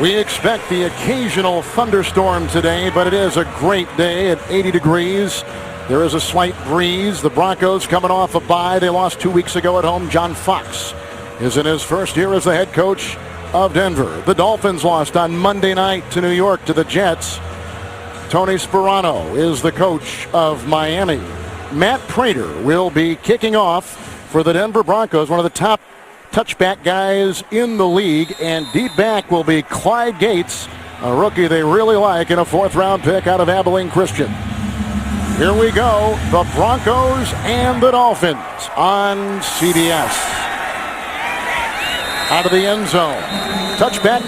We expect the occasional thunderstorm today, but it is a great day at 80 degrees. There is a slight breeze. The Broncos coming off a bye. They lost 2 weeks ago at home. John Fox is in his first year as the head coach of Denver. The Dolphins lost on Monday night to New York to the Jets. Tony Sparano is the coach of Miami. Matt Prater will be kicking off for the Denver Broncos, one of the top touchback guys in the league, and deep back will be Clyde Gates, a rookie they really like, and a fourth-round pick out of Abilene Christian. Here we go, the Broncos and the Dolphins on CBS. Out of the end zone, touchback.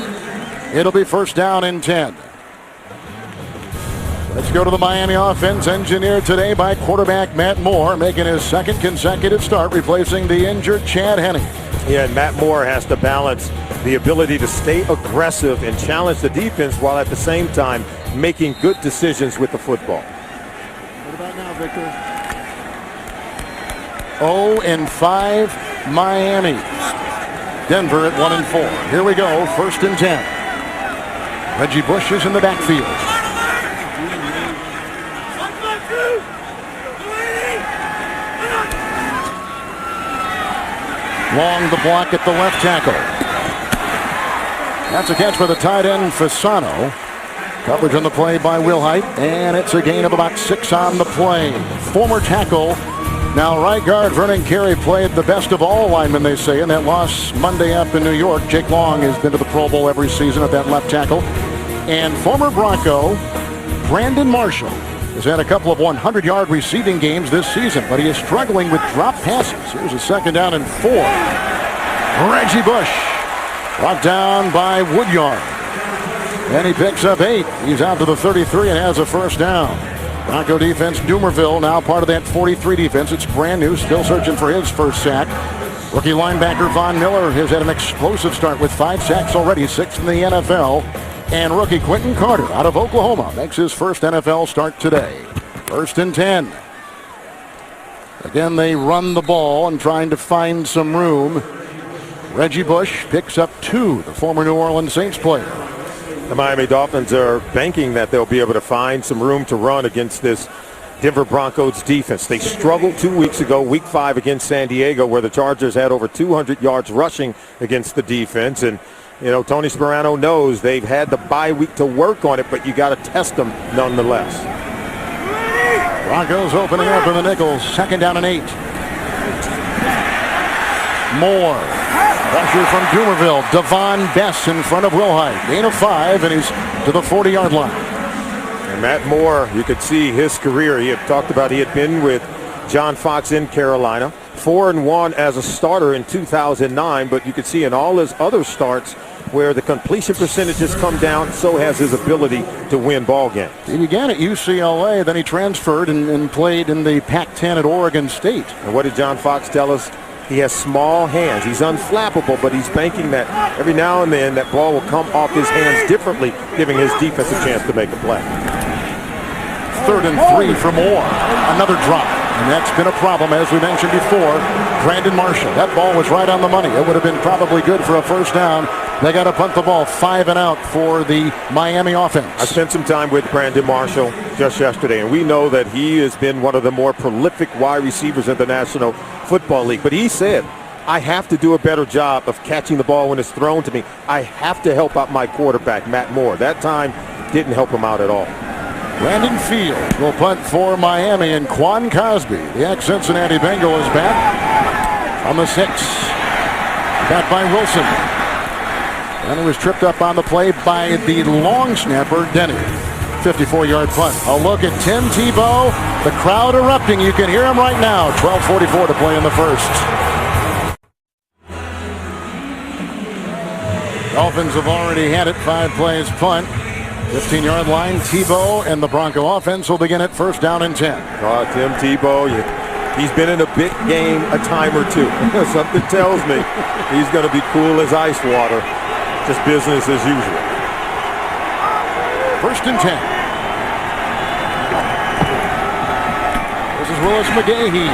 It'll be first down and 10. Let's go to the Miami offense, engineered today by quarterback Matt Moore, making his second consecutive start, replacing the injured Chad Henne. Yeah, and Matt Moore has to balance the ability to stay aggressive and challenge the defense while at the same time making good decisions with the football. What about now, Victor? 0-5 Miami. Denver at 1-4. Here we go, first and 10. Reggie Bush is in the backfield. Long the block at the left tackle. That's a catch by the tight end Fasano. Coverage on the play by Wilhite, and it's a gain of about 6 on the play. Former tackle, now right guard Vernon Carey played the best of all linemen, they say, in that loss Monday up in New York. Jake Long has been to the Pro Bowl every season at that left tackle. And former Bronco Brandon Marshall has had a couple of 100-yard receiving games this season, but he is struggling with drop passes. Here's a second down and 4. Reggie Bush brought down by Woodyard. And he picks up 8. He's out to the 33 and has a first down. Bronco defense, Doomerville, now part of that 43 defense. It's brand new, still searching for his first sack. Rookie linebacker Von Miller has had an explosive start with 5 sacks already, 6th in the NFL. And rookie Quentin Carter out of Oklahoma makes his first NFL start today. First and 10. Again, they run the ball and trying to find some room. Reggie Bush picks up 2, the former New Orleans Saints player. The Miami Dolphins are banking that they'll be able to find some room to run against this Denver Broncos defense. They struggled 2 weeks ago, week 5 against San Diego, where the Chargers had over 200 yards rushing against the defense. And you know, Tony Sparano knows they've had the bye week to work on it, but you got to test them nonetheless. Broncos opening up in the nickel, second down and 8. Moore. Pressure from Doomerville. Devon Bess in front of Wilhite. Gain of 5, and he's to the 40-yard line. And Matt Moore, you could see his career. He had talked about he had been with John Fox in Carolina. 4-1 as a starter in 2009, but you could see in all his other starts where the completion percentages come down, so has his ability to win ball games. He began at UCLA, then he transferred and played in the Pac-10 at Oregon State. And what did John Fox tell us? He has small hands. He's unflappable, but he's banking that every now and then that ball will come off his hands differently, giving his defense a chance to make a play. 3rd and 3 for Moore. Another drop. And that's been a problem, as we mentioned before. Brandon Marshall. That ball was right on the money. It would have been probably good for a first down. They got to punt the ball 5 and out for the Miami offense. I spent some time with Brandon Marshall just yesterday, and we know that he has been one of the more prolific wide receivers in the National Football League. But he said, I have to do a better job of catching the ball when it's thrown to me. I have to help out my quarterback, Matt Moore. That time didn't help him out at all. Brandon Field will punt for Miami, and Quan Cosby, the ex-Cincinnati Bengal, is back on the 6. Back by Wilson. And he was tripped up on the play by the long snapper, Denny. 54-yard punt. A look at Tim Tebow. The crowd erupting. You can hear him right now. 12:44 to play in the first. Dolphins have already had it. 5 plays punt. 15-yard line. Tebow and the Bronco offense will begin at first down and 10. Oh, Tim Tebow, he's been in a big game a time or two. Something tells me he's going to be cool as ice water. Just business as usual. First and 10. This is Willis McGahee.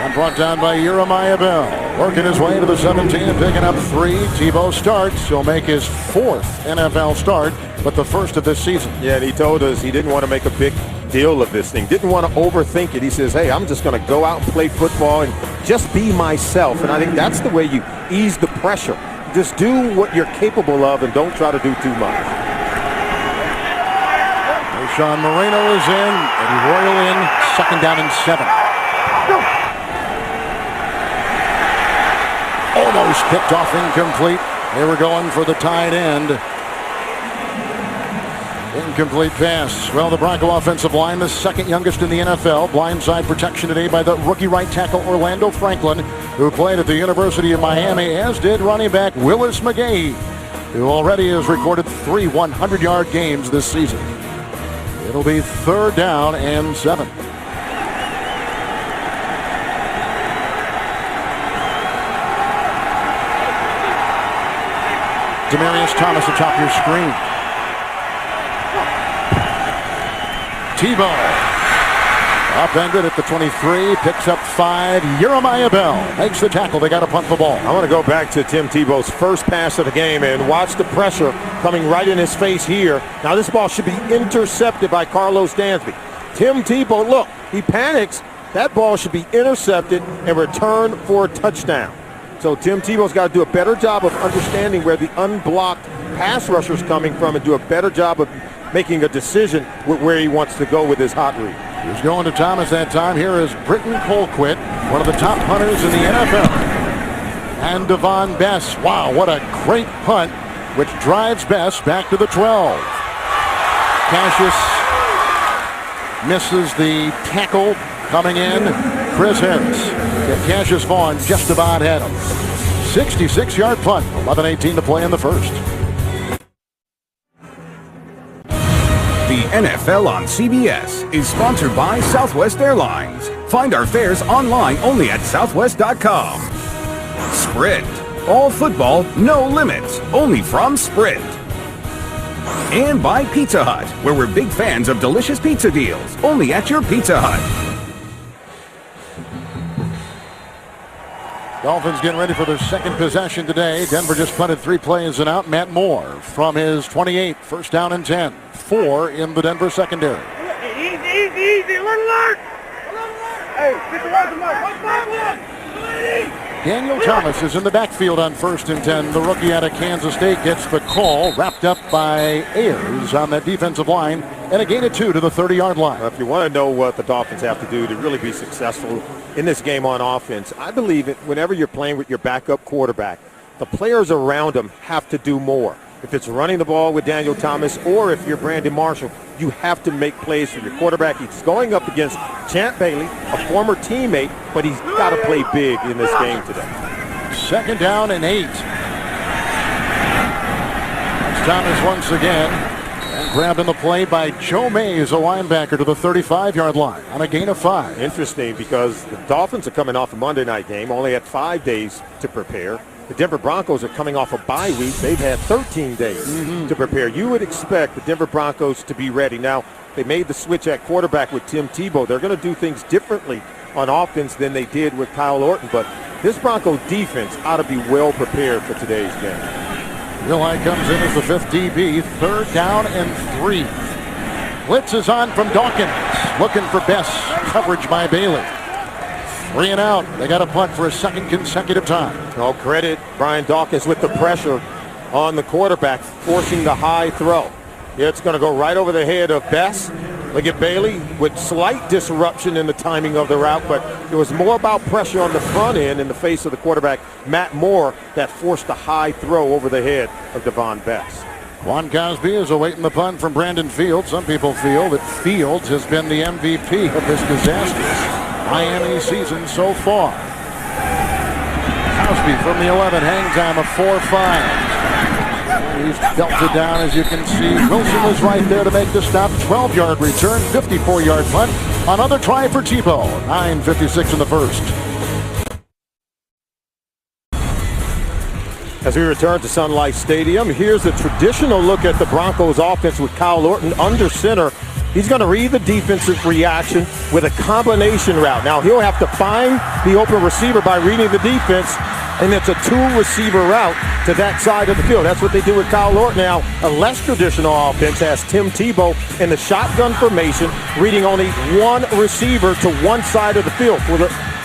And brought down by Jeremiah Bell. Working his way to the 17 and picking up 3. Tebow starts. He'll make his 4th NFL start, but the first of this season. Yeah, and he told us he didn't want to make a big deal of this thing. Didn't want to overthink it. He says, hey, I'm just going to go out and play football and just be myself. And I think that's the way you ease the pressure. Just do what you're capable of and don't try to do too much. Sean Moreno is in. Eddie Royal in. 2nd down and 7. Almost picked off, incomplete. They were going for the tight end. Incomplete pass. Well, the Bronco offensive line, the 2nd youngest in the NFL. Blindside protection today by the rookie right tackle Orlando Franklin, who played at the University of Miami, as did running back Willis McGahee, who already has recorded 3 100-yard games this season. It'll be 3rd down and 7. Demaryius Thomas atop your screen. Tebow upended at the 23, picks up 5. Jeremiah Bell makes the tackle. They got to punt the ball. I want to go back to Tim Tebow's first pass of the game and watch the pressure coming right in his face here. Now this ball should be intercepted by Carlos Dansby. Tim Tebow, look, he panics. That ball should be intercepted and returned for a touchdown. So Tim Tebow's got to do a better job of understanding where the unblocked pass rusher's coming from and do a better job of making a decision with where he wants to go with his hot read. He's going to Thomas that time. Here is Britton Colquitt, one of the top punters in the NFL. And Devon Bess. Wow, what a great punt, which drives Bess back to the 12. Cassius misses the tackle. Coming in, Chris Harris. And Cassius Vaughn just about had him. 66-yard punt, 11:18 to play in the first. The NFL on CBS is sponsored by Southwest Airlines. Find our fares online only at southwest.com. Sprint. All football, no limits. Only from Sprint. And by Pizza Hut, where we're big fans of delicious pizza deals. Only at your Pizza Hut. Dolphins getting ready for their 2nd possession today. Denver just punted 3 plays and out. Matt Moore from his 28, 1st down and 10. 4 in the Denver secondary. Easy, alert! Hey, get the right to mark. Daniel Thomas is in the backfield on 1st and 10. The rookie out of Kansas State gets the call, wrapped up by Ayers on that defensive line, and a gain of 2 to the 30-yard line. If you want to know what the Dolphins have to do to really be successful in this game on offense, I believe it whenever you're playing with your backup quarterback, the players around him have to do more. If it's running the ball with Daniel Thomas or if you're Brandon Marshall, you have to make plays for your quarterback. He's going up against Champ Bailey, a former teammate, but he's got to play big in this game today. 2nd down and 8. It's Thomas once again. And grabbed in the play by Joe Mays, a linebacker, to the 35-yard line on a gain of 5. Interesting because the Dolphins are coming off a Monday night game, only had 5 days to prepare. The Denver Broncos are coming off a bye week. They've had 13 days to prepare. You would expect the Denver Broncos to be ready. Now, they made the switch at quarterback with Tim Tebow. They're going to do things differently on offense than they did with Kyle Orton. But this Bronco defense ought to be well prepared for today's game. Wilhite comes in as the 5th DB. 3rd down and 3. Blitz is on from Dawkins. Looking for Bess. Coverage by Bailey. 3 and out. They got a punt for a 2nd consecutive time. No credit, Brian Dawkins, with the pressure on the quarterback, forcing the high throw. It's going to go right over the head of Bess. Look at Bailey with slight disruption in the timing of the route, but it was more about pressure on the front end in the face of the quarterback, Matt Moore, that forced the high throw over the head of Devon Bess. Juan Cosby is awaiting the punt from Brandon Fields. Some people feel that Fields has been the MVP of this disastrous Miami season so far. Cosby from the 11 hangs on a 4-5. He's belted down, as you can see. Wilson was right there to make the stop. 12-yard return, 54-yard punt. Another try for Tebow. 9:56 in the first. As we return to Sun Life Stadium, here's a traditional look at the Broncos offense with Kyle Orton under center. He's going to read the defensive reaction with a combination route. Now, he'll have to find the open receiver by reading the defense, and it's a two-receiver route to that side of the field. That's what they do with Kyle Orton now. A less traditional offense has Tim Tebow in the shotgun formation, reading only one receiver to one side of the field.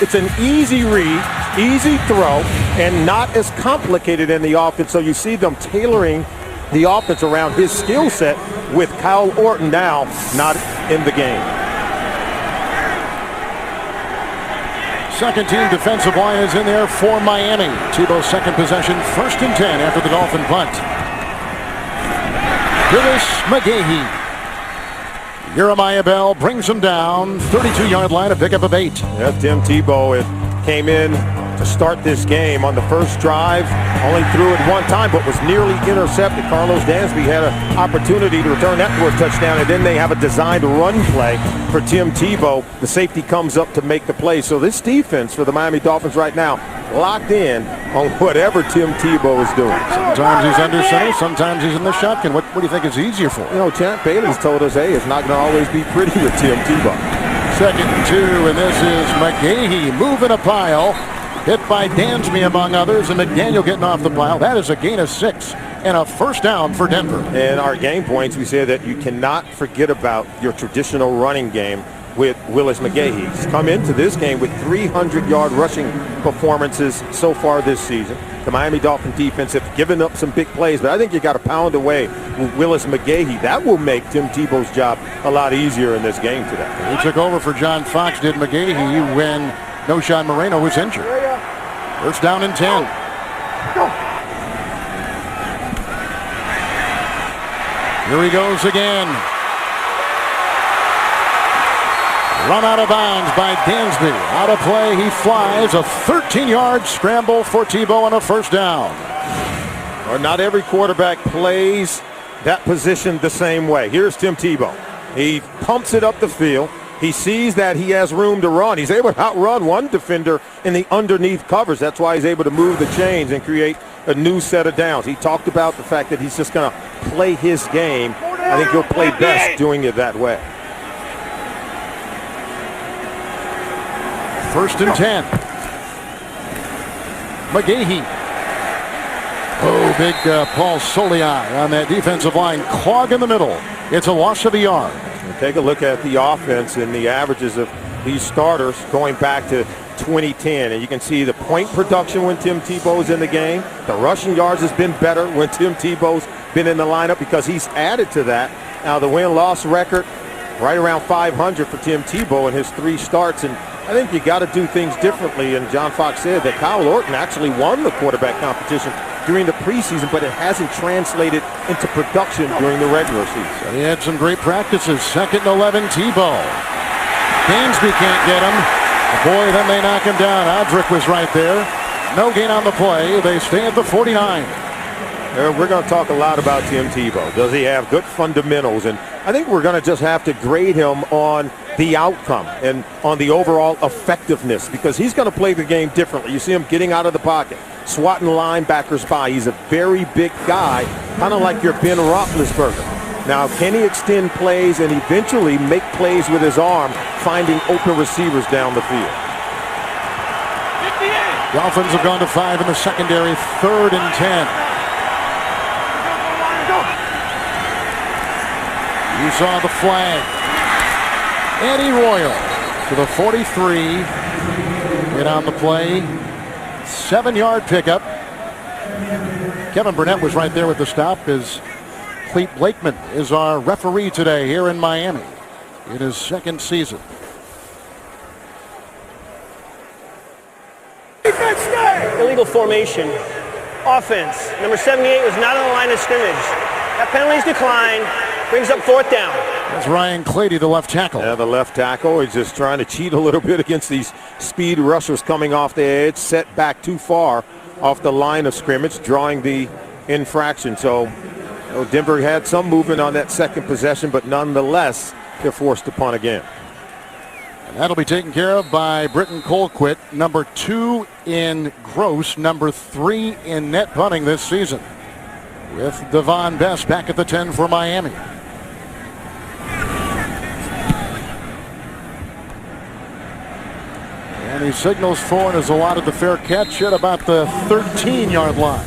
It's an easy read, easy throw, and not as complicated in the offense. So you see them tailoring the offense around his skill set with Kyle Orton now not in the game. Second team defensive line is in there for Miami. Tebow's second possession, 1st and 10 after the Dolphin punt. Willis McGahee. Jeremiah Bell brings him down, 32-yard line, a pickup of 8. Yeah, Tim Tebow came in to start this game on the first drive, only threw it one time, but was nearly intercepted. Carlos Dansby had an opportunity to return that for a touchdown, and then they have a designed run play for Tim Tebow. The safety comes up to make the play. So this defense for the Miami Dolphins right now, locked in on whatever Tim Tebow is doing. Sometimes he's under center, sometimes he's in the shotgun. What do you think is easier for him? You know, Champ Bailey's told us, hey, it's not going to always be pretty with Tim Tebow. 2nd and 2, and this is McGahee moving a pile. Hit by Dansby among others, and McDaniel getting off the pile. That is a gain of 6 and a first down for Denver. In our game points, we say that you cannot forget about your traditional running game with Willis McGahee. He's come into this game with 300-yard rushing performances so far this season. The Miami Dolphin defense have given up some big plays, but I think you got to pound away with Willis McGahee. That will make Tim Tebow's job a lot easier in this game today. He took over for John Fox, did McGahee, when Noshawn Moreno was injured. First down and 10. Here he goes again. Run out of bounds by Dansby. Out of play, he flies. A 13-yard scramble for Tebow and a first down. Well, not every quarterback plays that position the same way. Here's Tim Tebow. He pumps it up the field. He sees that he has room to run. He's able to outrun one defender in the underneath covers. That's why he's able to move the chains and create a new set of downs. He talked about the fact that he's just going to play his game. I think he'll play best doing it that way. 1st and 10. McGahee. Oh, big Paul Soliai on that defensive line. Clog in the middle. It's a loss of a yard. Take a look at the offense and the averages of these starters going back to 2010. And you can see the point production when Tim Tebow is in the game. The rushing yards has been better when Tim Tebow's been in the lineup because he's added to that. Now the win-loss record, right around 500 for Tim Tebow in his 3 starts. And I think you got to do things differently. And John Fox said that Kyle Orton actually won the quarterback competition during the preseason, but it hasn't translated into production during the regular season. So he had some great practices. 2nd and 11, Tebow. Dansby can't get him. Boy, then they knock him down. Odrick was right there. No gain on the play. They stay at the 49. We're going to talk a lot about Tim Tebow. Does he have good fundamentals? And I think we're going to just have to grade him on the outcome and on the overall effectiveness because he's going to play the game differently. You see him getting out of the pocket, swatting linebackers by. He's a very big guy, kind of like your Ben Roethlisberger. Now, can he extend plays and eventually make plays with his arm, finding open receivers down the field? Dolphins have gone to 5 in the secondary, 3rd and 10. You saw the flag. Eddie Royal to the 43. Get on the play. 7-yard pickup. Kevin Burnett was right there with the stop as Clete Blakeman is our referee today here in Miami in his 2nd season. Illegal formation. Offense. Number 78 was not on the line of scrimmage. That penalty's declined. Brings up 4th down. That's Ryan Clady, the left tackle. Yeah, the left tackle. He's just trying to cheat a little bit against these speed rushers coming off the edge, set back too far off the line of scrimmage, drawing the infraction. So Denver had some movement on that 2nd possession, but nonetheless, they're forced to punt again. And that'll be taken care of by Britton Colquitt, number 2 in gross, number 3 in net punting this season. With Devon Best back at the 10 for Miami. And he signals for it as allotted the fair catch at about the 13-yard line.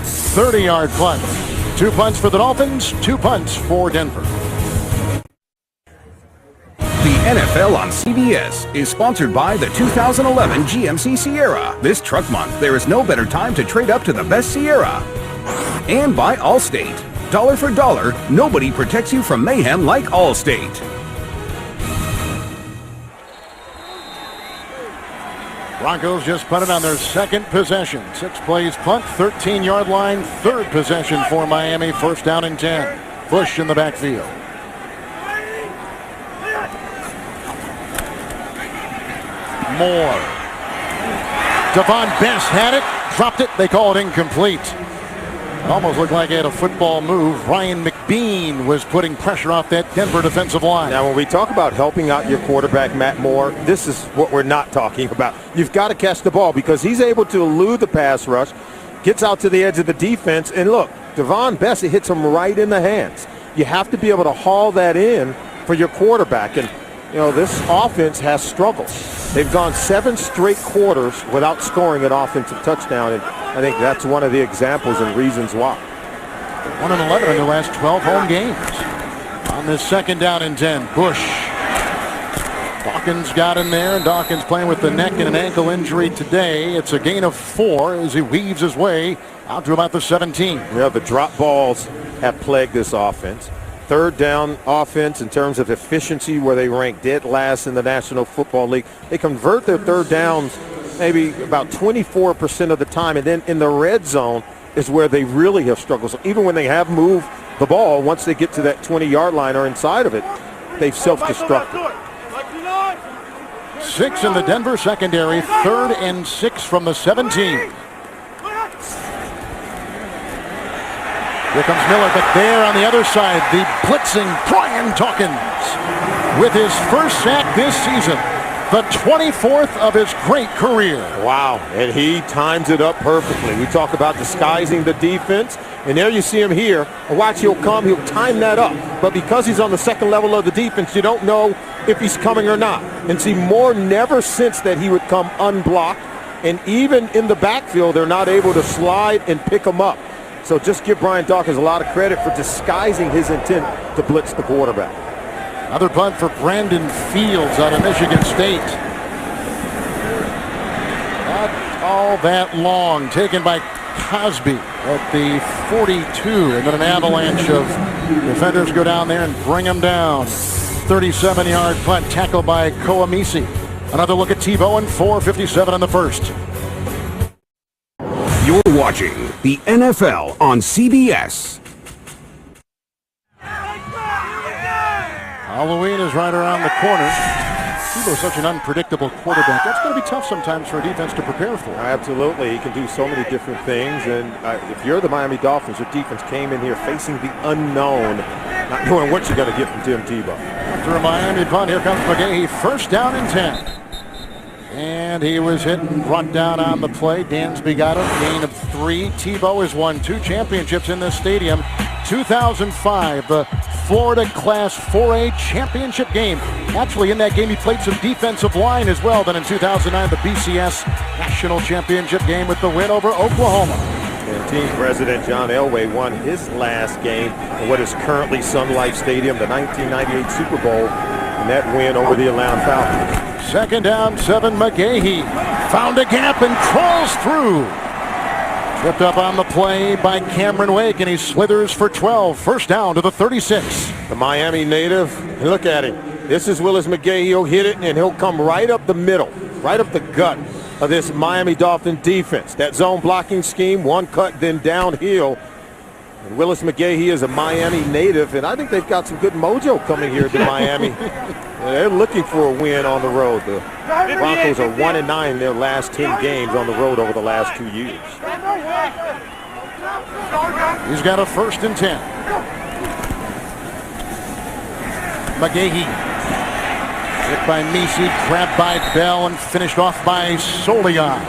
30-yard punt. 2 punts for the Dolphins, 2 punts for Denver. The NFL on CBS is sponsored by the 2011 GMC Sierra. This truck month, there is no better time to trade up to the best Sierra. And by Allstate. Dollar for dollar, nobody protects you from mayhem like Allstate. Broncos just punted on their second possession. 6 plays punt, 13-yard line, third possession for Miami. First down and 10. Bush in the backfield. Moore. Devon Best had it, dropped it. They call it incomplete. Almost looked like he had a football move. Ryan McBean was putting pressure off that Denver defensive line. Now, when we talk about helping out your quarterback, Matt Moore, this is what we're not talking about. You've got to catch the ball because he's able to elude the pass rush, gets out to the edge of the defense, and look, Devon Best, it hits him right in the hands. You have to be able to haul that in for your quarterback. And, you know, this offense has struggled. They've gone 7 straight quarters without scoring an offensive touchdown, and I think that's one of the examples and reasons why. 1-11 in their last 12 home games. On this second down and 10, Bush. Dawkins got in there, and Dawkins playing with the neck and an ankle injury today. It's a gain of 4 as he weaves his way out to about the 17. Yeah, the drop balls have plagued this offense. Third down offense in terms of efficiency, where they rank dead last in the National Football League. They convert their third downs maybe about 24% of the time, and then in the red zone is where they really have struggled. So even when they have moved the ball, once they get to that 20-yard line or inside of it, they've self-destructed. 6 in the Denver secondary, 3rd and 6 from the 17. Here comes Miller, but there on the other side, the blitzing Brian Dawkins with his first sack this season, the 24th of his great career. Wow, and he times it up perfectly. We talk about disguising the defense, and there you see him here. Watch, he'll come, he'll time that up. But because he's on the second level of the defense, you don't know if he's coming or not. And see, Moore never sensed that he would come unblocked, and even in the backfield, they're not able to slide and pick him up. So just give Brian Dawkins a lot of credit for disguising his intent to blitz the quarterback. Another punt for Brandon Fields out of Michigan State. Not all that long. Taken by Cosby at the 42. And then an avalanche of defenders go down there and bring him down. 37-yard punt tackled by Koamisi. Another look at Tebow and 4:57 in the first. You're watching the NFL on CBS. Halloween is right around the corner. Tebow's such an unpredictable quarterback. That's going to be tough sometimes for a defense to prepare for. Absolutely. He can do so many different things. And if you're the Miami Dolphins, your defense came in here facing the unknown, not knowing what you're going to get from Tim Tebow. After a Miami punt, here comes McGahee. First down and 10. And he was hit and brought down on the play. Dansby got him. Gain of 3. Tebow has won 2 championships in this stadium. 2005, the Florida Class 4A championship game. Actually, in that game, he played some defensive line as well. Then in 2009, the BCS national championship game with the win over Oklahoma. And team president John Elway won his last game in what is currently Sun Life Stadium, the 1998 Super Bowl, and that win over the Atlanta Falcons. Second down, 7, McGahee found a gap and crawls through. Tripped up on the play by Cameron Wake, and he slithers for 12. First down to the 36. The Miami native, look at him. This is Willis McGahee. He'll hit it, and he'll come right up the middle, right up the gut of this Miami Dolphin defense. That zone blocking scheme, one cut, then downhill. And Willis McGahee is a Miami native, and I think they've got some good mojo coming here to Miami. They're looking for a win on the road. The Broncos are 1-9 in their last 10 games on the road over the last 2 years. He's got a first and 10. McGahee hit by Misi, grabbed by Bell, and finished off by Solian.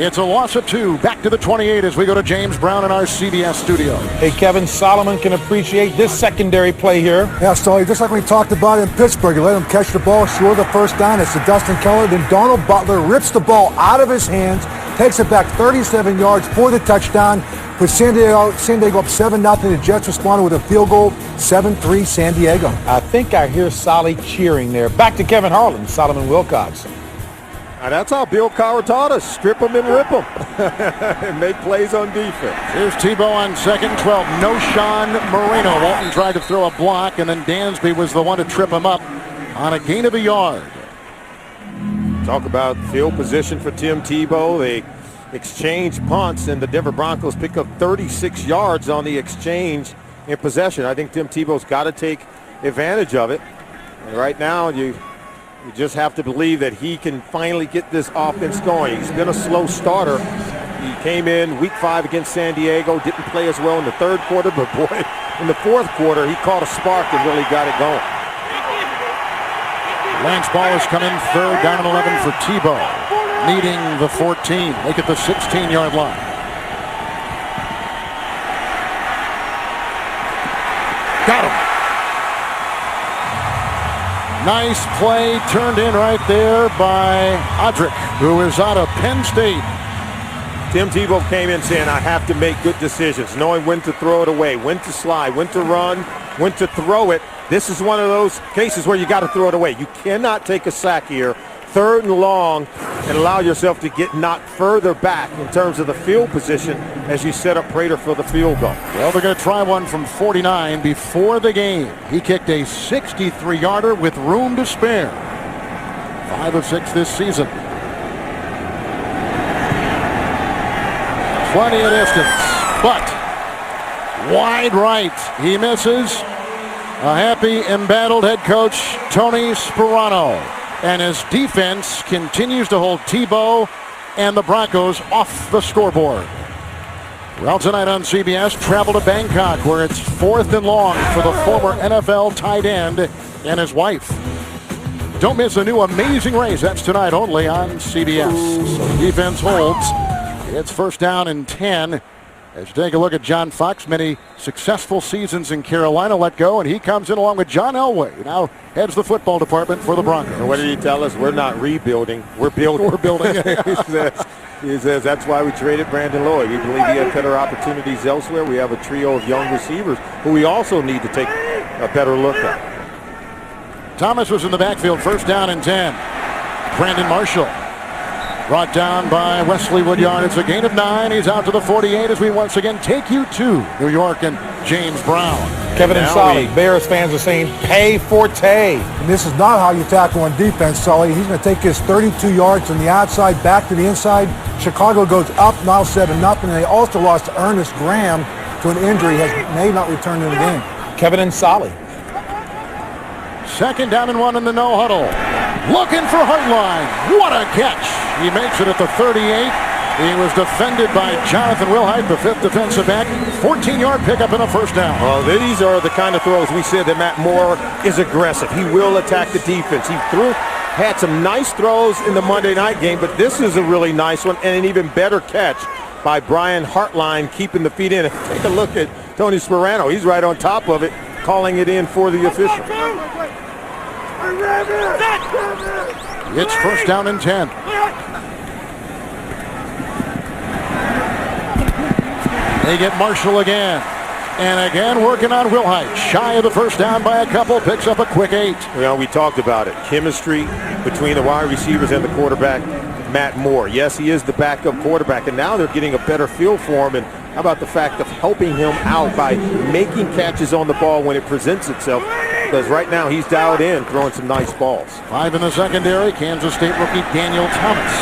It's a loss of 2. Back to the 28 as we go to James Brown in our CBS studio. Hey, Kevin, Solomon can appreciate this secondary play here. Yeah, Sully, just like we talked about in Pittsburgh, you let him catch the ball, score the first down. It's to Dustin Keller. Then Donald Butler rips the ball out of his hands, takes it back 37 yards for the touchdown, puts San Diego up 7-0. The Jets responded with a field goal, 7-3 San Diego. I think I hear Solly cheering there. Back to Kevin Harlan, Solomon Wilcox. Now that's how Bill Cowher taught us. Strip them and rip them. And make plays on defense. Here's Tebow on 2nd and 12. No Sean Marino. Walton tried to throw a block, and then Dansby was the one to trip him up on a gain of a yard. Talk about field position for Tim Tebow. They exchange punts, and the Denver Broncos pick up 36 yards on the exchange in possession. I think Tim Tebow's got to take advantage of it. And right now, you just have to believe that he can finally get this offense going. He's been a slow starter. He came in week 5 against San Diego, didn't play as well in the 3rd quarter, but boy, in the 4th quarter, he caught a spark and really got it going. Lance ball has come in 3rd down and 11 for Tebow, needing the 14. Make it the 16-yard line. Got him. Nice play turned in right there by Odrick, who is out of Penn State. Tim Tebow came in saying, I have to make good decisions, knowing when to throw it away, when to slide, when to run, when to throw it. This is one of those cases where you got to throw it away. You cannot take a sack here, 3rd and long, and allow yourself to get knocked further back in terms of the field position as you set up Prater for the field goal. Well, they're going to try one from 49 before the game. He kicked a 63-yarder with room to spare. 5 of 6 this season. Plenty of distance, but wide right. He misses. A happy, embattled head coach, Tony Sperano. And his defense continues to hold Tebow and the Broncos off the scoreboard. Well, tonight on CBS, travel to Bangkok, where it's 4th and long for the former NFL tight end and his wife. Don't miss a new Amazing Race. That's tonight only on CBS. So the defense holds. It's 1st down and 10. As you take a look at John Fox, many successful seasons in Carolina let go, and he comes in along with John Elway. Now heads the football department for the Broncos. And what did he tell us? We're not rebuilding. We're building. We're building. He says that's why we traded Brandon Lloyd. We believe he had better opportunities elsewhere. We have a trio of young receivers who we also need to take a better look at. Thomas was in the backfield, 1st down and 10. Brandon Marshall brought down by Wesley Woodyard. It's a gain of 9. He's out to the 48 as we once again take you to New York and James Brown. Kevin and Solly, Bears fans are saying, pay Forte. And this is not how you tackle on defense, Sully. He's going to take his 32 yards from the outside back to the inside. Chicago goes up now 7-0. And they also lost Ernest Graham to an injury. May not return to the game. Kevin and Solly. 2nd down and 1 in the no huddle. Looking for Hartline. What a catch. He makes it at the 38. He was defended by Jonathan Wilhite, the 5th defensive back. 14-yard pickup and a 1st down. Well, these are the kind of throws we said that Matt Moore is aggressive. He will attack the defense. He had some nice throws in the Monday night game, but this is a really nice one and an even better catch by Brian Hartline, keeping the feet in. Take a look at Tony Sperano. He's right on top of it, calling it in for the official. It's 1st down and 10. They get Marshall again. And again working on Wilhite. Shy of the 1st down by a couple. Picks up a quick 8. Well, we talked about it. Chemistry between the wide receivers and the quarterback, Matt Moore. Yes, he is the backup quarterback, and now they're getting a better feel for him. And how about the fact of helping him out by making catches on the ball when it presents itself? Because right now he's dialed in, throwing some nice balls. 5 in the secondary. Kansas State rookie Daniel Thomas.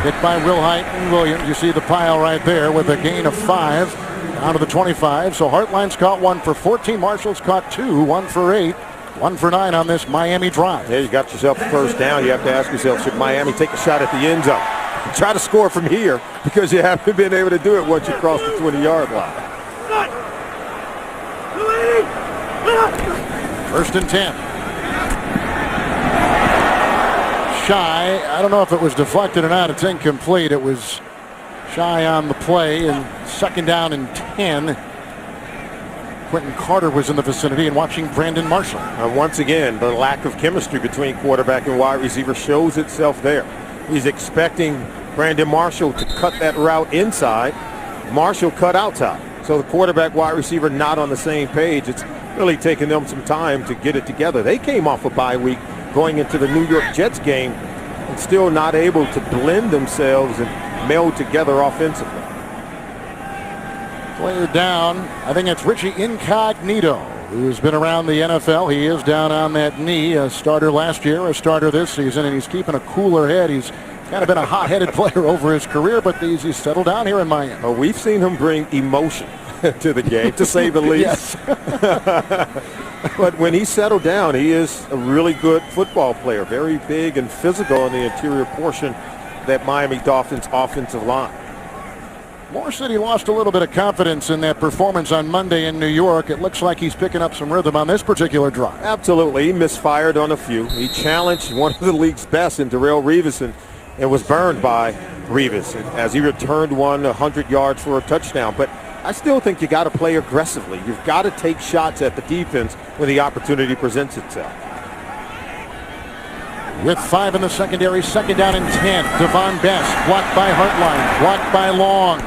Hit by Wilhite and Williams. You see the pile right there with a gain of 5 out of the 25. So Hartline's caught 1 for 14. Marshall's caught 2, 1 for 8. 1 for 9 on this Miami drive. Yeah, you got yourself a 1st down. You have to ask yourself, should Miami take a shot at the end zone? Try to score from here because you haven't been able to do it once you cross the 20-yard line. 1st and 10. Shy. I don't know if it was deflected or not. It's incomplete. It was Shy on the play, and second down and 10. Quentin Carter was in the vicinity and watching Brandon Marshall. Once again, the lack of chemistry between quarterback and wide receiver shows itself there. He's expecting Brandon Marshall to cut that route inside. Marshall cut outside. So the quarterback wide receiver not on the same page. It's really taken them some time to get it together. They came off a bye week going into the New York Jets game and still not able to blend themselves and meld together offensively. Player down. I think it's Richie Incognito, who's been around the NFL. He is down on that knee. A starter last year, a starter this season, and he's keeping a cooler head. He's kind of been a hot-headed player over his career, but he's settled down here in Miami. Well, we've seen him bring emotion to the game, to say the least. But when he settled down, he is a really good football player. Very big and physical in the interior portion of that Miami Dolphins offensive line. Moore said he lost a little bit of confidence in that performance on Monday in New York. It looks like he's picking up some rhythm on this particular drive. Absolutely. He misfired on a few. He challenged one of the league's best in Darrelle Revis and was burned by Revis as he returned one 100 yards for a touchdown. But I still think you got to play aggressively. You've got to take shots at the defense when the opportunity presents itself. With 5 in the secondary, second down and 10. Devon Best blocked by Hartline, blocked by Long.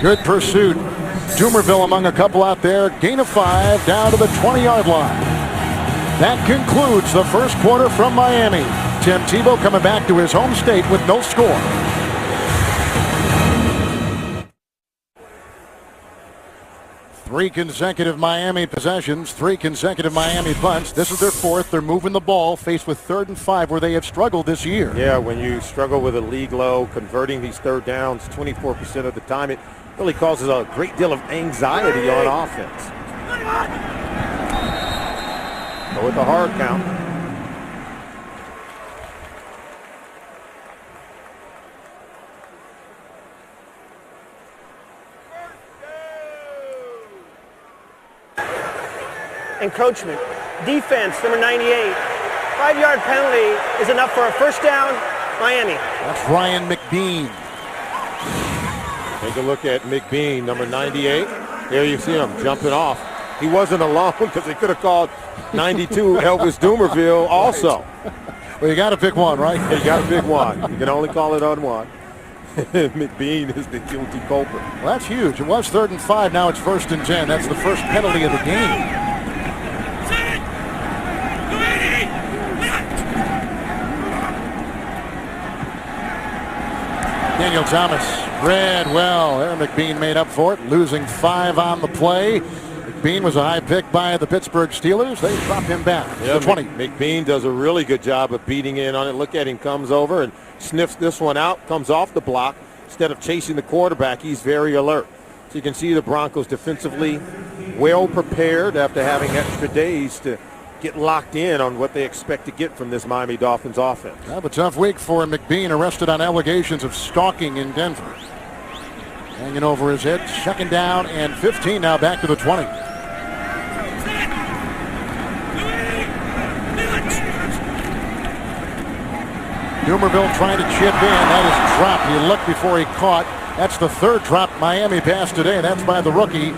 Good pursuit. Doomerville among a couple out there. Gain of 5 down to the 20-yard line. That concludes the first quarter from Miami. Tim Tebow coming back to his home state with no score. Three consecutive Miami possessions, 3 consecutive Miami punts. This is their 4th. They're moving the ball, faced with 3rd and 5, where they have struggled this year. Yeah, when you struggle with a league low, converting these third downs 24% of the time, it really causes a great deal of anxiety on offense. Go with the hard count. Encroachment. Defense, number 98. 5-yard penalty is enough for a first down, Miami. That's Ryan McBean. Take a look at McBean, number 98. There you see him jumping off. He wasn't alone because they could have called 92 Elvis Doomerville also. Well, you got to pick one, right? You got to pick one. You can only call it on one. McBean is the guilty culprit. Well, that's huge. It was 3rd and 5. Now it's 1st and 10. That's the first penalty of the game. Daniel Thomas read well. Aaron McBean made up for it, losing 5 on the play. McBean was a high pick by the Pittsburgh Steelers. They drop him back to 20. McBean does a really good job of beating in on it. Look at him, comes over and sniffs this one out, comes off the block. Instead of chasing the quarterback, he's very alert. So you can see the Broncos defensively well prepared after having extra days to get locked in on what they expect to get from this Miami Dolphins offense. Have a tough week for McBean, arrested on allegations of stalking in Denver. Hanging over his head, 2nd down and 15 now, back to the 20. Doomerville trying to chip in. That is dropped. He looked before he caught. That's the 3rd drop Miami pass today. That's by the rookie.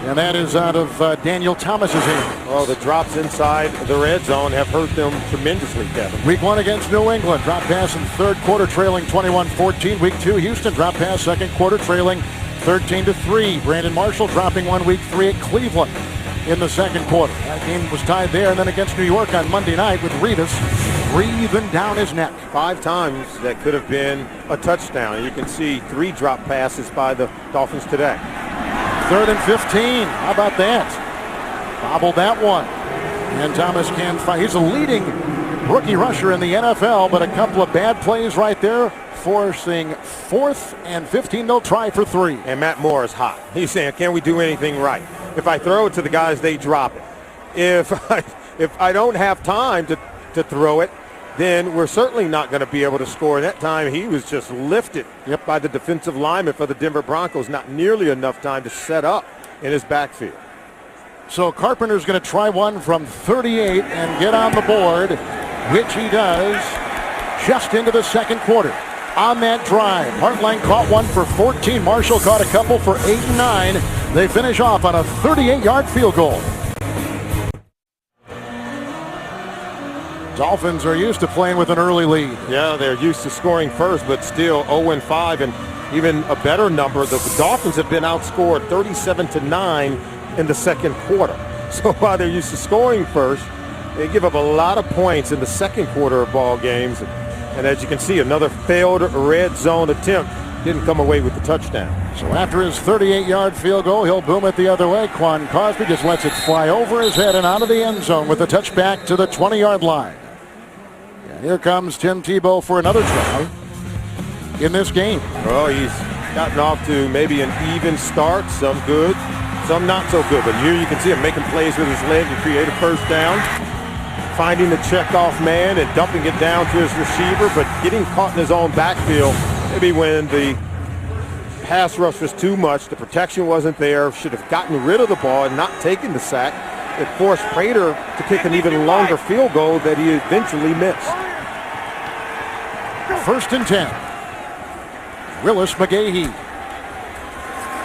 And that is out of Daniel Thomas's hand. Well, the drops inside the red zone have hurt them tremendously, Kevin. Week 1 against New England. Drop pass in 3rd quarter, trailing 21-14. Week 2, Houston. Drop pass 2nd quarter, trailing 13-3. Brandon Marshall dropping 1 week 3 at Cleveland in the 2nd quarter. That game was tied there. And then against New York on Monday night with Revis breathing down his neck. 5 times that could have been a touchdown. You can see 3 drop passes by the Dolphins today. 3rd and 15. How about that? Bobbled that one. And Thomas can fight. He's a leading rookie rusher in the NFL, but a couple of bad plays right there, forcing 4th and 15. They'll try for 3. And Matt Moore is hot. He's saying, can we do anything right? If I throw it to the guys, they drop it. If I don't have time to throw it, then we're certainly not going to be able to score. And that time he was just lifted by the defensive lineman for the Denver Broncos. Not nearly enough time to set up in his backfield. So Carpenter's going to try one from 38 and get on the board, which he does just into the 2nd quarter. on that drive. Hartline caught one for 14. Marshall caught a couple for 8 and 9. They finish off on a 38-yard field goal. Dolphins are used to playing with an early lead. Yeah, they're used to scoring first, but still 0-5, and even a better number. The Dolphins have been outscored 37-9 in the second quarter. So while they're used to scoring first, they give up a lot of points in the second quarter of ball games. And as you can see, another failed red zone attempt. Didn't come away with the touchdown. So after his 38-yard field goal, he'll boom it the other way. Quan Cosby just lets it fly over his head and out of the end zone with a touchback to the 20-yard line. And here comes Tim Tebow for another try in this game. Well, he's gotten off to maybe an even start, some good, some not so good. But here you can see him making plays with his leg to create a first down, finding the checkoff man and dumping it down to his receiver, but getting caught in his own backfield. Maybe when the pass rush was too much, the protection wasn't there, should have gotten rid of the ball and not taken the sack. It forced Prater to kick an even longer field goal that he eventually missed. 1st and 10. Willis McGahee.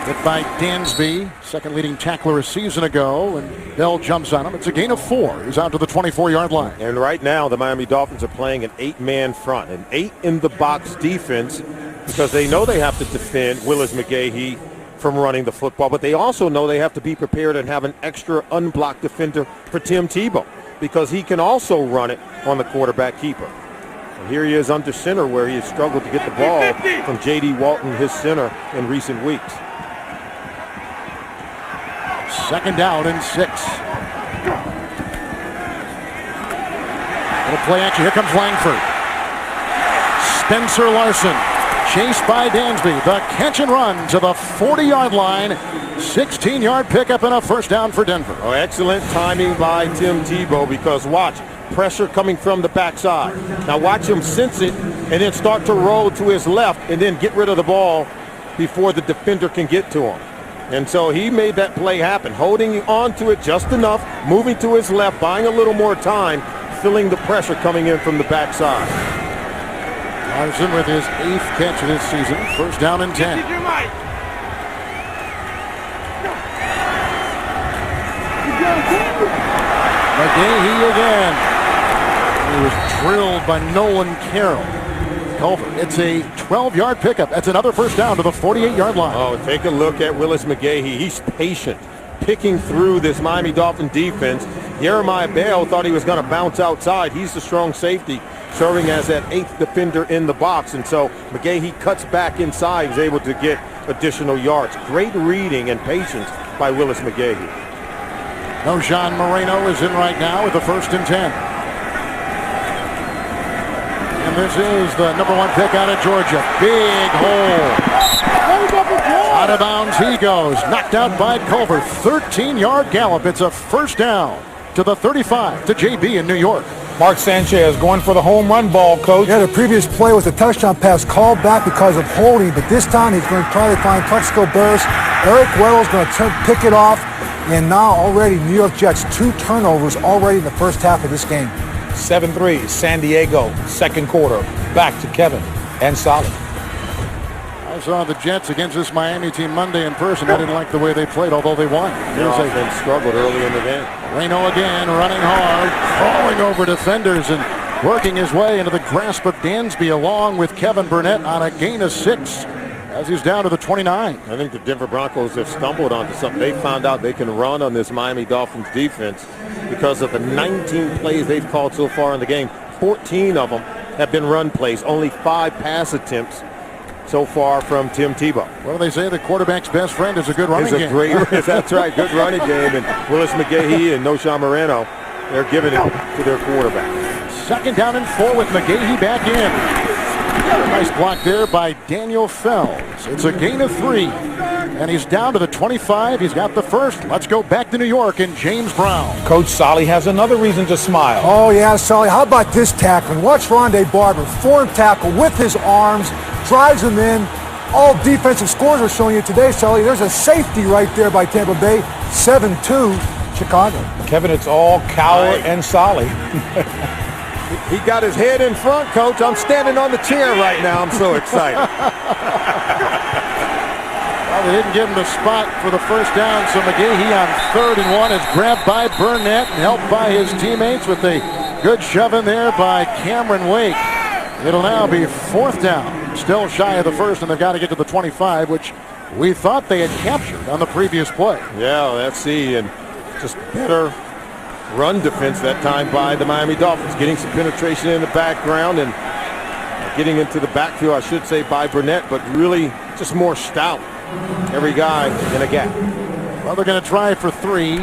Hit by Dansby, second leading tackler a season ago, and Bell jumps on him. It's a gain of 4. He's out to the 24-yard line. And right now, the Miami Dolphins are playing an 8-man front, an 8-in-the-box defense, because they know they have to defend Willis McGahee from running the football, but they also know they have to be prepared and have an extra unblocked defender for Tim Tebow, because he can also run it on the quarterback keeper. And here he is under center, where he has struggled to get the ball from J.D. Walton, his center, in recent weeks. 2nd down and 6. Little play action. Here comes Langford. Spencer Larson chased by Dansby. The catch and run to the 40-yard line. 16-yard pickup and a first down for Denver. Oh, excellent timing by Tim Tebow, because watch, pressure coming from the backside. Now watch him sense it and then start to roll to his left and then get rid of the ball before the defender can get to him. And so he made that play happen, holding on to it just enough, moving to his left, buying a little more time, feeling the pressure coming in from the backside. Larson with his 8th catch this season. 1st down and 10. McGahee again. He was drilled by Nolan Carroll. Culver. It's a 12-yard pickup. That's another first down to the 48-yard line. Oh, take a look at Willis McGahee. He's patient, picking through this Miami Dolphin defense. Jeremiah Bell thought he was going to bounce outside. He's the strong safety, serving as that 8th defender in the box. And so McGahee cuts back inside. He's able to get additional yards. Great reading and patience by Willis McGahee. Noshan Moreno is in right now with the 1st and 10. And this is the number 1 pick out of Georgia. Big hole. Out of bounds he goes. Knocked out by Culver. 13-yard gallop. It's a first down to the 35 to JB in New York. Mark Sanchez going for the home run ball, coach. Yeah, the previous play was a touchdown pass called back because of holding, but this time he's going to try to find Plexico Burris. Eric Weddle's going to pick it off, and now already New York Jets 2 turnovers already in the first half of this game. 7-3, San Diego, second quarter. Back to Kevin and Solid. I saw the Jets against this Miami team Monday in person. I didn't like the way they played, although they won. Their offense struggled early in the game. Moreno again, running hard, crawling over defenders and working his way into the grasp of Dansby, along with Kevin Burnett on a gain of 6 as he's down to the 29. I think the Denver Broncos have stumbled onto something. They found out they can run on this Miami Dolphins defense because of the 19 plays they've called so far in the game. 14 of them have been run plays, only 5 pass attempts so far from Tim Tebow. Well, they say the quarterback's best friend is a good running game. That's right, good running game. And Willis McGahee and Noshan Moreno, they're giving it to their quarterback. 2nd down and 4 with McGahee back in. Nice block there by Daniel Fells. It's a gain of 3. And he's down to the 25. He's got the first. Let's go back to New York and James Brown. Coach Solly has another reason to smile. Oh, yeah, Solly. How about this tackling? Watch Rondé Barber. Form tackle with his arms. Drives him in. All defensive scores are showing you today, Solly. There's a safety right there by Tampa Bay. 7-2, Chicago. Kevin, it's all Cowher and Solly. He got his head in front, Coach. I'm standing on the chair right now. I'm so excited. Well, they didn't give him the spot for the first down, so McGahee on 3rd and 1 is grabbed by Burnett and helped by his teammates with a good shove in there by Cameron Wake. It'll now be 4th down, still shy of the first, and they've got to get to the 25, which we thought they had captured on the previous play. Yeah, let's see, and just better run defense that time by the Miami Dolphins, getting some penetration in the background and getting into the backfield, I should say, by Burnett, but really just more stout. Every guy in a gap. Well, they're going to try for 3.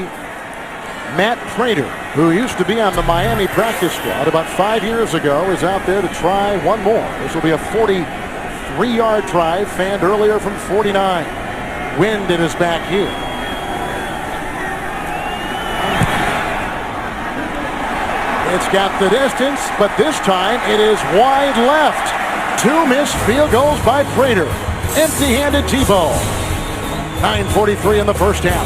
Matt Prater, who used to be on the Miami practice squad about 5 years ago, is out there to try one more. This will be a 43-yard try, fanned earlier from 49. Wind in his back here. It's got the distance, but this time it is wide left. 2 missed field goals by Prater. Empty-handed T-ball. 9:43 in the first half.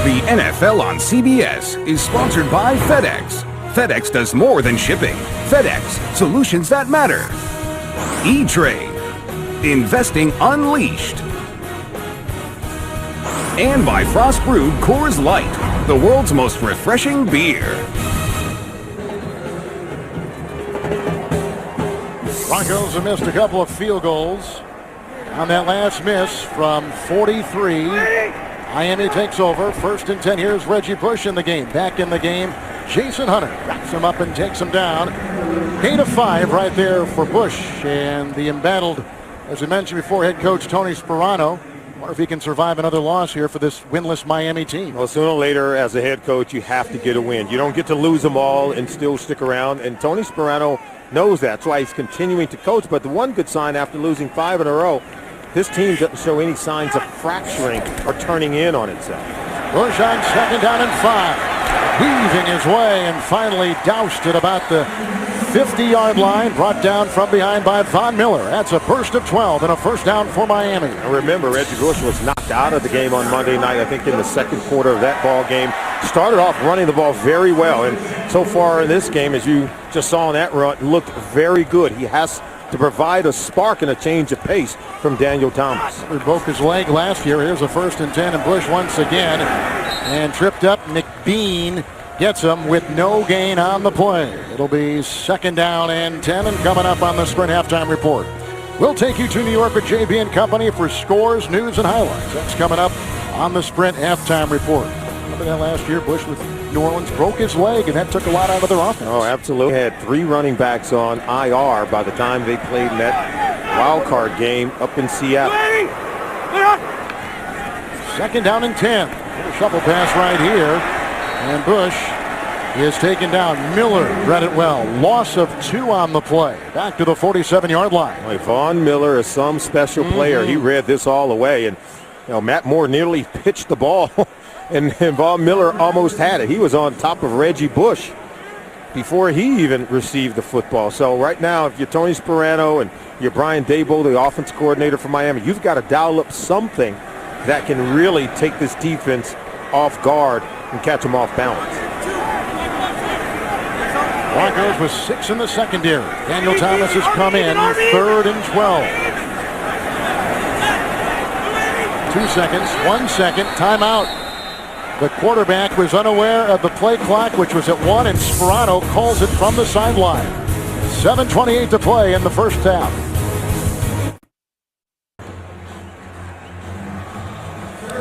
The NFL on CBS is sponsored by FedEx. FedEx does more than shipping. FedEx, solutions that matter. E-Trade, investing unleashed. And by Frost Brewed Coors Light, the world's most refreshing beer. Broncos have missed a couple of field goals on that last miss from 43. Miami takes over. 1st and 10. Here's Reggie Bush in the game. Back in the game, Jason Hunter wraps him up and takes him down. Gain of 5 right there for Bush. And the embattled, as we mentioned before, head coach Tony Sperano. Wonder if he can survive another loss here for this winless Miami team. Well, sooner or later, as a head coach, you have to get a win. You don't get to lose them all and still stick around. And Tony Sperano knows that. That's why he's continuing to coach. But the one good sign after losing 5 in a row, this team doesn't show any signs of fracturing or turning in on itself. Bush on 2nd down and 5. Weaving his way and finally doused at about the 50-yard line. Brought down from behind by Von Miller. That's a burst of 12 and a first down for Miami. And remember, Reggie Bush was knocked out of the game on Monday night, I think in the 2nd quarter of that ball game. Started off running the ball very well. And so far in this game, as you just saw in that run, looked very good. He has to provide a spark and a change of pace from Daniel Thomas. He broke his leg last year. Here's a 1st and 10, and Bush once again. And tripped up. McBean gets him with no gain on the play. It'll be 2nd down and 10, and coming up on the Sprint halftime report, we'll take you to New York with JB and Company for scores, news, and highlights. That's coming up on the Sprint halftime report. Remember that last year, Bush with New Orleans broke his leg, and that took a lot out of their offense. Oh, absolutely. They had 3 running backs on IR by the time they played in that wild card game up in Seattle. 2nd down and 10. Little shuffle pass right here. And Bush is taken down. Miller read it well. Loss of 2 on the play. Back to the 47-yard line. Boy, Von Miller is some special player. He read this all away. And Matt Moore nearly pitched the ball. And Von Miller almost had it. He was on top of Reggie Bush before he even received the football. So right now, if you're Tony Sperano and you're Brian Daboll, the offense coordinator for Miami, you've got to dial up something that can really take this defense off guard and catch them off balance. Broncos with 6 in the secondary. Daniel Thomas has come in. 3rd and 12. 2 seconds. 1 second. Timeout. The quarterback was unaware of the play clock, which was at 1, and Sperano calls it from the sideline. 7:28 to play in the first half.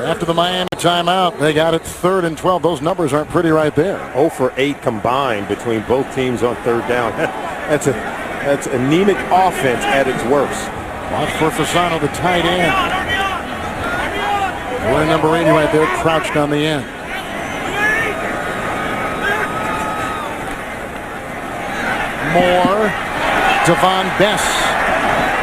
After the Miami timeout, they got it 3rd and 12. Those numbers aren't pretty right there. 0 for 8 combined between both teams on 3rd down. That's anemic offense at its worst. Watch for Fasano, the tight end. Wearing number 80 right there, crouched on the end. Moore, Devon Bess.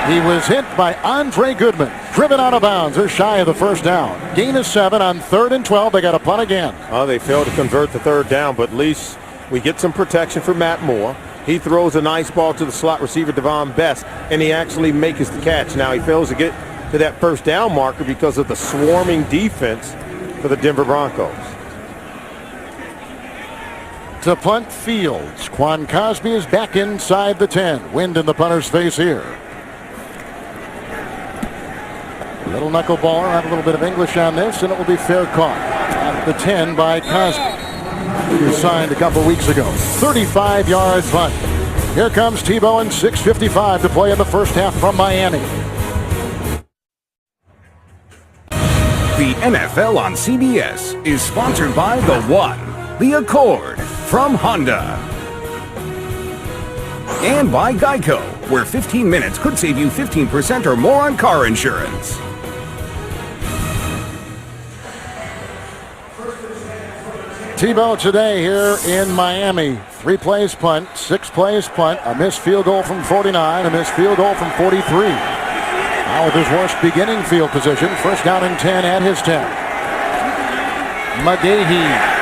He was hit by Andre Goodman. Driven out of bounds. They're shy of the first down. Gain of 7 on 3rd and 12. They got a punt again. Oh, they failed to convert the 3rd down, but at least we get some protection for Matt Moore. He throws a nice ball to the slot receiver, Devon Bess, and he actually makes the catch. Now he fails to get to that first down marker because of the swarming defense for the Denver Broncos. to punt Fields. Quan Cosby is back inside the 10. Wind in the punter's face here. Little knuckleballer, have a little bit of English on this, and it will be fair caught at the 10 by Cosby, who signed a couple weeks ago. 35-yard punt. Here comes Tebow and 6:55 to play in the first half from Miami. The NFL on CBS is sponsored by The One, the Accord from Honda. And by Geico, where 15 minutes could save you 15% or more on car insurance. Tebow today here in Miami. 3 plays punt, 6 plays punt, a missed field goal from 49, a missed field goal from 43. Now with his worst beginning field position, first down and 10 at his 10. McGahee.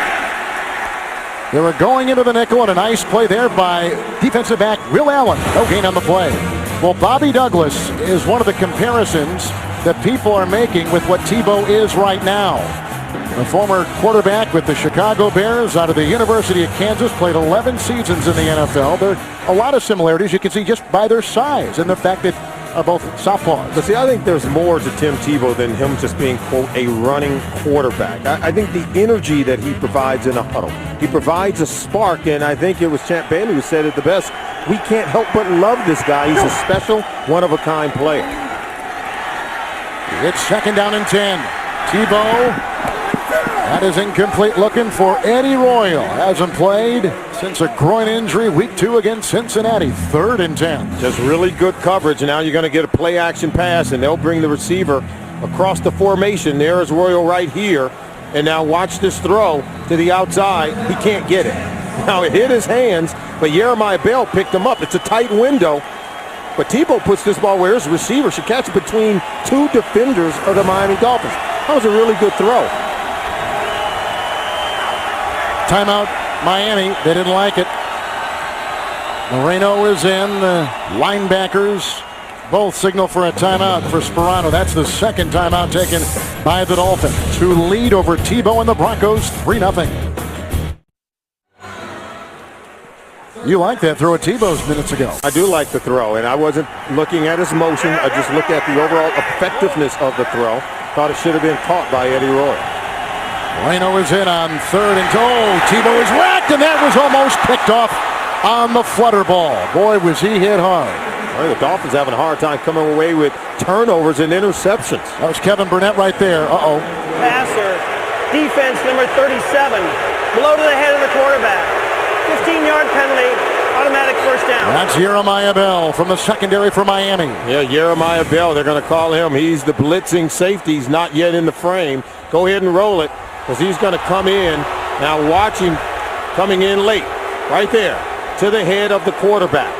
They were going into the nickel, and a nice play there by defensive back Will Allen. No gain on the play. Well, Bobby Douglas is one of the comparisons that people are making with what Tebow is right now. The former quarterback with the Chicago Bears out of the University of Kansas, played 11 seasons in the NFL. There are a lot of similarities you can see just by their size and the fact that are both southpaws. But see, I think there's more to Tim Tebow than him just being, quote, a running quarterback. I think the energy that he provides in a huddle, he provides a spark, and I think it was Champ Bailey who said it the best. We can't help but love this guy. He's a special, one-of-a-kind player. It's second down and 10. Tebow. That is incomplete, looking for Eddie Royal. Hasn't played since a groin injury week 2 against Cincinnati. 3rd and 10. Just really good coverage. And now you're going to get a play action pass, and they'll bring the receiver across the formation. There is Royal right here. And now watch this throw to the outside. He can't get it. Now it hit his hands, but Jeremiah Bell picked him up. It's a tight window. But Tebow puts this ball where his receiver should catch it between 2 defenders of the Miami Dolphins. That was a really good throw. Timeout, Miami. They didn't like it. Moreno is in. The linebackers both signal for a timeout for Sperano. That's the second timeout taken by the Dolphins, who lead over Tebow and the Broncos 3-0. You like that throw at Tebow's minutes ago. I do like the throw, and I wasn't looking at his motion. I just looked at the overall effectiveness of the throw. Thought it should have been caught by Eddie Roy. Moreno is in on 3rd and goal. Tebow is whacked, and that was almost picked off on the flutter ball. Boy, was he hit hard. Well, the Dolphins having a hard time coming away with turnovers and interceptions. That was Kevin Burnett right there. Passer, defense number 37, below to the head of the quarterback. 15-yard penalty, automatic first down. That's Jeremiah Bell from the secondary for Miami. Yeah, Jeremiah Bell, they're going to call him. He's the blitzing safety. He's not yet in the frame. Go ahead and roll it, because he's going to come in. Now watch him coming in late, right there, to the head of the quarterback.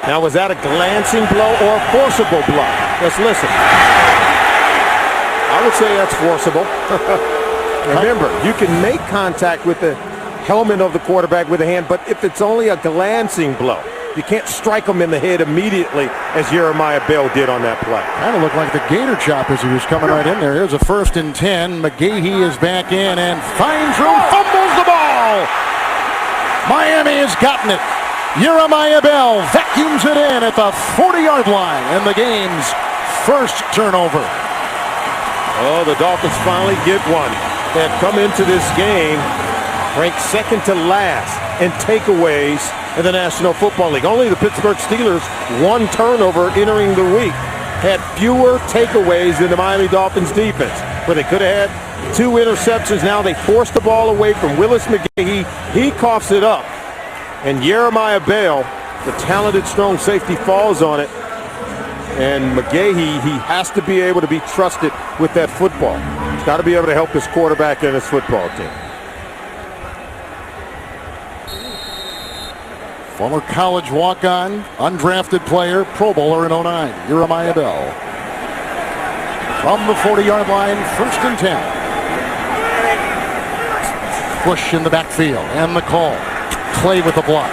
Now, was that a glancing blow or a forcible blow? Let's listen. I would say that's forcible. Remember, you can make contact with the helmet of the quarterback with a hand, but if it's only a glancing blow, you can't strike him in the head immediately, as Jeremiah Bell did on that play. Kind of looked like the gator chop as he was coming right in there. Here's a 1st and 10. McGahee is back in and finds room, fumbles the ball. Miami has gotten it. Jeremiah Bell vacuums it in at the 40-yard line, and the game's first turnover. Oh, the Dolphins finally get one. They had come into this game ranked 2nd to last in takeaways in the National Football League. Only the Pittsburgh Steelers, 1 turnover entering the week, had fewer takeaways than the Miami Dolphins defense. But they could have had 2 interceptions. Now they forced the ball away from Willis McGahee. He coughs it up. And Jeremiah Bell, the talented, strong safety, falls on it. And McGahee, he has to be able to be trusted with that football. He's got to be able to help his quarterback and his football team. Former college walk-on, undrafted player, Pro Bowler in 09, Jeremiah Bell. From the 40-yard line, 1st and 10. Bush in the backfield, and the call. Clay with the block.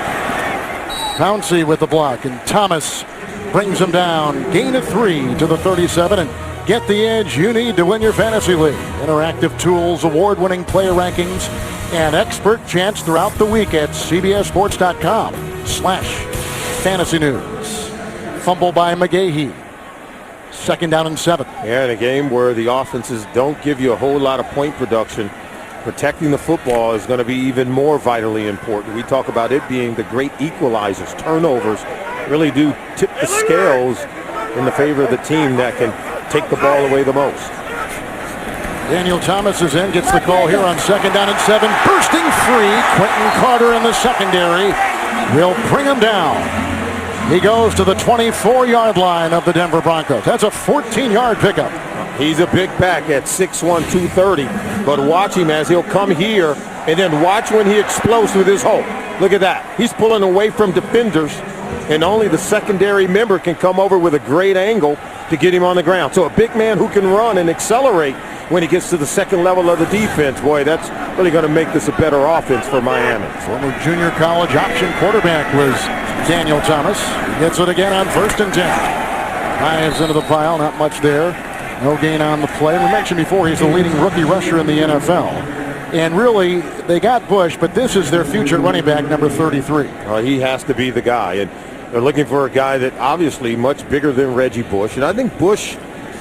Pouncey with the block, and Thomas brings him down. Gain of 3 to the 37, and Get the edge you need to win your fantasy league. Interactive tools, award-winning player rankings, and expert chats throughout the week at cbssports.com/fantasy news. Fumble by McGahee. 2nd down and 7. Yeah, in a game where the offenses don't give you a whole lot of point production, protecting the football is going to be even more vitally important. We talk about it being the great equalizers. Turnovers really do tip the scales in the favor of the team that can take the ball away the most. Daniel Thomas is in, gets the call here on 2nd down and 7. Bursting free, Quentin Carter in the secondary will bring him down. He goes to the 24-yard line of the Denver Broncos. That's a 14-yard pickup. He's a big back at 6'1", 230, but watch him as he'll come here, and then watch when he explodes with his hole. Look at that. He's pulling away from defenders, and only the secondary member can come over with a great angle to get him on the ground. So a big man who can run and accelerate when he gets to the second level of the defense, boy, that's really going to make this a better offense for Miami. Former junior college option quarterback was Daniel Thomas. He gets it again on 1st and 10. Dives into the pile, not much there. No gain on the play. We mentioned before he's the leading rookie rusher in the NFL. And really, they got Bush, but this is their future running back, number 33. He has to be the guy. And they're looking for a guy that obviously much bigger than Reggie Bush. And I think Bush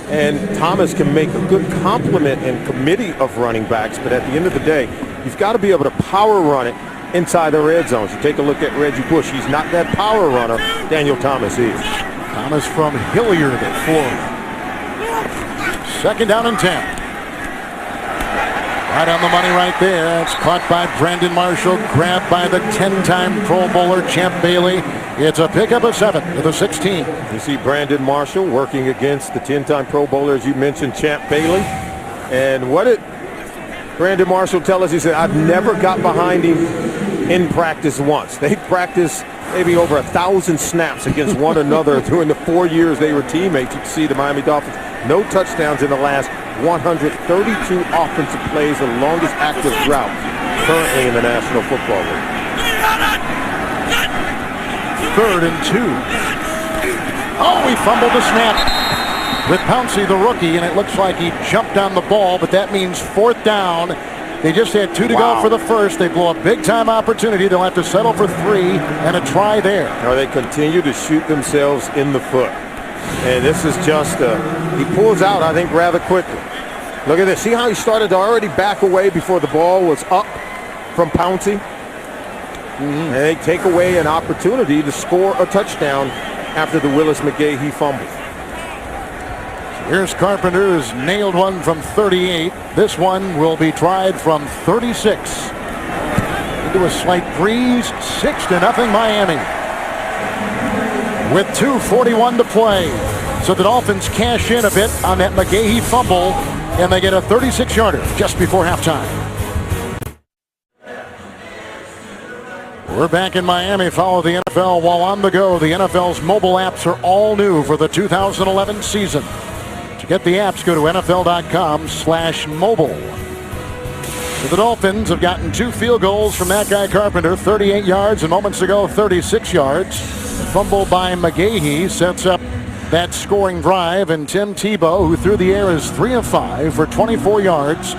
and Thomas can make a good complement and committee of running backs. But at the end of the day, you've got to be able to power run it inside the red zones. You take a look at Reggie Bush. He's not that power runner. Daniel Thomas is. Thomas from Hilliard at Florida. 2nd down and 10. Right on the money right there. It's caught by Brandon Marshall. Grabbed by the 10-time Pro Bowler, Champ Bailey. It's a pickup of 7 to the 16. You see Brandon Marshall working against the 10-time Pro Bowler, as you mentioned, Champ Bailey. And what did Brandon Marshall tell us? He said, I've never got behind him in practice once. They practiced maybe over 1,000 snaps against one another during the 4 years they were teammates. You can see the Miami Dolphins, no touchdowns in the last 132 offensive plays, the longest active drought currently in the National Football League. 3rd and 2. Oh, he fumbled the snap with Pouncey, the rookie, and it looks like he jumped on the ball, but that means 4th down. They just had 2 to go for the first. They blow a big-time opportunity. They'll have to settle for 3 and a try there. They continue to shoot themselves in the foot. And this is just, he pulls out, I think, rather quickly. Look at this. See how he started to already back away before the ball was up from Pouncey? And they take away an opportunity to score a touchdown after the Willis McGahee fumble. Here's Carpenter, who's nailed one from 38. This one will be tried from 36. Into a slight breeze, 6-0 Miami. With 2:41 to play. So the Dolphins cash in a bit on that McGahee fumble, and they get a 36-yarder just before halftime. We're back in Miami. Follow the NFL while on the go. The NFL's mobile apps are all new for the 2011 season. To get the apps, go to NFL.com/mobile. So the Dolphins have gotten 2 field goals from that guy Carpenter, 38 yards, and moments ago 36 yards. The fumble by McGahee sets up that scoring drive, and Tim Tebow, who through the air is 3 of 5 for 24 yards,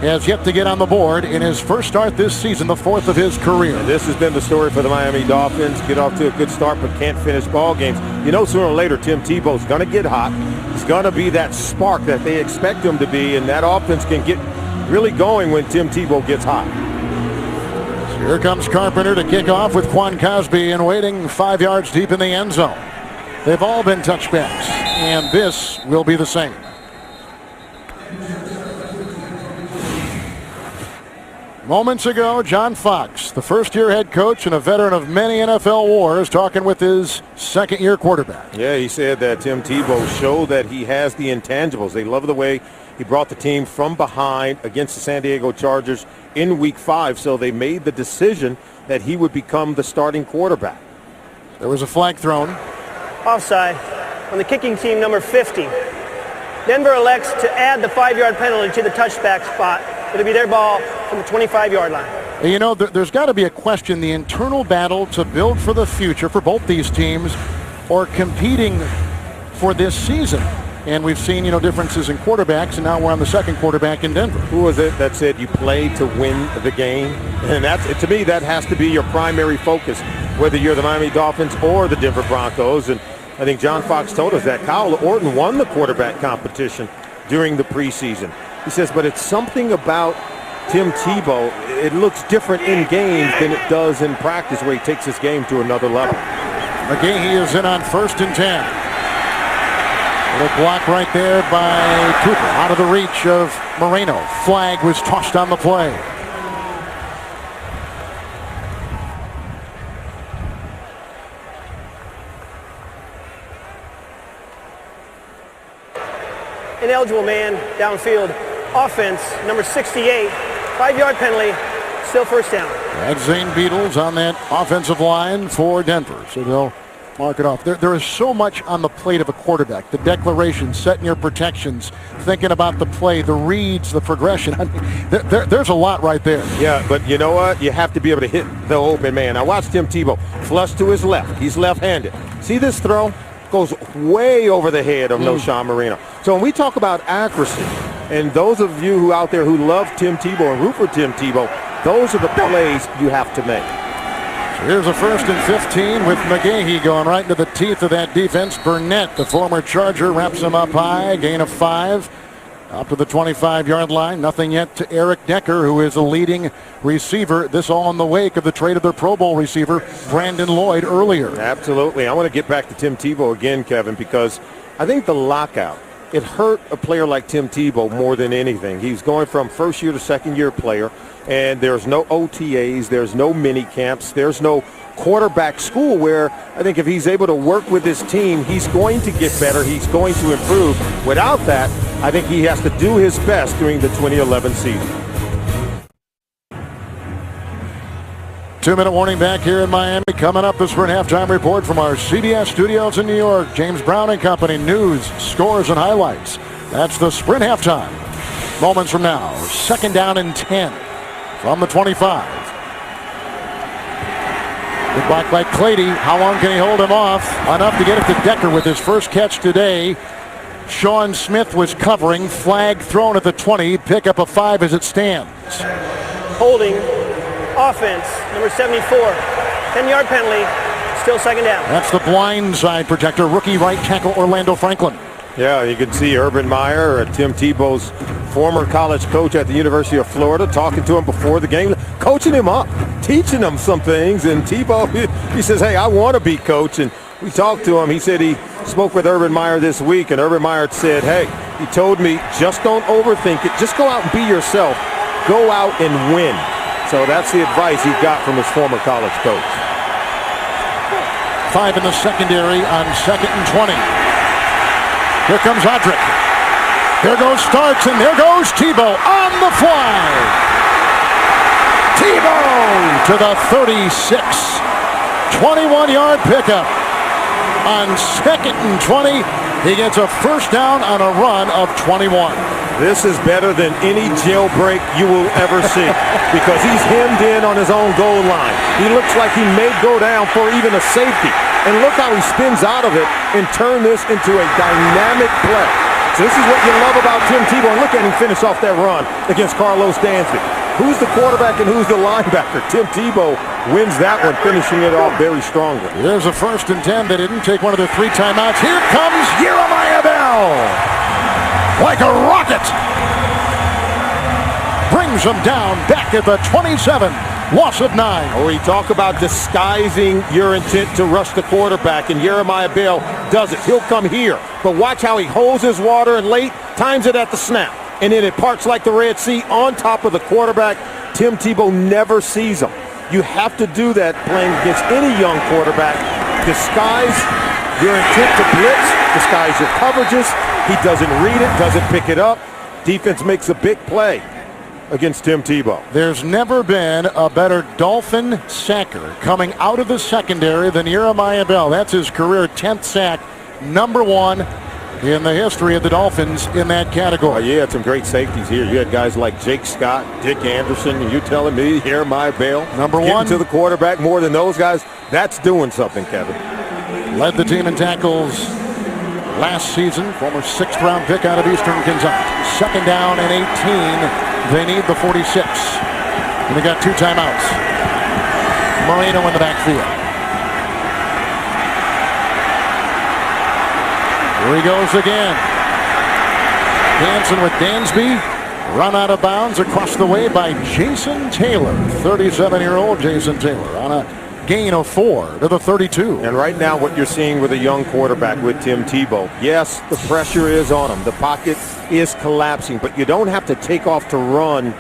has yet to get on the board in his first start this season, the 4th of his career. And this has been the story for the Miami Dolphins. Get off to a good start, but can't finish ball games. You know, sooner or later, Tim Tebow's going to get hot. He's going to be that spark that they expect him to be, and that offense can get really going when Tim Tebow gets hot. So here comes Carpenter to kick off with Quan Cosby and waiting 5 yards deep in the end zone. They've all been touchbacks, and this will be the same. Moments ago, John Fox, the first-year head coach and a veteran of many NFL wars, talking with his second-year quarterback. Yeah, he said that Tim Tebow showed that he has the intangibles. They love the way he brought the team from behind against the San Diego Chargers in Week 5, so they made the decision that he would become the starting quarterback. There was a flag thrown. Offside on the kicking team, number 50. Denver elects to add the 5-yard penalty to the touchback spot. It'll be their ball from the 25-yard line. You know, there's got to be a question, the internal battle to build for the future for both these teams or competing for this season. And we've seen, differences in quarterbacks, and now we're on the second quarterback in Denver. Who was it that said you play to win the game? And to me, that has to be your primary focus, whether you're the Miami Dolphins or the Denver Broncos. And I think John Fox told us that Kyle Orton won the quarterback competition during the preseason. He says, but it's something about Tim Tebow. It looks different in games than it does in practice, where he takes his game to another level. McGahee is in on 1st and 10. The block right there by Cooper, out of the reach of Moreno. Flag was tossed on the play. Ineligible man downfield. Offense, number 68, 5-yard penalty, still first down. That's Zane Beadles on that offensive line for Denver, so they'll mark it off. There is so much on the plate of a quarterback. The declaration, setting your protections, thinking about the play, the reads, the progression. I mean, there's a lot right there. Yeah, but you know what? You have to be able to hit the open man. I watched Tim Tebow flush to his left. He's left-handed. See this throw? Goes way over the head of Noshawn Moreno. So when we talk about accuracy, and those of you who out there who love Tim Tebow and root for Tim Tebow, those are the plays you have to make. Here's a 1st and 15 with McGahee going right into the teeth of that defense. Burnett, the former Charger, wraps him up high. Gain of 5. Up to the 25-yard line. Nothing yet to Eric Decker, who is a leading receiver. This all in the wake of the trade of their Pro Bowl receiver, Brandon Lloyd, earlier. Absolutely. I want to get back to Tim Tebow again, Kevin, because I think the lockout, it hurt a player like Tim Tebow more than anything. He's going from first-year to second-year player, and there's no OTAs, there's no mini camps, there's no quarterback school, where I think if he's able to work with his team, he's going to get better, he's going to improve. Without that, I think he has to do his best during the 2011 season. 2-minute warning back here in Miami. Coming up, the Sprint halftime report from our CBS studios in New York. James Brown and company. News, scores, and highlights. That's the Sprint halftime. Moments from now, 2nd down and 10 from the 25. Good block by Clady. How long can he hold him off? Enough to get it to Decker with his first catch today. Sean Smith was covering. Flag thrown at the 20. Pick up a 5 as it stands. Holding. Offense, number 74, 10-yard penalty, still 2nd down. That's the blindside protector, rookie right tackle Orlando Franklin. Yeah, you can see Urban Meyer, Tim Tebow's former college coach at the University of Florida, talking to him before the game, coaching him up, teaching him some things. And Tebow, he says, hey, I want to be coach. And we talked to him. He said he spoke with Urban Meyer this week, and Urban Meyer said, hey, he told me, just don't overthink it. Just go out and be yourself. Go out and win. So that's the advice he got from his former college coach. 5 in the secondary on 2nd and 20. Here comes Odrick. There goes Starks, and there goes Tebow on the fly. Tebow to the 36. 21-yard pickup on 2nd and 20. He gets a first down on a run of 21. This is better than any jailbreak you will ever see, because he's hemmed in on his own goal line. He looks like he may go down for even a safety. And look how he spins out of it and turn this into a dynamic play. So this is what you love about Tim Tebow. And look at him finish off that run against Carlos Dansby. Who's the quarterback and who's the linebacker? Tim Tebow wins that one, finishing it off very strongly. There's a 1st and 10. They didn't take one of their 3 timeouts. Here comes Jeremiah Bell. Like a rocket. Brings them down back at the 27. Loss of 9. Or we talk about disguising your intent to rush the quarterback, and Jeremiah Bell does it. He'll come here, but watch how he holds his water and late times it at the snap. And then it parts like the Red Sea on top of the quarterback. Tim Tebow never sees him. You have to do that playing against any young quarterback. Disguise your intent to blitz, disguise your coverages. He doesn't read it, doesn't pick it up. Defense makes a big play against Tim Tebow. There's never been a better Dolphin sacker coming out of the secondary than Jeremiah Bell. That's his career 10th sack, number 1 in the history of the Dolphins in that category. Oh, you had some great safeties here. You had guys like Jake Scott, Dick Anderson, and you're telling me Jeremiah Bell, number 1, getting to the quarterback more than those guys? That's doing something, Kevin. Led the team in tackles last season, former 6th-round pick out of Eastern Kentucky. 2nd down and 18. They need the 46. And they got 2 timeouts. Moreno in the backfield. Here he goes again. Dancing with Dansby. Run out of bounds across the way by Jason Taylor. 37-year-old Jason Taylor on a gain of 4 to the 32. And right now what you're seeing with a young quarterback with Tim Tebow, yes, the pressure is on him. The pocket is collapsing, but you don't have to take off to run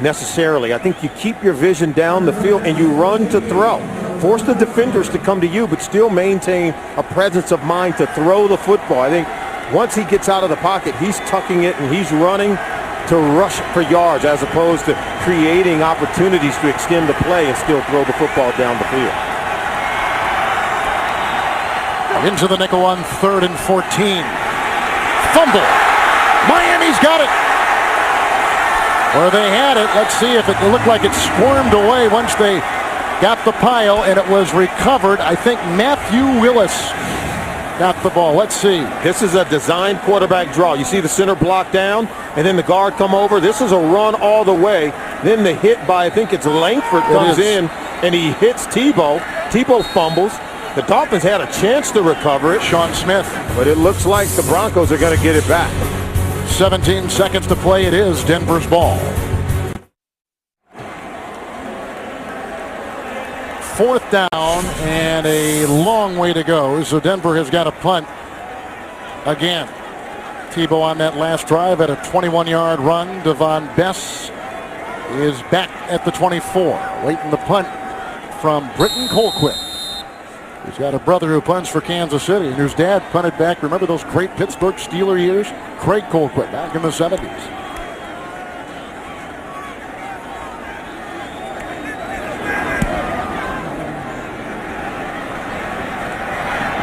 necessarily. I think you keep your vision down the field and you run to throw. Force the defenders to come to you, but still maintain a presence of mind to throw the football. I think once he gets out of the pocket, he's tucking it and he's running to rush for yards as opposed to creating opportunities to extend the play and still throw the football down the field. Into the nickel on 3rd and 14. Fumble. Miami's got it. Where they had it, let's see if it looked like it squirmed away once they got the pile, and it was recovered. I think Matthew Willis got the ball. Let's see. This is a designed quarterback draw. You see the center block down, and then the guard come over. This is a run all the way. Then the hit by, I think it's Langford, comes in, and he hits Tebow. Tebow fumbles. The Dolphins had a chance to recover it. Sean Smith. But it looks like the Broncos are going to get it back. 17 seconds to play. It is Denver's ball. 4th down and a long way to go. So Denver has got a punt again. Tebow on that last drive at a 21-yard run. Devon Bess is back at the 24. Waiting the punt from Britton Colquitt. He's got a brother who punts for Kansas City and whose dad punted back. Remember those great Pittsburgh Steeler years? Craig Colquitt back in the 70s.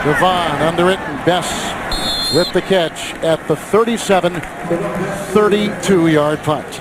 Devon under it, and Bess with the catch at the 32-yard punt.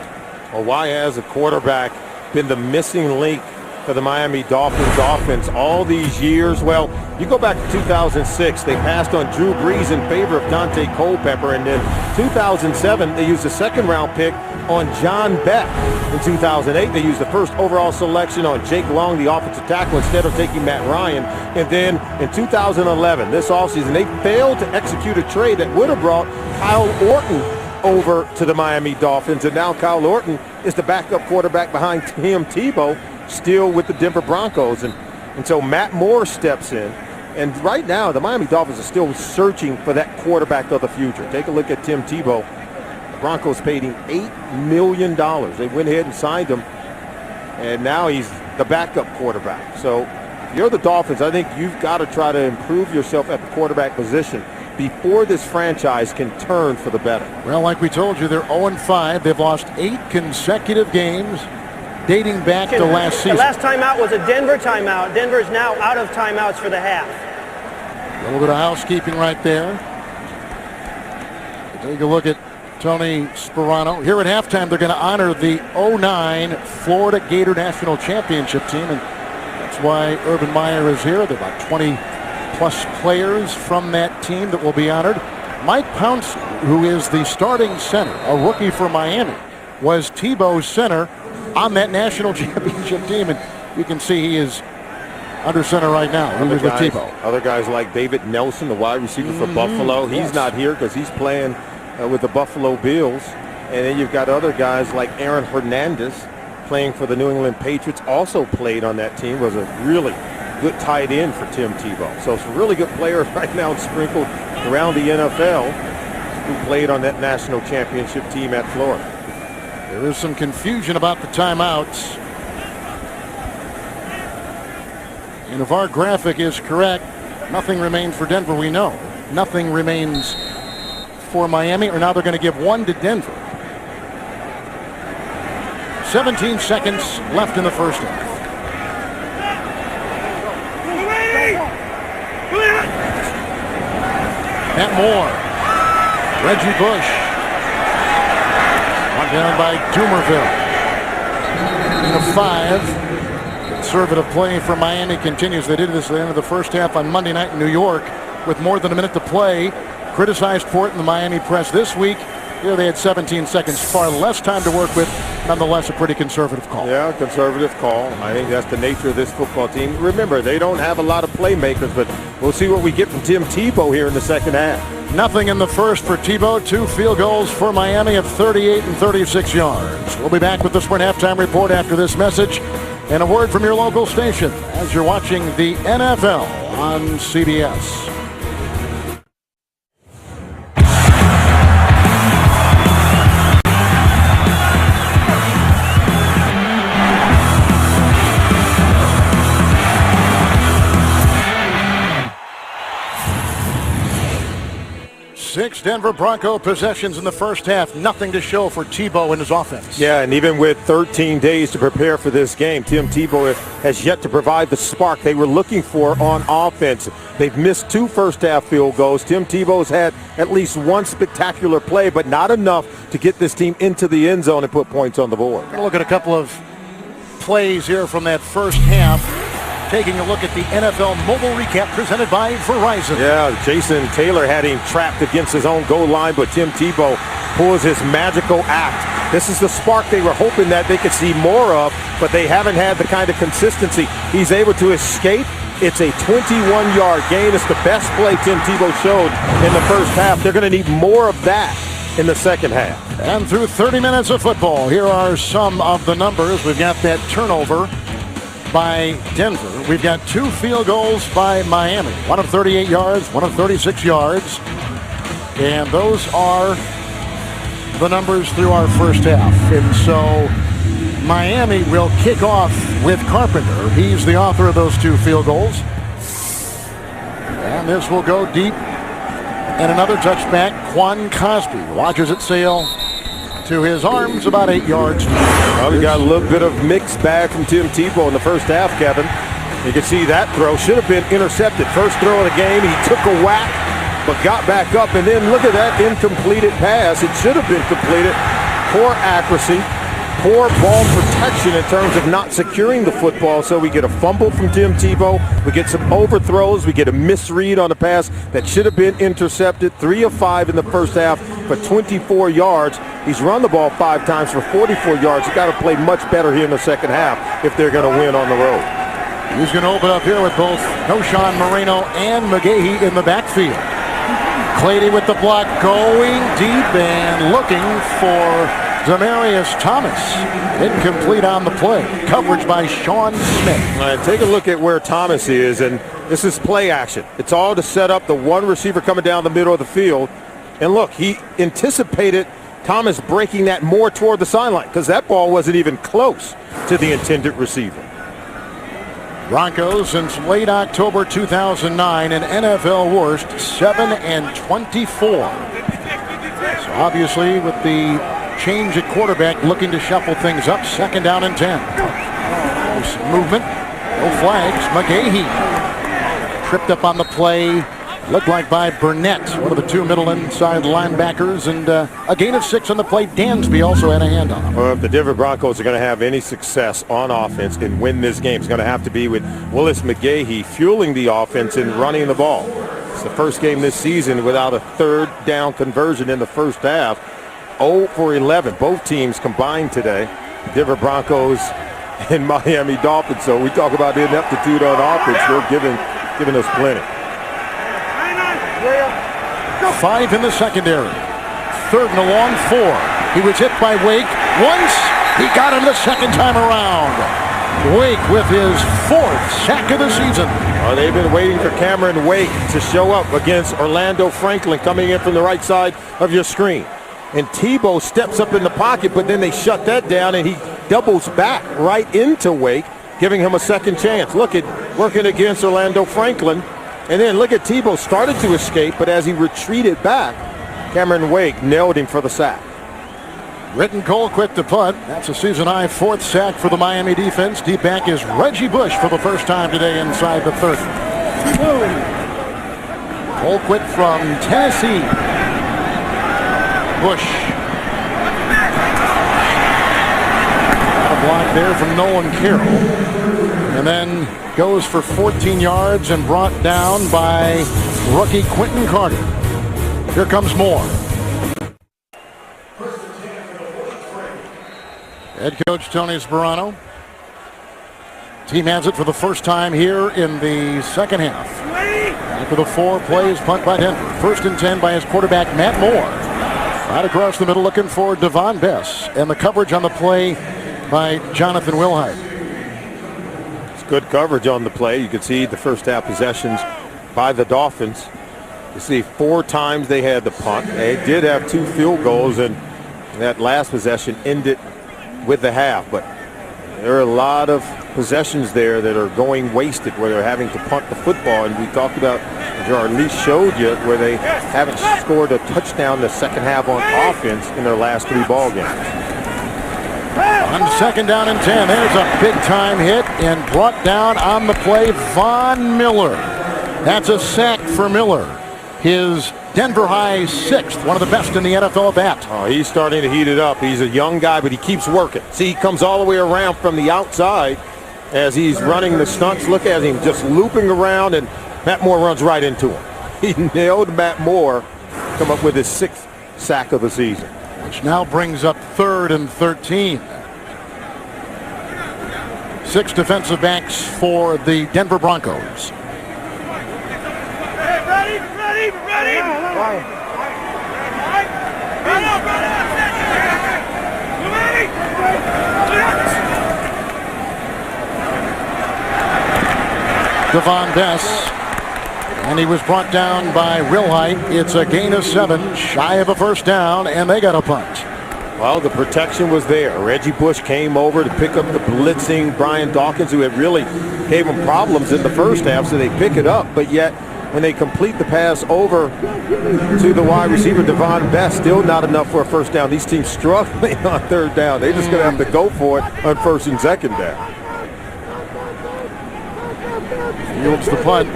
Well, why has a quarterback been the missing link for the Miami Dolphins offense all these years? Well, you go back to 2006, they passed on Drew Brees in favor of Dante Culpepper, and then 2007 they used a 2nd-round pick on John Beck. In 2008 they used the 1st overall selection on Jake Long, the offensive tackle, instead of taking Matt Ryan. And then in 2011, this offseason, they failed to execute a trade that would have brought Kyle Orton over to the Miami Dolphins, and now Kyle Orton is the backup quarterback behind Tim Tebow, still with the Denver Broncos. And so Matt Moore steps in. And right now, the Miami Dolphins are still searching for that quarterback of the future. Take a look at Tim Tebow. The Broncos paid him $8 million. They went ahead and signed him. And now he's the backup quarterback. So if you're the Dolphins, I think you've got to try to improve yourself at the quarterback position before this franchise can turn for the better. Well, like we told you, they're 0-5. They've lost 8 consecutive games dating back to last season. The last timeout was a Denver timeout. Denver is now out of timeouts for the half. A little bit of housekeeping right there. Take a look at Tony Sperano. Here at halftime, they're going to honor the 2009 Florida Gator National Championship team, and that's why Urban Meyer is here. There are about 20-plus players from that team that will be honored. Mike Pouncey, who is the starting center, a rookie for Miami, was Tebow's center on that national championship team, and you can see he is under center right now. He was with Tebow. Other guys like David Nelson, the wide receiver for Buffalo. He's not here because he's playing with the Buffalo Bills. And then you've got other guys like Aaron Hernandez playing for the New England Patriots, also played on that team, was a really good tight end for Tim Tebow. So some really good players right now sprinkled around the NFL who played on that national championship team at Florida. There is some confusion about the timeouts. And if our graphic is correct, nothing remains for Denver, we know. Nothing remains for Miami, or now they're going to give 1 to Denver. 17 seconds left in the first half. Matt Moore. Reggie Bush. One down by Dumerville. The 5. Conservative play for Miami continues. They did this at the end of the first half on Monday night in New York with more than a minute to play. criticized for it in the Miami press this week. Here they had 17 seconds, far less time to work with. Nonetheless, a pretty conservative call. Yeah, conservative call. I think that's the nature of this football team. Remember, they don't have a lot of playmakers, but we'll see what we get from Tim Tebow here in the second half. Nothing in the first for Tebow. 2 field goals for Miami of 38 and 36 yards. We'll be back with the Sprint halftime report after this message and a word from your local station as you're watching the NFL on CBS. Six Denver Bronco possessions in the first half. Nothing to show for Tebow and his offense. Yeah, and even with 13 days to prepare for this game, Tim Tebow has yet to provide the spark they were looking for on offense. They've missed 2 first-half field goals. Tim Tebow's had at least 1 spectacular play, but not enough to get this team into the end zone and put points on the board. We're going to look at a couple of plays here from that first half. Taking a look at the NFL mobile recap presented by Verizon. Yeah, Jason Taylor had him trapped against his own goal line, but Tim Tebow pulls his magical act. This is the spark they were hoping that they could see more of, but they haven't had the kind of consistency. He's able to escape. It's a 21-yard gain. It's the best play Tim Tebow showed in the first half. They're going to need more of that in the second half. And through 30 minutes of football, here are some of the numbers. We've got that turnover by Denver. We've got 2 field goals by Miami. 1 of 38 yards, 1 of 36 yards. And those are the numbers through our first half. And so Miami will kick off with Carpenter. He's the author of those 2 field goals. And this will go deep. And another touchback. Quan Cosby watches it sail to his arms about 8 yards. Well, we got a little bit of mixed bag from Tim Tebow in the first half, Kevin. You can see that throw should have been intercepted. First throw of the game, he took a whack, but got back up, and then look at that incompleted pass. It should have been completed. Poor accuracy, poor ball protection in terms of not securing the football, so we get a fumble from Tim Tebow. We get some overthrows. We get a misread on the pass that should have been intercepted. 3 of 5 in the first half for 24 yards. He's run the ball 5 times for 44 yards. You've got to play much better here in the second half if they're going to win on the road. He's going to open up here with both Noshawn Moreno and McGahee in the backfield. Clady with the block, going deep and looking for Demaryius Thomas. Incomplete on the play. Coverage by Sean Smith. All right, take a look at where Thomas is, and this is play action. It's all to set up the one receiver coming down the middle of the field. And look, he anticipated Thomas breaking that more toward the sideline because that ball wasn't even close to the intended receiver. Broncos since late October 2009, an NFL worst 7-24. So obviously with the change at quarterback, looking to shuffle things up. 2nd down and 10. Nice movement. No flags. McGahee tripped up on the play. Looked like by Burnett, one of the 2 middle inside linebackers, and a gain of 6 on the play. Dansby also had a hand on him. Well, if the Denver Broncos are going to have any success on offense and win this game, it's going to have to be with Willis McGahee fueling the offense and running the ball. It's the first game this season without a 3rd down conversion in the first half. 0 for 11. Both teams combined today. Denver Broncos and Miami Dolphins. So we talk about the ineptitude on offense. They're giving us plenty. 5 in the secondary. 3rd and a long 4. He was hit by Wake once. He got him the 2nd time around. Wake with his 4th sack of the season. They've been waiting for Cameron Wake to show up against Orlando Franklin coming in from the right side of your screen. And Tebow steps up in the pocket, but then they shut that down, and he doubles back right into Wake, giving him a 2nd chance. Look at working against Orlando Franklin. And then look at Tebow started to escape, but as he retreated back, Cameron Wake nailed him for the sack. Britton Colquitt to punt. That's a season-high 4th sack for the Miami defense. Deep back is Reggie Bush for the first time today inside the 30. Colquitt from Tennessee. Bush. Got a block there from Nolan Carroll. And then goes for 14 yards and brought down by rookie Quentin Carter. Here comes Moore. Head coach Tony Sperano. Team has it for the first time here in the second half. After the 4 plays, punt by Denver. 1st and 10 by his quarterback, Matt Moore. Right across the middle looking for Devon Bess. And the coverage on the play by Jonathan Wilhite. It's good coverage on the play. You can see the first half possessions by the Dolphins. You see 4 times they had the punt. They did have 2 field goals, and that last possession ended with the half. But there are a lot of possessions there that are going wasted where they're having to punt the football. And we talked about, or at least showed you, where they haven't scored a touchdown the second half on offense in their last 3 ball games. On 2nd down and 10, there's a big-time hit and brought down on the play, Von Miller. That's a sack for Miller. His Denver high 6th, one of the best in the NFL at that. Oh, he's starting to heat it up. He's a young guy, but he keeps working. See, he comes all the way around from the outside as he's running the stunts. Look at him just looping around, and Matt Moore runs right into him. He nailed Matt Moore, come up with his 6th sack of the season. Which now brings up 3rd and 13. 6 defensive backs for the Denver Broncos. Ready! Devon Bess, and he was brought down by Wilhite. It's a gain of 7, shy of a 1st down, and they got a punt. Well, the protection was there. Reggie Bush came over to pick up the blitzing Brian Dawkins, who had really gave him problems in the first half, so they pick it up. But yet, when they complete the pass over to the wide receiver, Devon Bess, still not enough for a 1st down. These teams struggling on 3rd down. They're just going to have to go for it on 1st and 2nd down. Fields the punt.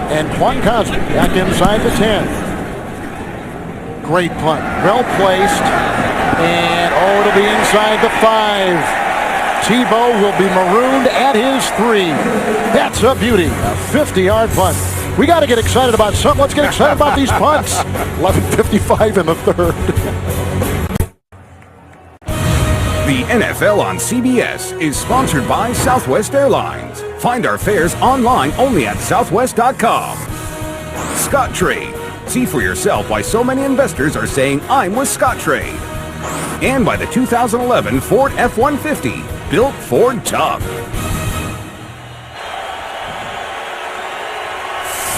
And Quan Cosby back inside the 10. Great punt. Well placed. And it'll be inside the 5. Tebow will be marooned at his 3. That's a beauty. A 50-yard punt. We got to get excited about something. Let's get excited about these punts. 11:55 in the 3rd. The NFL on CBS is sponsored by Southwest Airlines. Find our fares online only at southwest.com. Scottrade. See for yourself why so many investors are saying I'm with Scottrade. And by the 2011 Ford F-150, built Ford tough.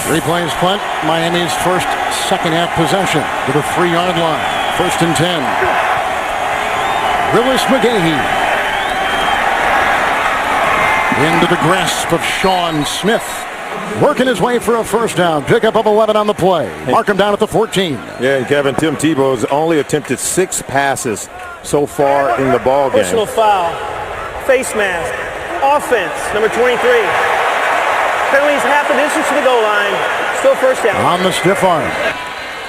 3 plays punt. Miami's first second half possession to the 3-yard line. 1st and 10. Willis McGahee into the grasp of Sean Smith, working his way for a 1st down. Pickup of 11 on the play. Mark him down at the 14. Yeah, and Kevin, Tim Tebow's only attempted 6 passes so far in the ball game. Personal foul, face mask, offense, number 23. Penalties half the distance to the goal line. Still 1st down. On the stiff arm.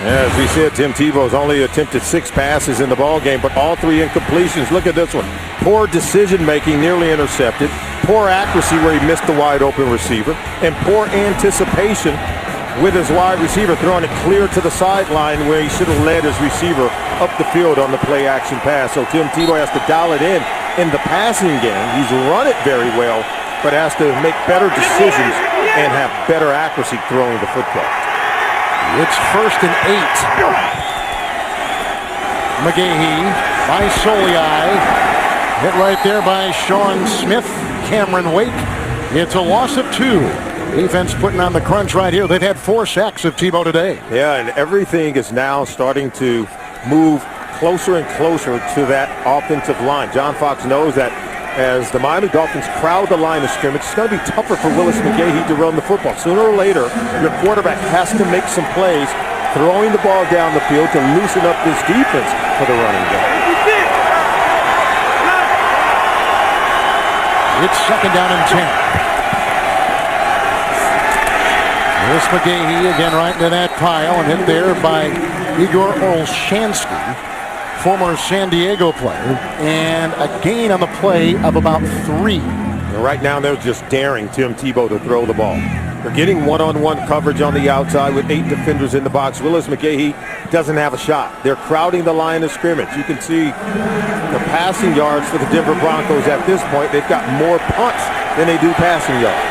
Yeah, as we said, Tim Tebow's only attempted 6 passes in the ball game, but all 3 incompletions. Look at this one. Poor decision-making, nearly intercepted. Poor accuracy where he missed the wide-open receiver. And poor anticipation with his wide receiver, throwing it clear to the sideline where he should have led his receiver up the field on the play-action pass. So Tim Tebow has to dial it in the passing game. He's run it very well, but has to make better decisions and have better accuracy throwing the football. It's 1st and 8. McGahee by Soliai. Hit right there by Sean Smith. Cameron Wake. It's a loss of 2. Defense putting on the crunch right here. They've had 4 sacks of Tebow today. Yeah, and everything is now starting to move closer and closer to that offensive line. John Fox knows that as the Miami Dolphins crowd the line of scrimmage, it's going to be tougher for Willis McGahee to run the football. Sooner or later, your quarterback has to make some plays, throwing the ball down the field to loosen up this defense for the running game. It's 2nd down and 10. Willis McGahee again right into that pile and hit there by Igor Olshansky, former San Diego player, and a gain on the play of about 3. And right now they're just daring Tim Tebow to throw the ball. They're getting one-on-one coverage on the outside with 8 defenders in the box. Willis McGahee doesn't have a shot. They're crowding the line of scrimmage. You can see the passing yards for the Denver Broncos at this point. They've got more punts than they do passing yards.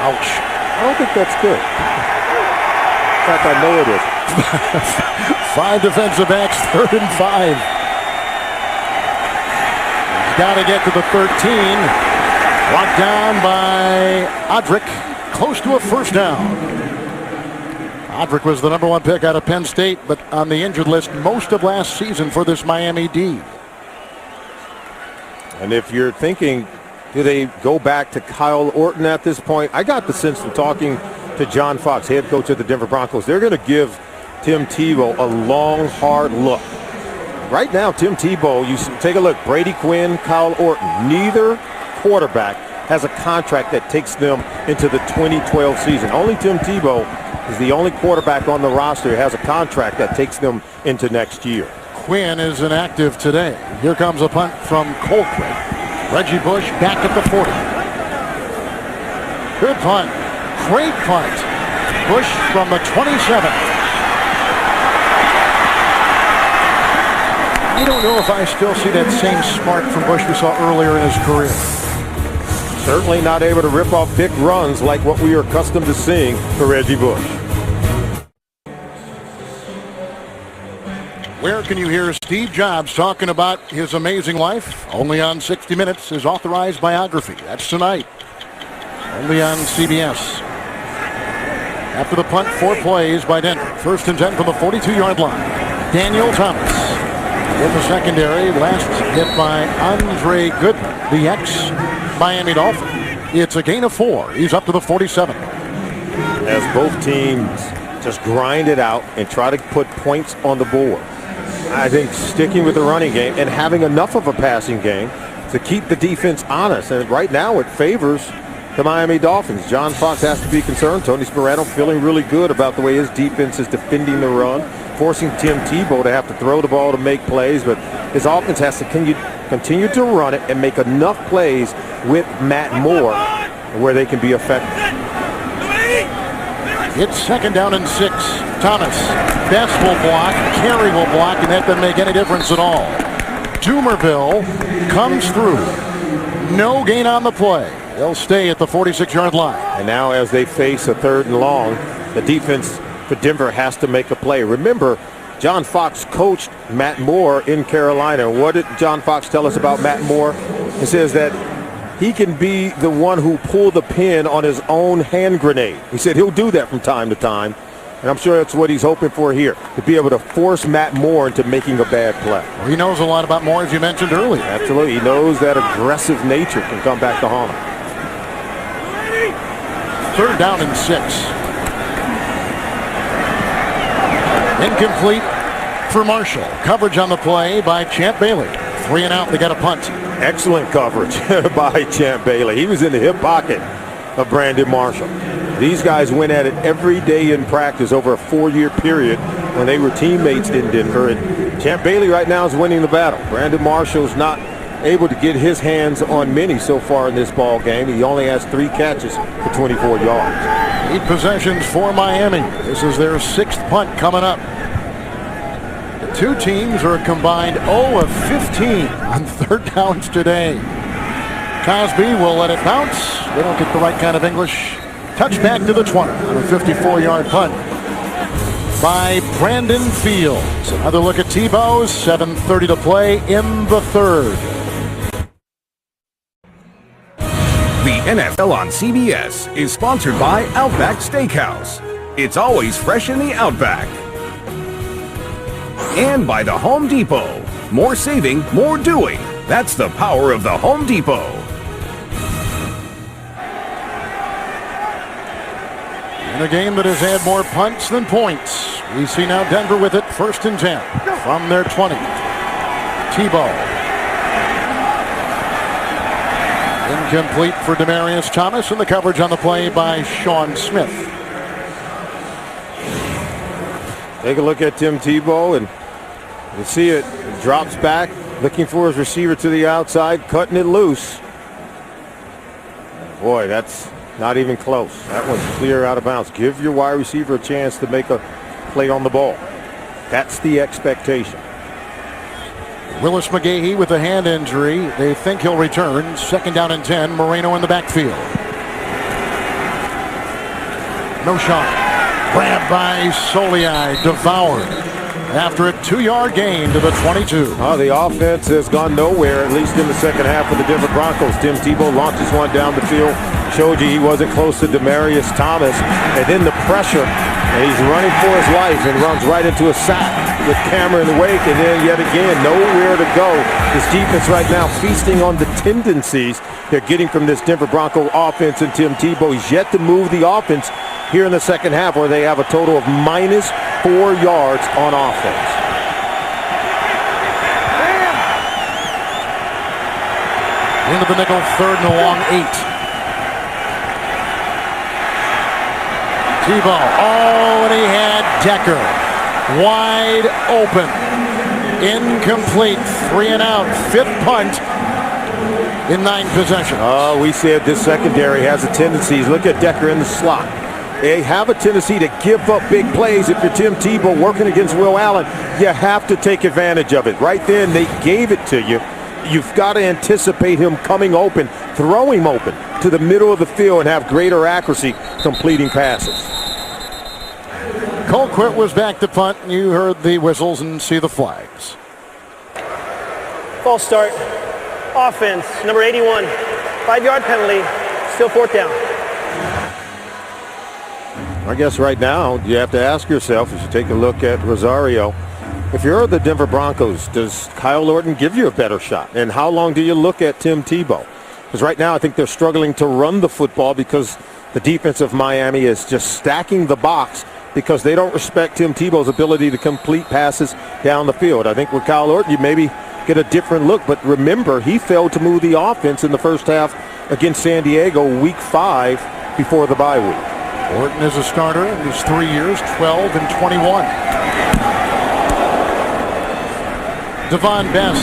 Ouch. I don't think that's good. In fact, I know it is. 5 defensive backs, 3rd and 5. He's got to get to the 13. Brought down by Odrick, close to a first down. Odrick was the #1 pick out of Penn State, but on the injured list most of last season for this Miami D. And if you're thinking, do they go back to Kyle Orton at this point? I got the sense from talking to John Fox, head coach of the Denver Broncos, they're going to give Tim Tebow a long, hard look. Right now, Tim Tebow, you take a look, Brady Quinn, Kyle Orton, neither quarterback has a contract that takes them into the 2012 season. Only Tim Tebow is the only quarterback on the roster who has a contract that takes them into next year. Quinn is inactive today. Here comes a punt from Colquitt. Reggie Bush back at the 40. Good punt. Great punt. Bush from the 27. I don't know if I still see that same spark from Bush we saw earlier in his career. Certainly not able to rip off big runs like what we are accustomed to seeing for Reggie Bush. Where can you hear Steve Jobs talking about his amazing life? Only on 60 Minutes, his authorized biography. That's tonight. Only on CBS. After the punt, 4 plays by Denver. 1st and 10 from the 42-yard line. Daniel Thomas in the secondary. Last hit by Andre Goodman, the ex-Miami Dolphin. It's a gain of 4. He's up to the 47. As both teams just grind it out and try to put points on the board. I think sticking with the running game and having enough of a passing game to keep the defense honest. And right now it favors the Miami Dolphins. John Fox has to be concerned. Tony Sparano feeling really good about the way his defense is defending the run, forcing Tim Tebow to have to throw the ball to make plays. But his offense has to continue to run it and make enough plays with Matt Moore where they can be effective. It's 2nd down and 6. Thomas. Best will block. Carey will block, and that doesn't make any difference at all. Dumerville comes through. No gain on the play. They'll stay at the 46-yard line. And now as they face a 3rd and long, the defense for Denver has to make a play. Remember, John Fox coached Matt Moore in Carolina. What did John Fox tell us about Matt Moore? He says that he can be the one who pulled the pin on his own hand grenade. He said he'll do that from time to time. And I'm sure that's what he's hoping for here, to be able to force Matt Moore into making a bad play. Well, he knows a lot about Moore, as you mentioned earlier. Absolutely. He knows that aggressive nature can come back to haunt him. 3rd down and 6. Incomplete for Marshall. Coverage on the play by Champ Bailey. 3 and out. They got a punt. Excellent coverage by Champ Bailey. He was in the hip pocket of Brandon Marshall. These guys went at it every day in practice over a 4-year period when they were teammates in Denver. And Champ Bailey right now is winning the battle. Brandon Marshall's not able to get his hands on many so far in this ball game. He only has 3 catches for 24 yards. 8 possessions for Miami. This is their 6th punt coming up. The 2 teams are combined 0 of 15 on 3rd downs today. Cosby will let it bounce. They don't get the right kind of English. Touchback to the 20 on a 54-yard punt by Brandon Fields. Another look at Tebow. 7:30 to play in the 3rd. The NFL on CBS is sponsored by Outback Steakhouse. It's always fresh in the Outback. And by the Home Depot. More saving, more doing. That's the power of the Home Depot. In a game that has had more punts than points, we see now Denver with it. 1st and 10 from their 20. Tebow. Incomplete for Demaryius Thomas, and the coverage on the play by Sean Smith. Take a look at Tim Tebow, and you see it drops back, looking for his receiver to the outside, cutting it loose. Boy, that's Not even close. That one's clear out of bounds. Give your wide receiver a chance to make a play on the ball. That's the expectation. Willis McGahee with a hand injury. They think he'll return. Second down and 10. Moreno in the backfield. No shot. Grabbed by Soliai. Devoured. After a 2-yard gain to the 22. Oh, the offense has gone nowhere, at least in the second half of the Denver Broncos. Tim Tebow launches one down the field. Showed you he wasn't close to Demaryius Thomas. And then the pressure. And he's running for his life and runs right into a sack with Cameron in the wake. And then yet again, nowhere to go. This defense right now feasting on the tendencies they're getting from this Denver Bronco offense. And Tim Tebow, he's yet to move the offense here in the second half, where they have a total of -4 yards on offense. Into the nickel, 3rd and a long 8. Tebow, and he had Decker wide open. Incomplete, 3 and out, 5th punt in 9 possessions. Oh, we said this secondary has a tendency. Look at Decker in the slot. They have a tendency to give up big plays. If you're Tim Tebow working against Will Allen, you have to take advantage of it. Right then, they gave it to you. You've got to anticipate him coming open, throw him open to the middle of the field and have greater accuracy completing passes. Colquitt was back to punt, and you heard the whistles and see the flags. False start. Offense, number 81. 5-yard penalty. Still 4th down. I guess right now you have to ask yourself, as you take a look at Rosario, if you're the Denver Broncos, does Kyle Orton give you a better shot? And how long do you look at Tim Tebow? Because right now I think they're struggling to run the football because the defense of Miami is just stacking the box because they don't respect Tim Tebow's ability to complete passes down the field. I think with Kyle Orton, you maybe get a different look. But remember, he failed to move the offense in the first half against San Diego week 5 before the bye week. Orton is a starter in these 3 years, 12 and 21. Devon Bess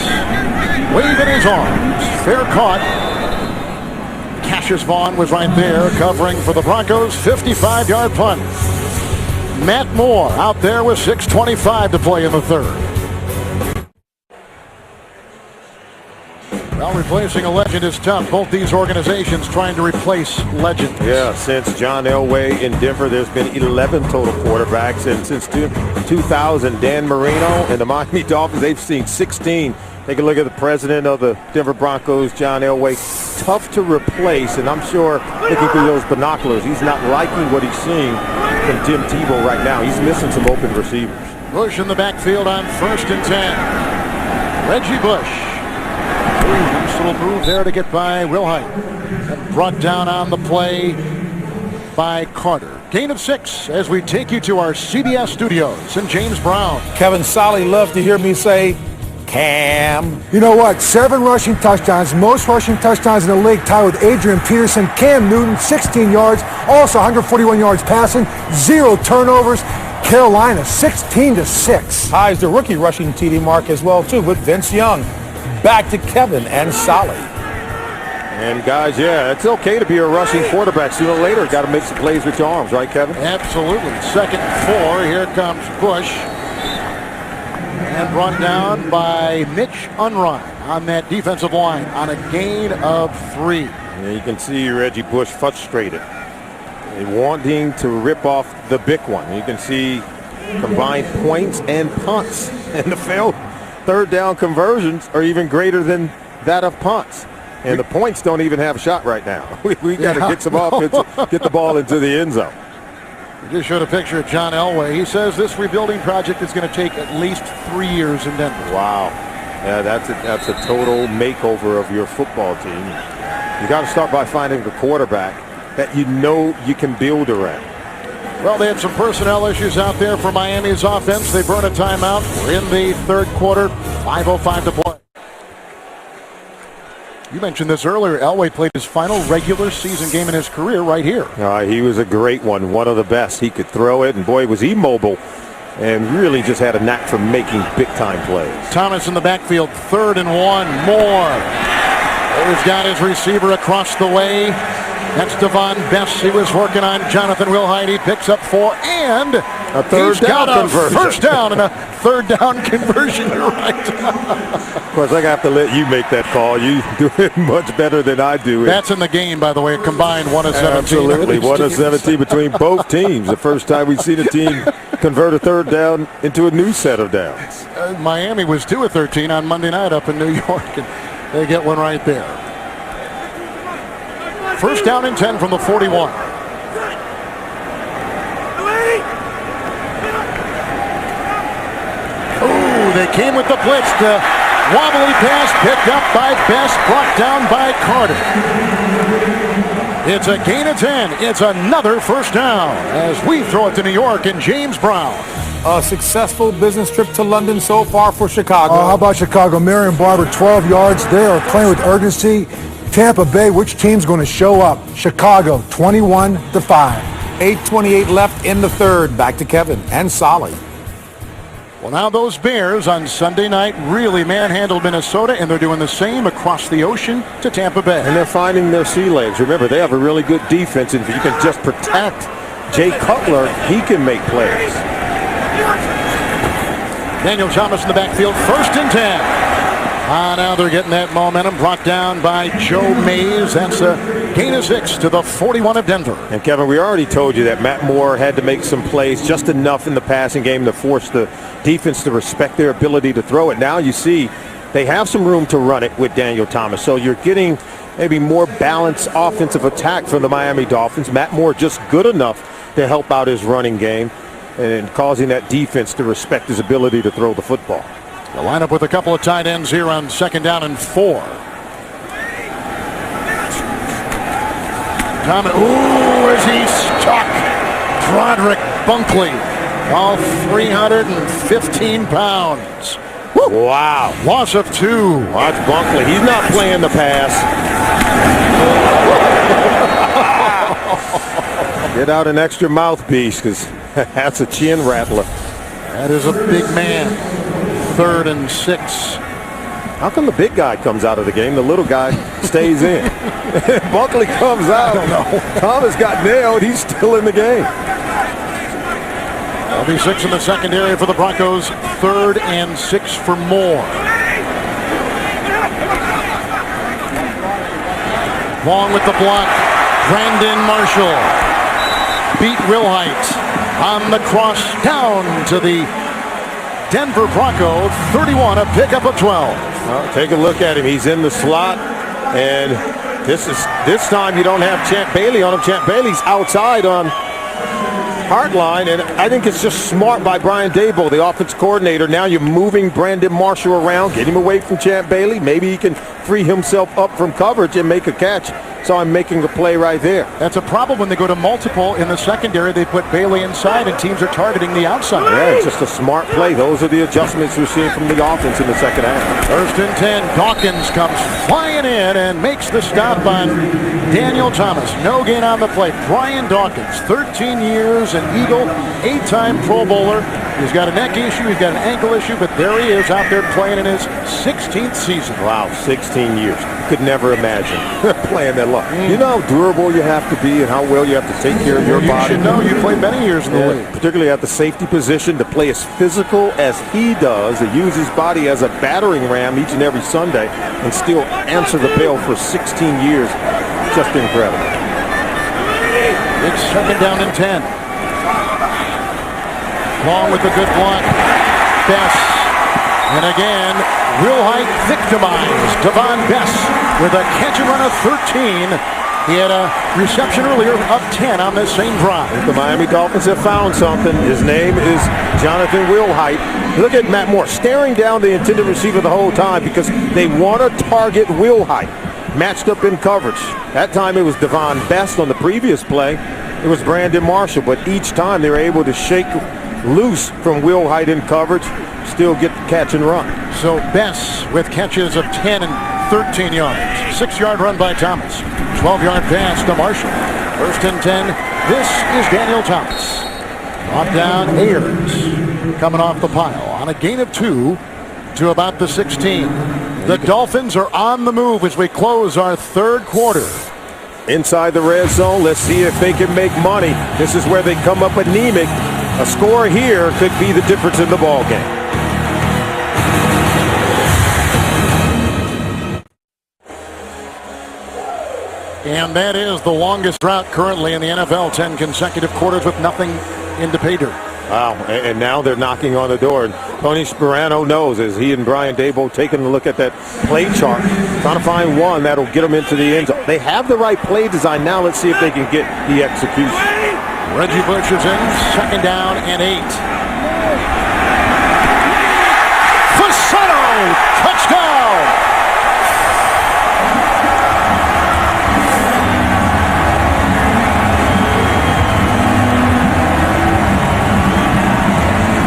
waving his arms. Fair caught. Cassius Vaughn was right there covering for the Broncos. 55-yard punt. Matt Moore out there with 6:25 to play in the 3rd. Well, replacing a legend is tough. Both these organizations trying to replace legends. Yeah, since John Elway in Denver, there's been 11 total quarterbacks. And since 2000, Dan Marino and the Miami Dolphins, they've seen 16. Take a look at the president of the Denver Broncos, John Elway. Tough to replace, and I'm sure looking through those binoculars, he's not liking what he's seeing from Tim Tebow right now. He's missing some open receivers. Bush in the backfield on 1st and 10. Reggie Bush. Nice little move there to get by Wilhite. And brought down on the play by Carter. Gain of 6 as we take you to our CBS studios and James Brown. Kevin Solly loved to hear me say, Cam. You know what? 7 rushing touchdowns, most rushing touchdowns in the league, tied with Adrian Peterson. Cam Newton, 16 yards, also 141 yards passing, 0 turnovers. Carolina, 16-6. High is the rookie rushing TD mark as well, too, with Vince Young. Back to Kevin and Solly. And guys, yeah, it's okay to be a rushing quarterback. Sooner or later, got to make some plays with your arms, right, Kevin? Absolutely. 2nd and 4. Here comes Bush. And run down by Mitch Unrein on that defensive line on a gain of 3. And you can see Reggie Bush frustrated and wanting to rip off the big one. You can see combined points and punts. And the failed 3rd down conversions are even greater than that of punts. And the points don't even have a shot right now. We got to get some offense, get the ball into the end zone. We just showed a picture of John Elway. He says this rebuilding project is going to take at least 3 years in Denver. Wow. Yeah, that's a total makeover of your football team. You got to start by finding a quarterback that you know you can build around. Well, they had some personnel issues out there for Miami's offense. They burn a timeout. We're in the 3rd quarter. 5:05 to play. You mentioned this earlier. Elway played his final regular season game in his career right here. He was a great one of the best. He could throw it, and boy, was he mobile, and really just had a knack for making big-time plays. Thomas in the backfield, 3rd and 1. Moore He's got his receiver across the way. That's Devon Best. He was working on Jonathan Wilhite. He picks up 4 and a third down conversion. First down and a third down conversion. You're right. Of course, I have to let you make that call. You do it much better than I do. That's in the game, by the way. Combined 1 of 17. Absolutely, 1 of 17 between both teams. The first time we've seen a team convert a third down into a new set of downs. Miami was 2 of 13 on Monday night up in New York, and they get one right there. First down and 10 from the 41. Oh, they came with the blitz. The wobbly pass picked up by Best, brought down by Carter. It's a gain of 10. It's another first down as we throw it to New York and James Brown. A successful business trip to London so far for Chicago. How about Chicago? Marion Barber, 12 yards. They are playing with urgency. Tampa Bay, which team's going to show up? Chicago, 21-5. 8:28 left in the third. Back to Kevin and Solly. Well, now those Bears on Sunday night really manhandled Minnesota, and they're doing the same across the ocean to Tampa Bay. And they're finding their sea legs. Remember, they have a really good defense, and if you can just protect Jay Cutler, he can make plays. Daniel Thomas in the backfield, 1st and 10. Now they're getting that momentum brought down by Joe Mays. That's a gain of 6 to the 41 of Denver. And Kevin, we already told you that Matt Moore had to make some plays, just enough in the passing game to force the defense to respect their ability to throw it. Now you see they have some room to run it with Daniel Thomas. So you're getting maybe more balanced offensive attack from the Miami Dolphins. Matt Moore just good enough to help out his running game and causing that defense to respect his ability to throw the football. The lineup with a couple of tight ends here on 2nd down and 4. Thomas, is he stuck? Broderick Bunkley, all 315 pounds. Woo. Wow. Loss of 2. Watch Bunkley. He's not playing the pass. Get out an extra mouthpiece, because that's a chin rattler. That is a big man. 3rd and 6. How come the big guy comes out of the game, the little guy stays in? Bunkley comes out. I don't know. Thomas got nailed. He's still in the game. That'll be 6 in the secondary for the Broncos. 3rd and 6 for Moore. Long with the block. Brandon Marshall beat Wilhite on the cross down to the Denver Broncos 31, a pickup of 12. Take a look at him. He's in the slot, and this time you don't have Champ Bailey on him. Champ Bailey's outside on Hartline, and I think it's just smart by Brian Daboll, the offense coordinator. Now you're moving Brandon Marshall around, get him away from Champ Bailey. Maybe he can free himself up from coverage and make a catch. So I'm making a play right there. That's a problem when they go to multiple in the secondary. They put Bailey inside, and teams are targeting the outside. Yeah, it's just a smart play. Those are the adjustments we're seeing from the offense in the second half. 1st and 10. Dawkins comes flying in and makes the stop on Daniel Thomas. No gain on the play. Brian Dawkins, 13 years, an Eagle, 8-time Pro Bowler. He's got a neck issue, he's got an ankle issue, but there he is out there playing in his 16th season. Wow, 16 years. Could never imagine playing that long. You know how durable you have to be and how well you have to take care of your body. You should know. You played many years in the league. Particularly at the safety position, to play as physical as he does, to use his body as a battering ram each and every Sunday and still answer the bell for 16 years. Just incredible. It's 2nd down and 10. Long with a good block. Best. And again, Wilhite victimized Devon Best with a catch and run of 13. He had a reception earlier of 10 on this same drive. The Miami Dolphins have found something. His name is Jonathan Wilhite. Look at Matt Moore staring down the intended receiver the whole time because they want to target Wilhite. Matched up in coverage. That time it was Devon Best. On the previous play, it was Brandon Marshall. But each time they were able to shake loose from Wilhite in coverage, still get the catch and run. So Best with catches of 10 and 13 yards. 6-yard run by Thomas. 12-yard pass to Marshall. 1st and 10. This is Daniel Thomas. Brought down Ayers. Coming off the pile on a gain of 2. to about the 16. The Dolphins are on the move as we close our third quarter. Inside the red zone, let's see if they can make money. This is where they come up anemic. A score here could be the difference in the ball game. And that is the longest drought currently in the NFL, 10 consecutive quarters with nothing into pay dirt. Wow, and now they're knocking on the door. And Tony Sperano knows as he and Brian Daboll taking a look at that play chart, trying to find one that'll get them into the end zone. They have the right play design. Now let's see if they can get the execution. Reggie Bush is in, 2nd down and 8. Fasano, touchdown!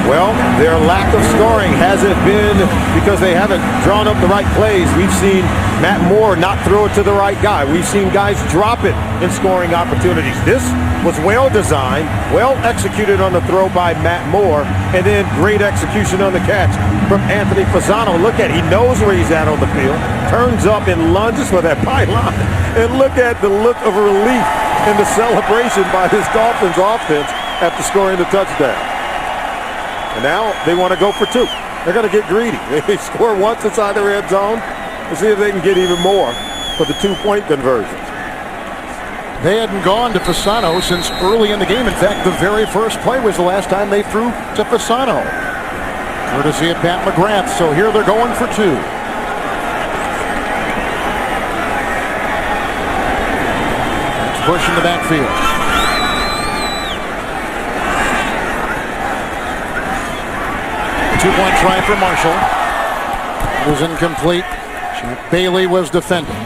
Well, their lack of scoring hasn't been because they haven't drawn up the right plays. We've seen Matt Moore not throw it to the right guy. We've seen guys drop it in scoring opportunities. This was well designed, well executed on the throw by Matt Moore, and then great execution on the catch from Anthony Fasano. Look at it. He knows where he's at on the field, turns up and lunges for that pylon. And look at the look of relief in the celebration by this Dolphins offense after scoring the touchdown. And now they want to go for 2. They're going to get greedy. They score once inside the red zone. Let's see if they can get even more for the 2-point conversions. They hadn't gone to Fasano since early in the game. In fact, the very first play was the last time they threw to Fasano. Courtesy of Pat McGrath. So here they're going for 2. That's Bush in the backfield. 2-point try for Marshall. It was incomplete. Jack Bailey was defending.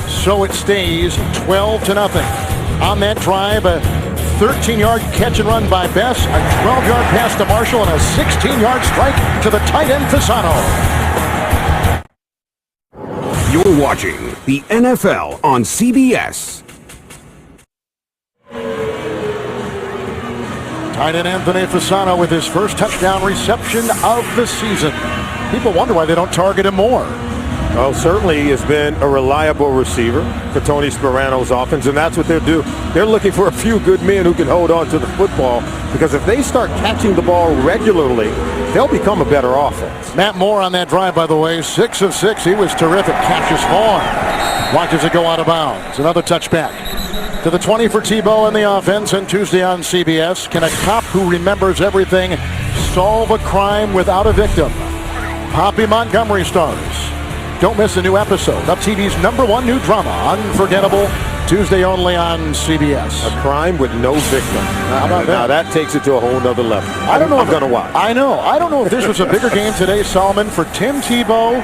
So it stays 12-0. On that drive, a 13-yard catch and run by Bess, a 12-yard pass to Marshall, and a 16-yard strike to the tight end Fasano. You're watching the NFL on CBS. Tight end Anthony Fasano with his first touchdown reception of the season. People wonder why they don't target him more. Well, certainly he has been a reliable receiver for Tony Sperano's offense, and that's what they're doing. They're looking for a few good men who can hold on to the football, because if they start catching the ball regularly, they'll become a better offense. Matt Moore on that drive, by the way, 6 of 6. He was terrific. Catches Vaughn. Watches it go out of bounds. Another touchback. To the 20 for Tebow in the offense, and Tuesday on CBS. Can a cop who remembers everything solve a crime without a victim? Poppy Montgomery stars. Don't miss a new episode of TV's #1 new drama, Unforgettable, Tuesday only on CBS. A crime with no victim. How about that? Now that takes it to a whole nother level. I don't know. I'm going to watch. I know. I don't know if this was a bigger game today, Solomon, for Tim Tebow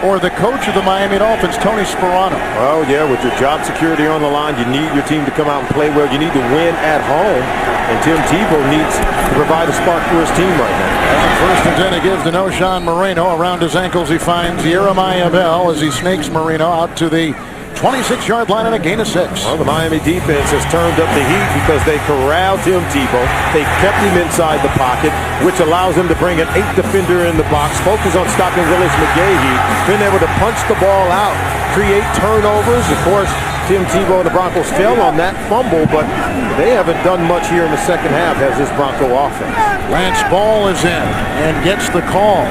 or the coach of the Miami Dolphins, Tony Sperano. Well, yeah, with your job security on the line, you need your team to come out and play well. You need to win at home, and Tim Tebow needs to provide a spark for his team right now. First and 10 he gives to Noshan Moreno. Around his ankles he finds Jeremiah Bell as he snakes Moreno out to the 26-yard line and a gain of 6. Well, the Miami defense has turned up the heat because they corralled Tim Tebow. They kept him inside the pocket, which allows them to bring an 8 defender in the box, focus on stopping Willis McGahee, been able to punch the ball out, create turnovers. Of course, Tim Tebow and the Broncos fell on that fumble, but they haven't done much here in the second half as this Bronco offense. Lance Ball is in and gets the call.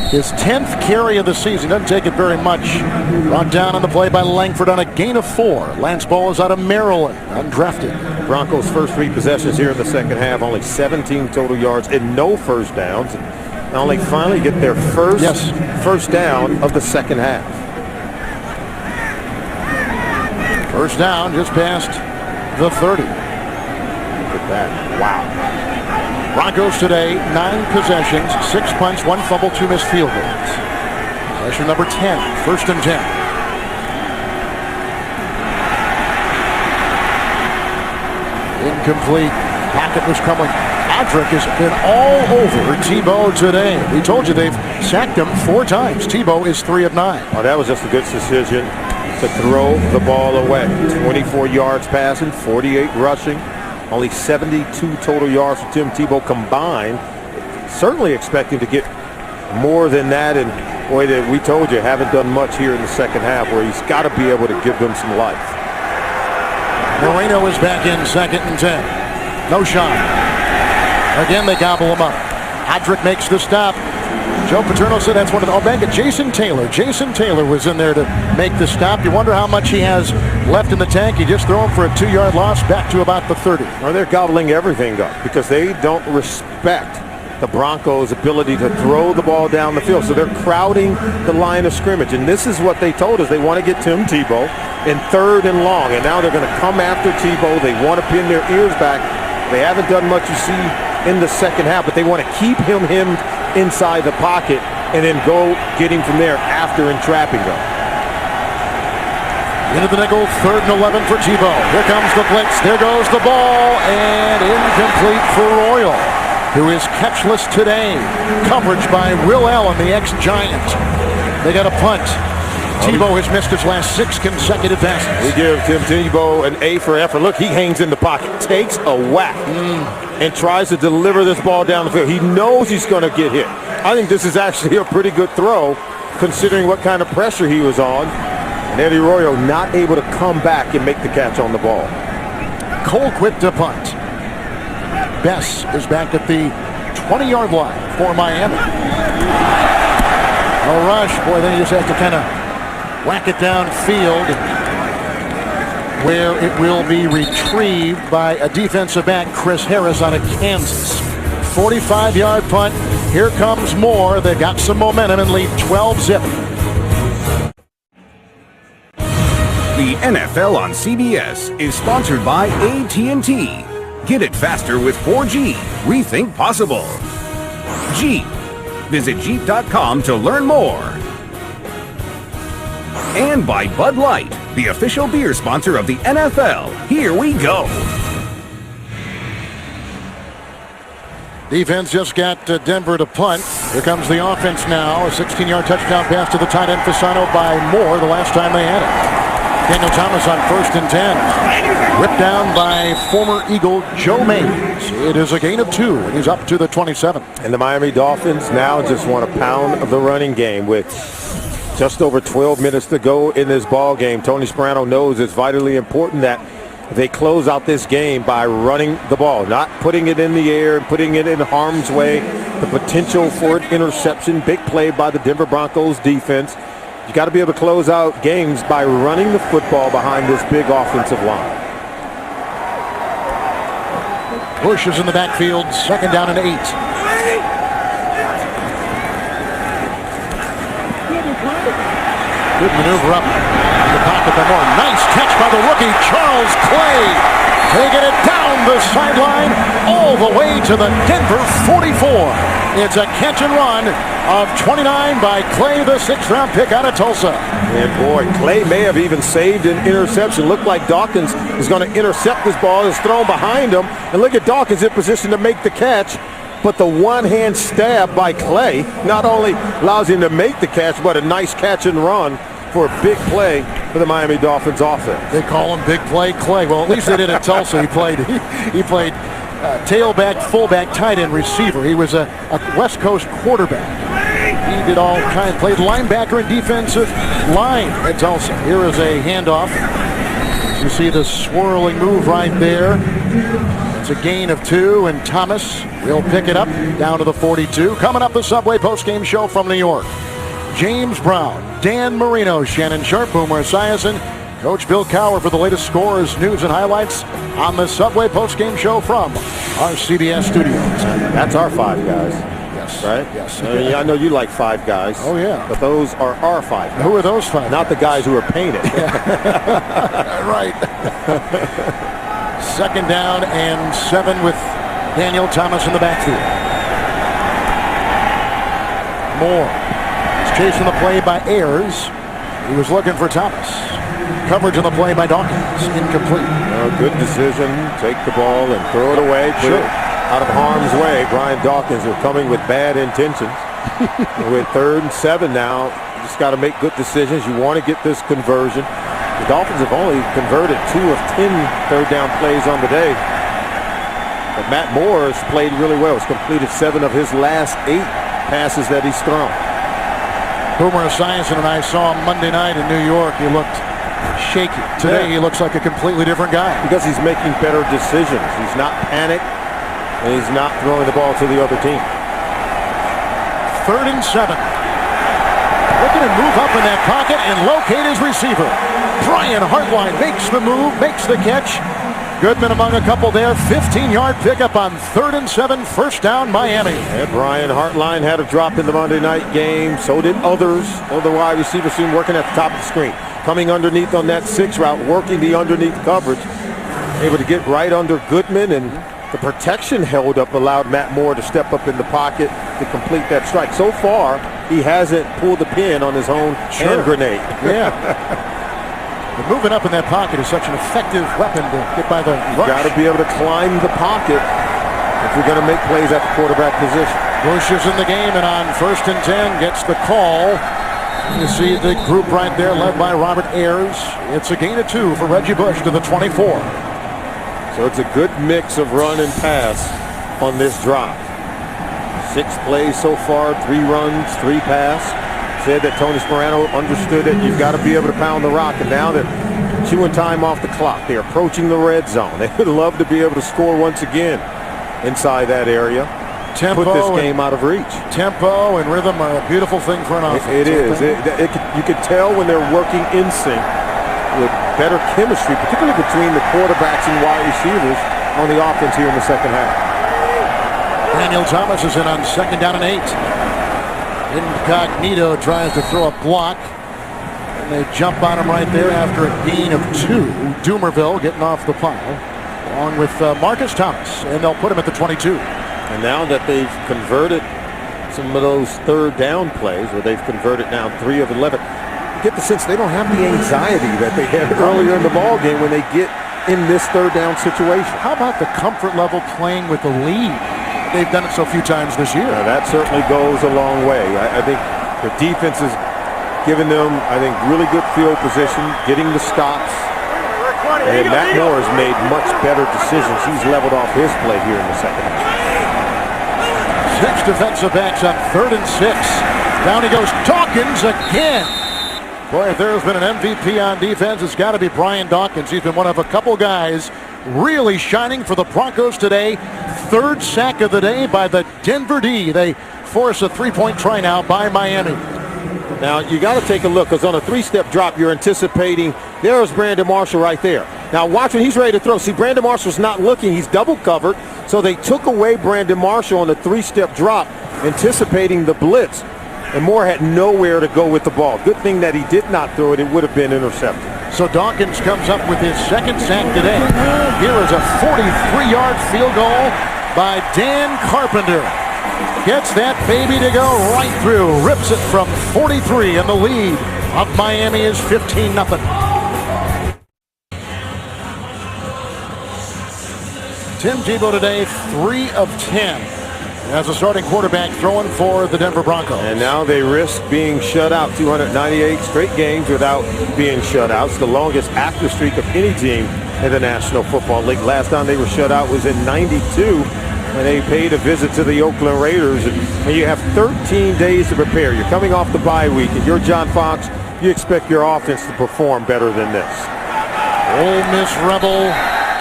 His 10th carry of the season. Doesn't take it very much. Brought down on the play by Langford on a gain of 4. Lance Ball is out of Maryland, undrafted. Broncos' first 3 possessions here in the second half, only 17 total yards and no first downs. Now they finally get their first down of the second half. First down just past the 30. Look at that. Wow. Broncos today, 9 possessions, 6 punts, 1 fumble, 2 missed field goals. Possession number 10, first and 10. Incomplete. Pocket was crumbling. Patrick has been all over Tebow today. We told you they've sacked him 4 times. Tebow is 3 of 9. Oh, that was just a good decision to throw the ball away. 24 yards passing, 48 rushing. Only 72 total yards for Tim Tebow combined. Certainly expecting to get more than that. And boy, that we told you, haven't done much here in the second half, where he's got to be able to give them some life. Moreno is back in 2nd and 10. No shot. Again, they gobble him up. Hodrick makes the stop. Joe Paterno said that's one of the... Oh, back at Jason Taylor. Jason Taylor was in there to make the stop. You wonder how much he has left in the tank. You just throw him for a 2-yard loss back to about the 30. Or they're gobbling everything up because they don't respect the Broncos' ability to throw the ball down the field. So they're crowding the line of scrimmage. And this is what they told us. They want to get Tim Tebow in 3rd and long. And now they're going to come after Tebow. They want to pin their ears back. They haven't done much, you see, in the second half, but they want to keep him inside the pocket and then go get him from there after entrapping them. Into the nickel, 3rd and 11 for Tebow. Here comes the blitz. There goes the ball, and incomplete for Royal, who is catchless today. Coverage by Will Allen, the ex-Giant. They got a punt. Tebow has missed his last 6 consecutive passes. We give Tim Tebow an A for effort. Look, he hangs in the pocket, takes a whack, and tries to deliver this ball down the field. He knows he's going to get hit. I think this is actually a pretty good throw, considering what kind of pressure he was on. And Eddie Royal not able to come back and make the catch on the ball. Colquitt to punt. Bess is back at the 20-yard line for Miami. A rush, boy, then you just have to kind of whack it downfield, where it will be retrieved by a defensive back, Chris Harris, out of Kansas. 45-yard punt. Here comes more. They got some momentum and lead 12-zip. The NFL on CBS is sponsored by AT&T. Get it faster with 4G. Rethink possible. Jeep. Visit Jeep.com to learn more. And by Bud Light, the official beer sponsor of the NFL. Here we go. Defense just got Denver to punt. Here comes the offense now. A 16-yard touchdown pass to the tight end Fasano by Moore the last time they had it. Daniel Thomas on 1st and 10. Whipped down by former Eagle Joe Mays. It is a gain of 2, and he's up to the 27. And the Miami Dolphins now just want to pound the running game with just over 12 minutes to go in this ball game. Tony Sparano knows it's vitally important that they close out this game by running the ball, not putting it in the air and putting it in harm's way. The potential for an interception, big play by the Denver Broncos defense. You got to be able to close out games by running the football behind this big offensive line. Bush is in the backfield, 2nd down and 8. Good maneuver up in the pocket by Moore. Nice catch by the rookie, Charles Clay. Taking it down the sideline all the way to the Denver 44. It's a catch and run of 29 by Clay, the 6th-round pick out of Tulsa. And boy, Clay may have even saved an interception. Looked like Dawkins is going to intercept this ball. It's thrown behind him. And look at Dawkins in position to make the catch. But the one-hand stab by Clay not only allows him to make the catch, but a nice catch and run for a big play for the Miami Dolphins offense. They call him Big Play Clay. Well, at least they did at Tulsa. He played tailback, fullback, tight end, receiver. He was a West Coast quarterback. He did all kinds. Played linebacker and defensive line at Tulsa. Here is a handoff. You see the swirling move right there. It's a gain of 2, and Thomas will pick it up down to the 42. Coming up, the Subway postgame show from New York. James Brown, Dan Marino, Shannon Sharp, Boomer Esiason, Coach Bill Cowher for the latest scores, news, and highlights on the Subway postgame show from our CBS studios. That's our 5 guys. Yes. Right? Yes. I know you like 5 guys. Oh, yeah. But those are our 5 guys. Who are those 5? Not the guys who are painted. Right. 2nd down and 7 with Daniel Thomas in the backfield. Moore is chasing the play by Ayers. He was looking for Thomas. Coverage on the play by Dawkins. Incomplete. Good decision. Take the ball and throw it away. Put it out of harm's way. Brian Dawkins are coming with bad intentions. With 3rd and 7 now. You just got to make good decisions. You want to get this conversion. The Dolphins have only converted 2 of 10 third down plays on the day. But Matt Moore has played really well. He's completed 7 of his last 8 passes that he's thrown. Boomer Esiason and I saw him Monday night in New York. He looked shaky. Today he looks like a completely different guy. Because he's making better decisions. He's not panicked, and he's not throwing the ball to the other team. 3rd and 7. Looking to move up in that pocket and locate his receiver. Brian Hartline makes the move, makes the catch. Goodman among a couple there. 15-yard pickup on 3rd and 7. First down, Miami. And Brian Hartline had a drop in the Monday night game. So did others. Other wide receivers seem working at the top of the screen. Coming underneath on that 6 route, working the underneath coverage. Able to get right under Goodman, and the protection held up allowed Matt Moore to step up in the pocket to complete that strike. So far, he hasn't pulled the pin on his own hand grenade. Yeah. But moving up in that pocket is such an effective weapon to get by the rush. Got to be able to climb the pocket if you're going to make plays at the quarterback position. Bush is in the game, and on 1st and 10 gets the call. You see the group right there led by Robert Ayers. It's a gain of 2 for Reggie Bush to the 24. So it's a good mix of run and pass on this drive. 6 plays so far, 3 runs, 3 pass. Said that Tony Sperano understood that you've got to be able to pound the rock, and now they're chewing time off the clock. They're approaching the red zone. They would love to be able to score once again inside that area. Tempo, put this game out of reach. Tempo and rhythm are a beautiful thing for an offense. It is. You could tell when they're working in sync with better chemistry, particularly between the quarterbacks and wide receivers on the offense here in the second half. Daniel Thomas is in on 2nd down and 8. Incognito tries to throw a block, and they jump on him right there after a gain of 2. Doomerville getting off the pile, along with Marcus Thomas, and they'll put him at the 22. And now that they've converted some of those 3rd down plays, where they've converted now 3 of 11, you get the sense they don't have the anxiety that they had earlier in the ball game when they get in this 3rd down situation. How about the comfort level playing with the lead? They've done it so few times this year. That certainly goes a long way. I think the defense is giving them, really good field position, getting the stops. And Matt Moore has made much better decisions. He's leveled off his play here in the second half. 6 defensive backs on 3rd and 6. Down he goes. Dawkins again. Boy, if there's been an MVP on defense, it's got to be Brian Dawkins. He's been one of a couple guys really shining for the Broncos today. 3rd sack of the day by the Denver D. They force a 3-point try now by Miami. Now, you got to take a look, because on a 3-step drop, you're anticipating there's Brandon Marshall right there. Now, watch when he's ready to throw. See, Brandon Marshall's not looking. He's double covered. So they took away Brandon Marshall on the 3-step drop, anticipating the blitz. And Moore had nowhere to go with the ball. Good thing that he did not throw it. It would have been intercepted. So Dawkins comes up with his 2nd sack today. Here is a 43-yard field goal by Dan Carpenter. Gets that baby to go right through. Rips it from 43, and the lead of Miami is 15-0. Tim Tebow today, 3 of 10. As a starting quarterback throwing for the Denver Broncos. And now they risk being shut out. 298 straight games without being shut out. It's the longest active streak of any team in the National Football League. Last time they were shut out was in '92, when they paid a visit to the Oakland Raiders. And you have 13 days to prepare. You're coming off the bye week, and you're John Fox. You expect your offense to perform better than this. Ole Miss Rebel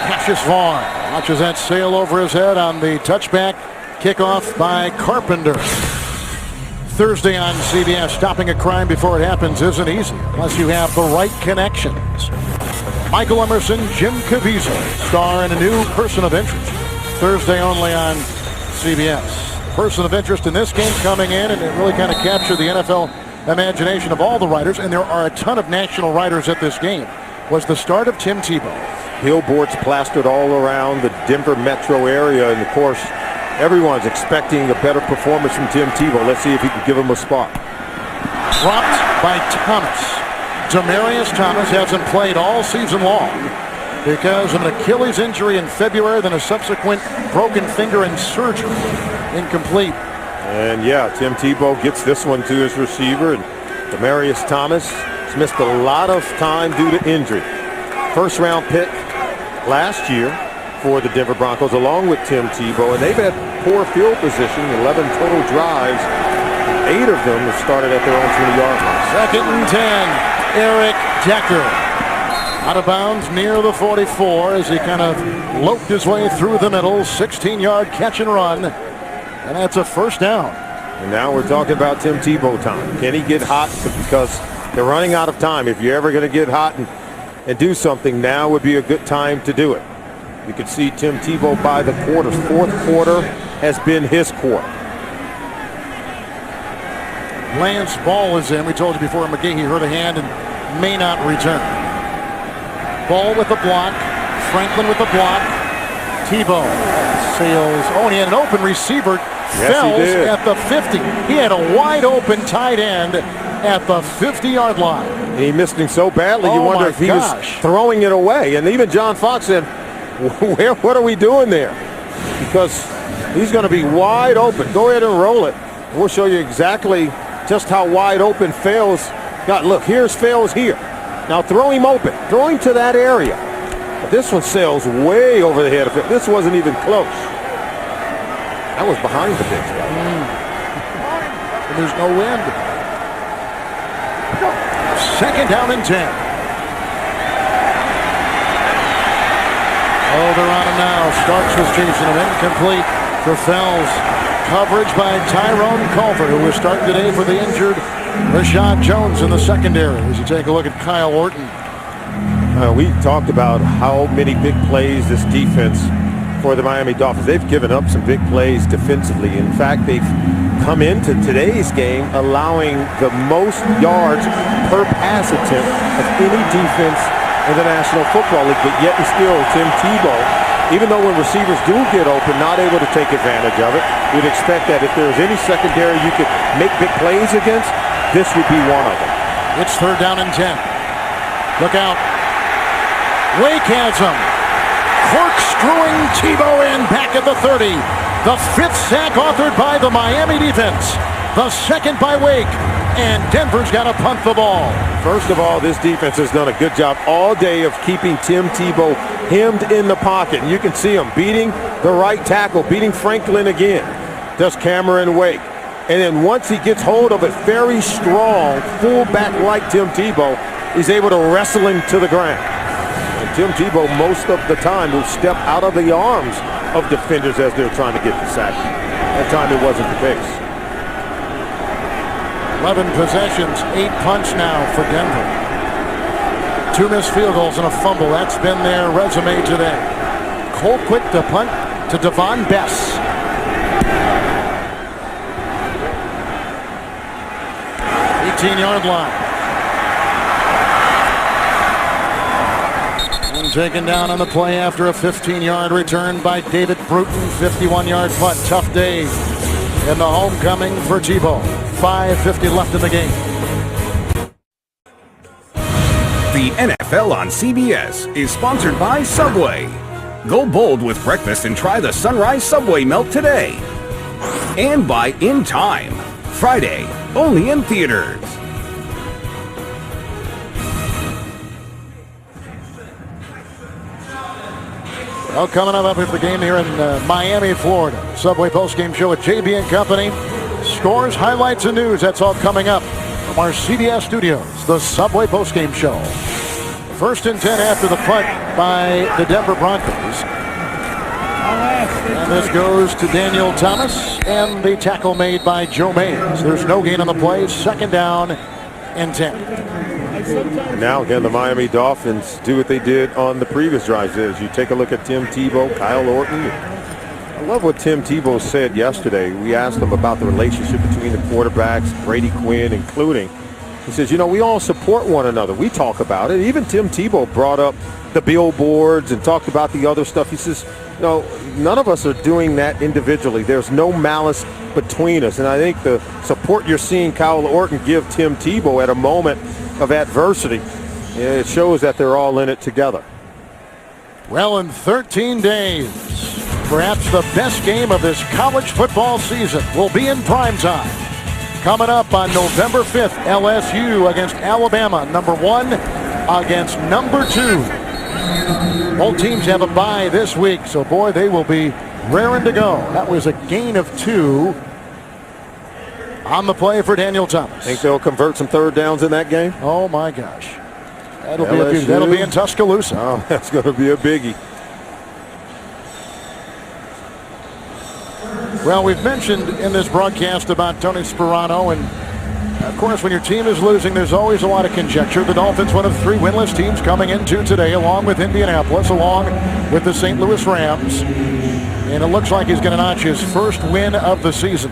Cassius Vaughn watches that sail over his head on the touchback. Kickoff by Carpenter. Thursday on CBS, stopping a crime before it happens isn't easy unless you have the right connections. Michael Emerson, Jim Caviezel star in a new Person of Interest. Thursday only on CBS. Person of Interest in this game coming in, and it really kind of captured the NFL imagination of all the writers, and there are a ton of national writers at this game, was the start of Tim Tebow. Billboards plastered all around the Denver metro area, and of course, everyone's expecting a better performance from Tim Tebow. Let's see if he can give him a spot. Dropped by Thomas. Demaryius Thomas hasn't played all season long because of an Achilles injury in February, then a subsequent broken finger and surgery. Incomplete. And yeah, Tim Tebow gets this one to his receiver, and Demaryius Thomas has missed a lot of time due to injury. 1st round pick last year for the Denver Broncos, along with Tim Tebow, and they've had poor field position, 11 total drives 8 of them have started at their own 20-yard line. 2nd and 10. Eric Decker out of bounds near the 44 as he kind of loped his way through the middle. 16-yard catch and run. And that's a first down. And now we're talking about Tim Tebow time. Can he get hot? Because they're running out of time. If you're ever going to get hot and do something, now would be a good time to do it. You can see Tim Tebow by the quarters. 4th quarter has been his quarter. Lance Ball is in. We told you before McGahee hurt a hand and may not return. Ball with the block. Franklin with the block. Tebow sails. Oh, and he had an open receiver. Fells at the 50. He had a wide open tight end at the 50-yard line. And he missed him so badly, you wonder if he was throwing it away. And even John Fox said, what are we doing there? Because he's going to be wide open. Go ahead and roll it. We'll show you exactly just how wide open Fells got. Look, here's Fells here. Now throw him open. Throw him to that area. But this one sails way over the head of it. This wasn't even close. That was behind the big spot. And there's no wind. 2nd down and 10. Oh, they're on him now. Starks was chasing him. Incomplete for Fells. Coverage by Tyrone Culver, who was starting today for the injured Rashad Jones in the secondary. As you take a look at Kyle Orton. We talked about how many big plays this defense for the Miami Dolphins. They've given up some big plays defensively. In fact, they've come into today's game allowing the most yards per pass attempt of any defense in the National Football League. But yet and still, Tim Tebow, even though when receivers do get open, not able to take advantage of it, you'd expect that if there's any secondary you could make big plays against, this would be one of them. It's 3rd down and 10. Look out. Wake has him. Corkscrewing Tebow in back at the 30. The 5th sack authored by the Miami defense. The 2nd by Wake. And Denver's got to punt the ball. First of all, this defense has done a good job all day of keeping Tim Tebow hemmed in the pocket. And you can see him beating the right tackle, beating Franklin again. Does Cameron Wake. And then once he gets hold of it, very strong fullback like Tim Tebow, he's able to wrestle him to the ground. And Tim Tebow, most of the time, will step out of the arms of defenders as they're trying to get the sack. That time it wasn't the case. 11 possessions, 8 punts now for Denver. 2 missed field goals and a fumble. That's been their resume today. Colquitt to punt to Devon Bess. Yard line. And taken down on the play after a 15-yard return by David Bruton. 51-yard punt. Tough day in the homecoming for Tebow. 5:50 left in the game. The NFL on CBS is sponsored by Subway. Go bold with breakfast and try the Sunrise Subway Melt today. And by In Time. Friday, only in theaters. Well, coming up with the game here in Miami, Florida. Subway postgame show at JB and Company. Scores, highlights, and news. That's all coming up from our CBS studios. The Subway postgame show. 1st and 10 after the punt by the Denver Broncos. And this goes to Daniel Thomas and the tackle made by Joe Mays. There's no gain on the play. 2nd down and 10. And now again, the Miami Dolphins do what they did on the previous drives. As you take a look at Tim Tebow, Kyle Orton. I love what Tim Tebow said yesterday. We asked him about the relationship between the quarterbacks, Brady Quinn including. He says, you know, we all support one another. We talk about it. Even Tim Tebow brought up the billboards and talked about the other stuff. He says, no, none of us are doing that individually. There's no malice between us. And I think the support you're seeing Kyle Orton give Tim Tebow at a moment of adversity, it shows that they're all in it together. Well, in 13 days, perhaps the best game of this college football season will be in primetime. Coming up on November 5th, LSU against Alabama, number 1 against number 2. Both teams have a bye this week, so boy, they will be raring to go. That was a gain of 2 on the play for Daniel Thomas. Think they'll convert some third downs in that game? Oh, my gosh. That'll be in Tuscaloosa. Oh, that's going to be a biggie. Well, we've mentioned in this broadcast about Tony Sperano, and of course, when your team is losing, there's always a lot of conjecture. The Dolphins, one of 3 winless teams coming into today, along with Indianapolis, along with the St. Louis Rams. And it looks like he's going to notch his first win of the season.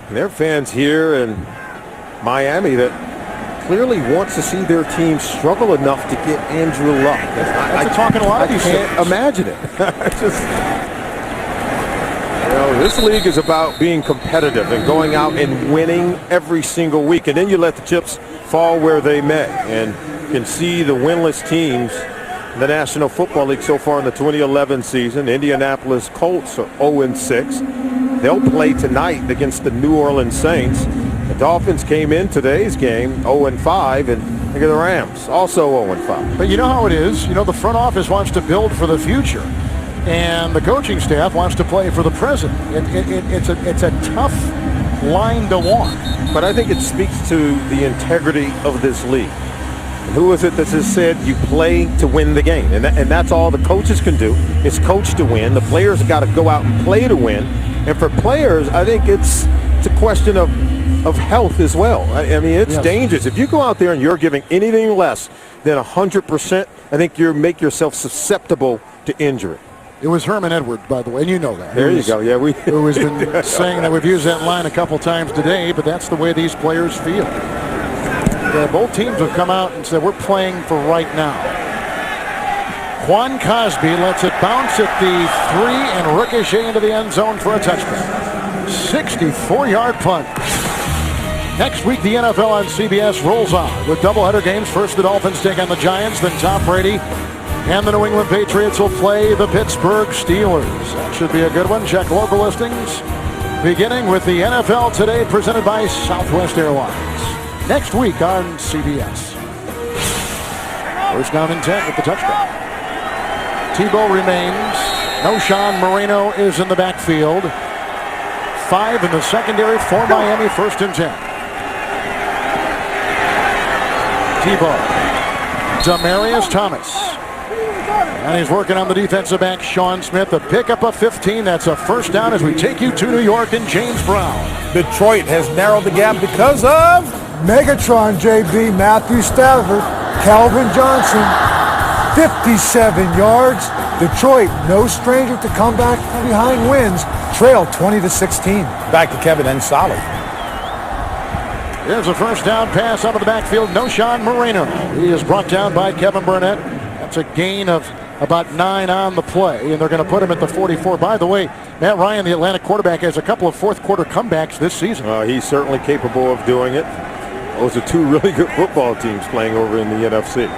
And there are fans here in Miami that clearly wants to see their team struggle enough to get Andrew Luck. That's talking a lot of these things. I can't imagine it. This league is about being competitive and going out and winning every single week. And then you let the chips fall where they may. And you can see the winless teams in the National Football League so far in the 2011 season. Indianapolis Colts are 0-6. They'll play tonight against the New Orleans Saints. The Dolphins came in today's game 0-5, and look at the Rams, also 0-5. But you know how it is. You know, the front office wants to build for the future, and the coaching staff wants to play for the present. It's a tough line to walk. But I think it speaks to the integrity of this league. And who is it that has said you play to win the game? And that's all the coaches can do, is coach to win. The players got to go out and play to win. And for players, I think it's a question of health as well. I mean, it's dangerous. If you go out there and you're giving anything less than 100%, I think you make yourself susceptible to injury. It was Herman Edwards, by the way, and you know that. There you go. Yeah, who has been saying that we've used that line a couple times today, but that's the way these players feel. Both teams have come out and said we're playing for right now. Juan Cosby lets it bounce at the 3 and ricochet into the end zone for a touchdown. 64-yard punt. Next week, the NFL on CBS rolls on with doubleheader games. First, the Dolphins take on the Giants, then Tom Brady and the New England Patriots will play the Pittsburgh Steelers. That should be a good one. Check local listings, beginning with the NFL Today, presented by Southwest Airlines. Next week on CBS. First down and 10 with the touchdown. Tebow remains. Noshan Moreno is in the backfield. 5 in the secondary for Miami. First and 10. Tebow. Demaryius Thomas. And he's working on the defensive back, Sean Smith. A pickup of 15. That's a first down as we take you to New York and James Brown. Detroit has narrowed the gap because of Megatron, JB, Matthew Stafford, Calvin Johnson, 57 yards. Detroit, no stranger to come back from behind wins, trail 20-16. Back to Kevin and Solid. Here's a first down pass out of the backfield. Noshan Moreno. He is brought down by Kevin Burnett. That's a gain of about 9 on the play, and they're going to put him at the 44. By the way, Matt Ryan, the Atlanta quarterback, has a couple of fourth-quarter comebacks this season. He's certainly capable of doing it. Those are 2 really good football teams playing over in the NFC.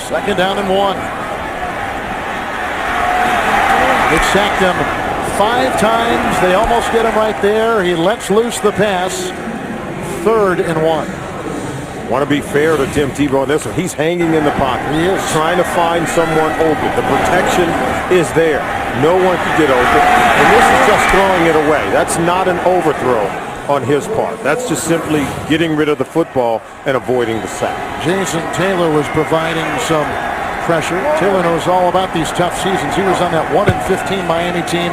Second down and 1. They sacked him 5 times. They almost get him right there. He lets loose the pass. 3rd and 1. Want to be fair to Tim Tebow on this one. He's hanging in the pocket. He is. Trying to find someone open. The protection is there. No one can get open. And this is just throwing it away. That's not an overthrow on his part. That's just simply getting rid of the football and avoiding the sack. Jason Taylor was providing some pressure. Taylor knows all about these tough seasons. He was on that 1-15 Miami team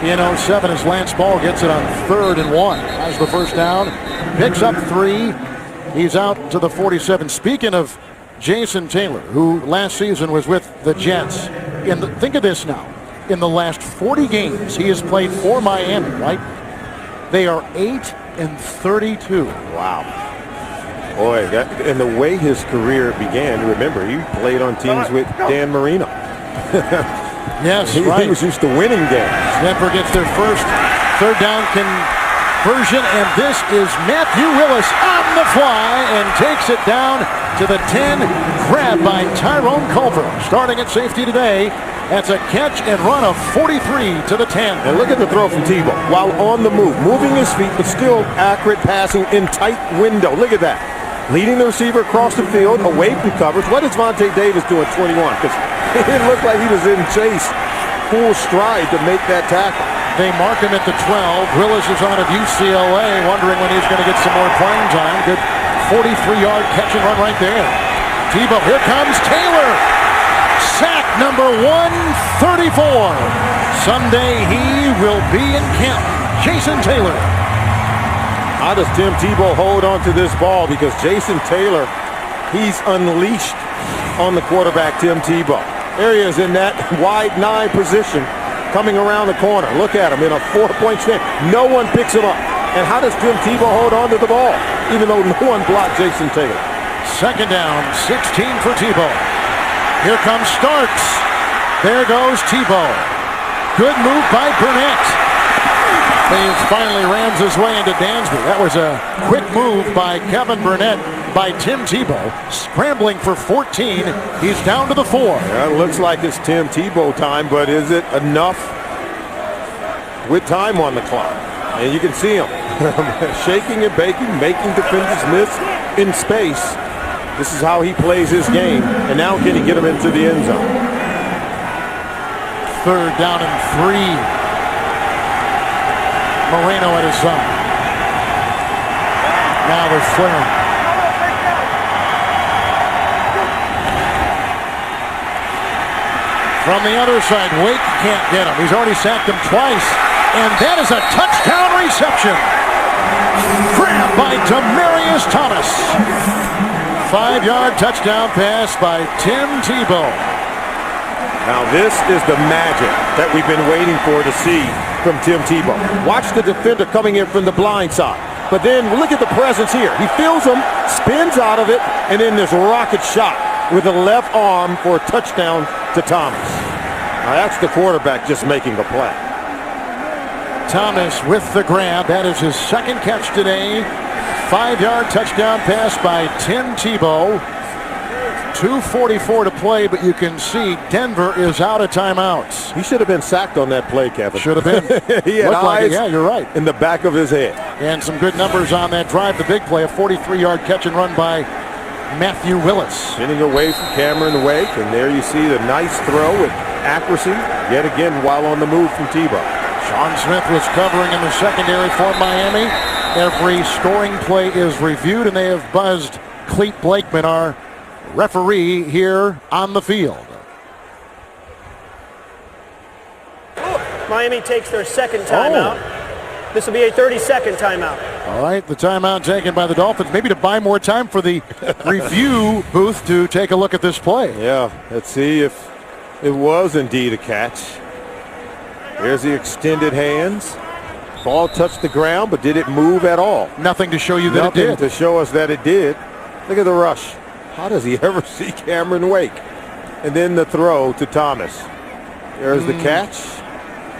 in 07 as Lance Ball gets it on 3rd and 1. Has the first down. Picks up 3. He's out to the 47. Speaking of Jason Taylor, who last season was with the Jets, think of this now. In the last 40 games, he has played for Miami, right? They are 8-32. Wow. Boy, and the way his career began, remember, he played on teams with Dan Marino. Yes, he was used to winning games. Denver gets their first 3rd down conversion, and this is Matthew Willis on the fly and takes it down to the 10. Grabbed by Tyrone Culver. Starting at safety today. That's a catch and run of 43 to the 10. And look at the throw from Tebow. While on the move, moving his feet, but still accurate passing in tight window. Look at that. Leading the receiver across the field, away from coverage. What is Vontae Davis doing at 21? Because it didn't look like he was in chase full stride to make that tackle. They mark him at the 12. Willis is out of UCLA, wondering when he's going to get some more playing time. Good 43-yard catch and run right there. Tebow, here comes Taylor. Sack number 134. Someday he will be in camp. Jason Taylor. How does Tim Tebow hold on to this ball? Because Jason Taylor, he's unleashed on the quarterback, Tim Tebow. There he is in that wide 9 position, coming around the corner. Look at him in a 4-point stance. No one picks him up. And how does Tim Tebow hold on to the ball, even though no one blocked Jason Taylor? Second down, 16 for Tebow. Here comes Starks. There goes Tebow. Good move by Burnett. He finally rams his way into Dansby. That was a quick move by Kevin Burnett by Tim Tebow. Scrambling for 14. He's down to the 4. Yeah, it looks like it's Tim Tebow time, but is it enough with time on the clock? And you can see him shaking and baking, making defenders miss in space. This is how he plays his game. And now can he get him into the end zone? Third down and 3. Moreno at his side. Now they're flaring. From the other side, Wake can't get him. He's already sacked him twice. And that is a touchdown reception. Grabbed by Demaryius Thomas. 5-yard touchdown pass by Tim Tebow. Now this is the magic that we've been waiting for to see from Tim Tebow. Watch the defender coming in from the blind side. But then look at the presence here. He feels him, spins out of it, and then this rocket shot with the left arm for a touchdown to Thomas. Now that's the quarterback just making the play. Thomas with the grab. That is his second catch today. 5-yard touchdown pass by Tim Tebow. 2:44 to play, but you can see Denver is out of timeouts. He should have been sacked on that play, Kevin. Should have been. He had Looked like eyes it. Yeah, you're right. in the back of his head. And some good numbers on that drive. The big play, a 43-yard catch and run by Matthew Willis. Spinning away from Cameron Wake, and there you see the nice throw with accuracy, yet again while on the move from Tebow. Sean Smith was covering in the secondary for Miami. Every scoring play is reviewed, and they have buzzed Clete Blakeman, our referee, here on the field. Miami takes their second timeout. This will be a 30-second timeout. All right, the timeout taken by the Dolphins, maybe to buy more time for the review booth to take a look at this play. Yeah, let's see if it was indeed a catch. Here's the extended hands. Ball touched the ground, but did it move at all? Nothing to show you that Nothing it did. to show us that it did. Look at the rush. How does he ever see Cameron Wake? And then the throw to Thomas. There's the catch.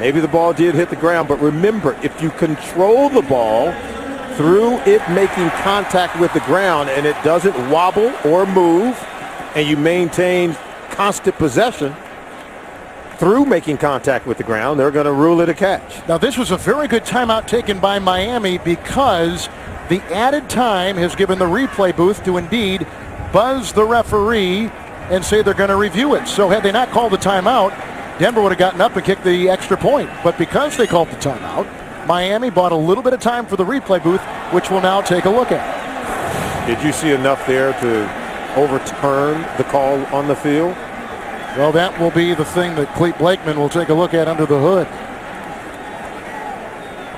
Maybe the ball did hit the ground, but remember, if you control the ball through it making contact with the ground and it doesn't wobble or move, and you maintain constant possession through making contact with the ground, they're going to rule it a catch. Now, this was a very good timeout taken by Miami because the added time has given the replay booth to indeed buzz the referee and say they're going to review it. So had they not called the timeout, Denver would have gotten up and kicked the extra point. But because they called the timeout, Miami bought a little bit of time for the replay booth, which we'll now take a look at. Did you see enough there to overturn the call on the field? Well, that will be the thing that Clete Blakeman will take a look at under the hood.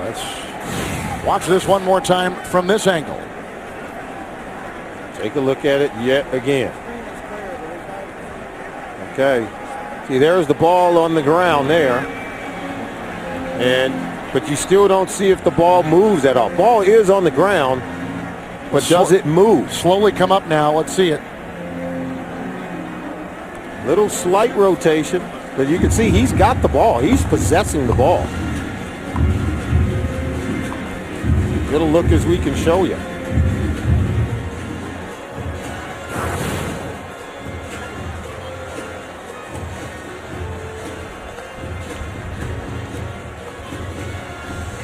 Let's watch this one more time from this angle. Take a look at it yet again. Okay. See, there's the ball on the ground there. But you still don't see if the ball moves at all. Ball is on the ground, but does it move? Slowly come up now. Let's see it. Little slight rotation, but you can see he's got the ball. He's possessing the ball. Little look as we can show you.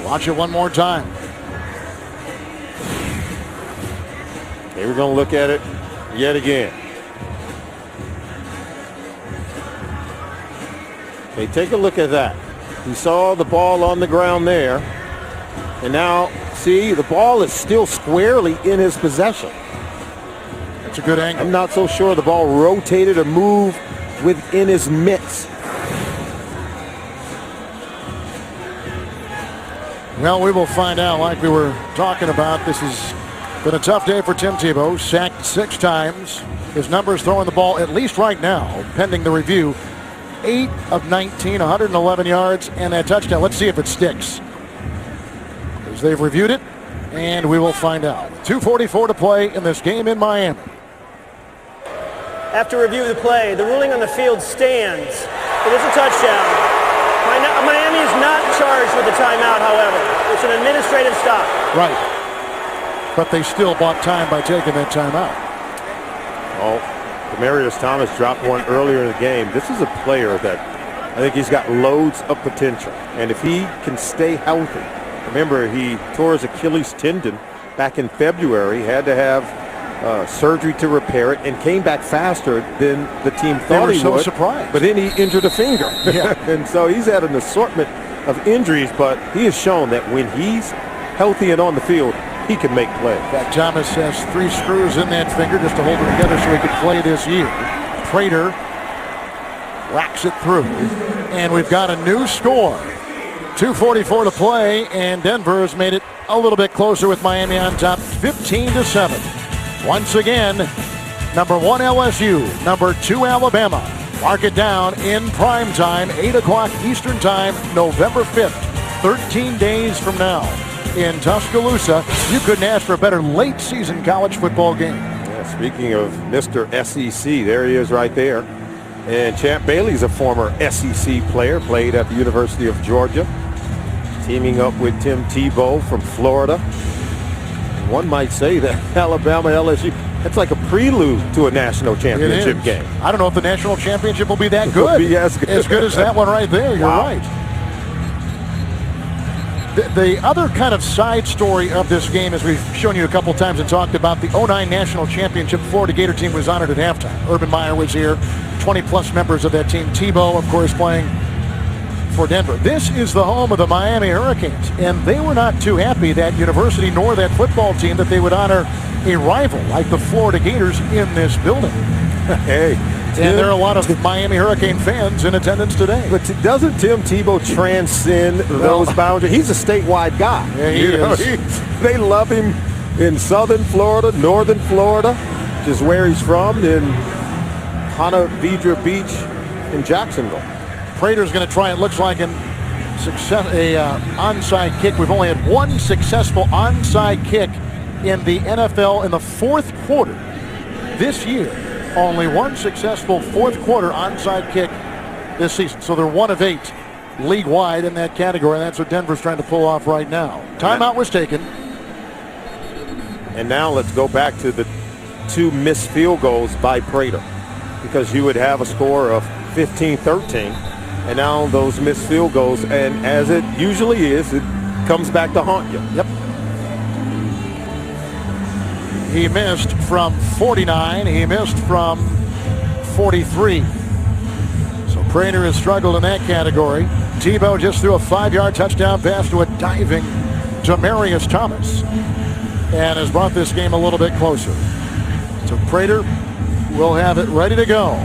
Watch it one more time. Okay, we're going to look at it yet again. Okay, take a look at that. He saw the ball on the ground there. And now, see, the ball is still squarely in his possession. That's a good angle. I'm not so sure the ball rotated or moved within his mitts. Well, we will find out. Like we were talking about, this has been a tough day for Tim Tebow. Sacked 6 times. His numbers throwing the ball, at least right now, pending the review, 8 of 19, 111 yards, and that touchdown. Let's see if it sticks. As they've reviewed it, and we will find out. 2:44 to play in this game in Miami. After review of the play, the ruling on the field stands. It is a touchdown. Miami is not charged with a timeout, however. It's an administrative stop. Right. But they still bought time by taking that timeout. Oh, Demaryius Thomas dropped one earlier in the game. This is a player that I think he's got loads of potential. And if he can stay healthy, remember he tore his Achilles tendon back in February, had to have surgery to repair it, and came back faster than the team thought he would. Surprised. But then he injured a finger. Yeah. And so he's had an assortment of injuries, but he has shown that when he's healthy and on the field, he can make plays. In fact, Thomas has 3 screws in that finger just to hold it together so he could play this year. Prater racks it through, and we've got a new score. 2:44 to play, and Denver has made it a little bit closer with Miami on top, 15-7. Once again, number 1 LSU, number 2 Alabama. Mark it down in prime time, 8 o'clock Eastern time, November 5th, 13 days from now. In Tuscaloosa, you couldn't ask for a better late season college football game. Yeah, speaking of Mr. SEC, there he is right there. And Champ Bailey's a former SEC player, played at the University of Georgia, teaming up with Tim Tebow from Florida. One might say that Alabama LSU, that's like a prelude to a national championship game. I don't know if the national championship will be that good. Be as good as that one right there. You're wow. right. The other kind of side story of this game, as we've shown you a couple times and talked about, the 09 national championship Florida Gator team was honored at halftime. Urban Meyer was here, 20-plus members of that team. Tebow, of course, playing for Denver. This is the home of the Miami Hurricanes, and they were not too happy, that university nor that football team, that they would honor a rival like the Florida Gators in this building. Hey. And there are a lot of Miami Hurricane fans in attendance today. But doesn't Tim Tebow transcend those boundaries? He's a statewide guy. Yeah, he is. They love him in southern Florida, northern Florida, which is where he's from, in Ponte Vedra Beach in Jacksonville. Prater's going to try, it looks like, an onside kick. We've only had one successful onside kick in the NFL in the 4th quarter this year. Only one successful 4th quarter onside kick this season. So they're 1 of 8 league-wide in that category. And that's what Denver's trying to pull off right now. Timeout was taken. And now let's go back to the 2 missed field goals by Prater, because you would have a score of 15-13. And now those missed field goals, and as it usually is, it comes back to haunt you. Yep. He missed from 49. He missed from 43. So Prater has struggled in that category. Tebow just threw a 5-yard touchdown pass to a diving Demaryius Thomas, and has brought this game a little bit closer. So Prater will have it ready to go.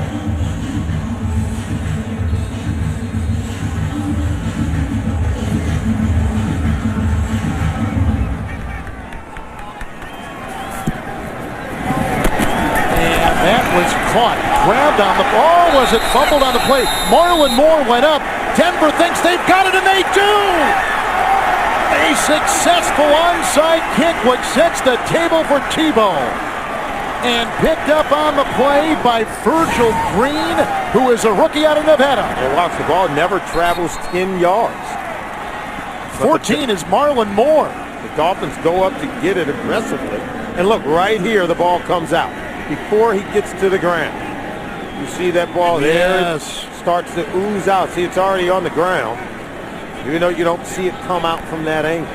Was caught, grabbed on the ball. Was it fumbled on the play? Marlon Moore went up. Denver thinks they've got it, and they do! A successful onside kick, which sets the table for Tebow. And picked up on the play by Virgil Green, who is a rookie out of Nevada. And watch, the ball never travels 10 yards. 14 is Marlon Moore. The Dolphins go up to get it aggressively. And look, right here, the ball comes out before he gets to the ground. You see that ball there? Yes. It starts to ooze out. See, it's already on the ground, even though you don't see it come out from that angle.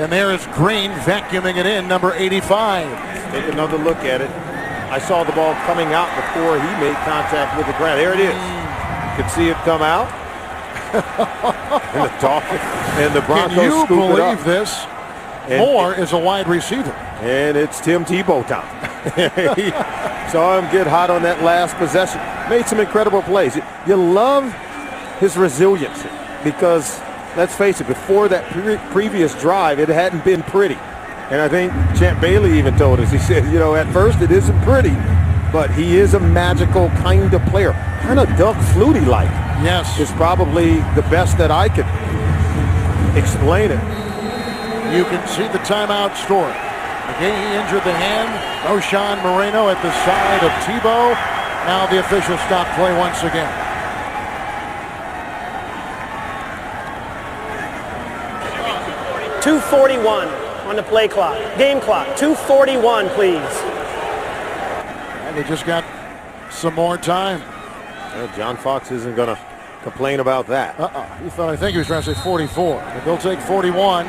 And there is Green vacuuming it in, number 85. Take another look at it. I saw the ball coming out before he made contact with the ground. There it is. You could see it come out. And the Dolphins and the Broncos Can you scoop it believe up. this? And- Moore is a wide receiver. And it's Tim Tebow time. He saw him get hot on that last possession. Made some incredible plays. You love his resiliency because, let's face it, before that previous drive, it hadn't been pretty. And I think Champ Bailey even told us, he said, you know, at first it isn't pretty, but he is a magical kind of player. Kind of Doug Flutie-like. Yes. Is probably the best that I could explain it. You can see the timeout story. Again, he injured the hand. O'Shawn Moreno at the side of Tebow. Now the official stop play once again. .241 on the play clock. Game clock. 2:41, please. And they just got some more time. Well, John Fox isn't going to complain about that. I think he was trying to say 44. But they'll take 41.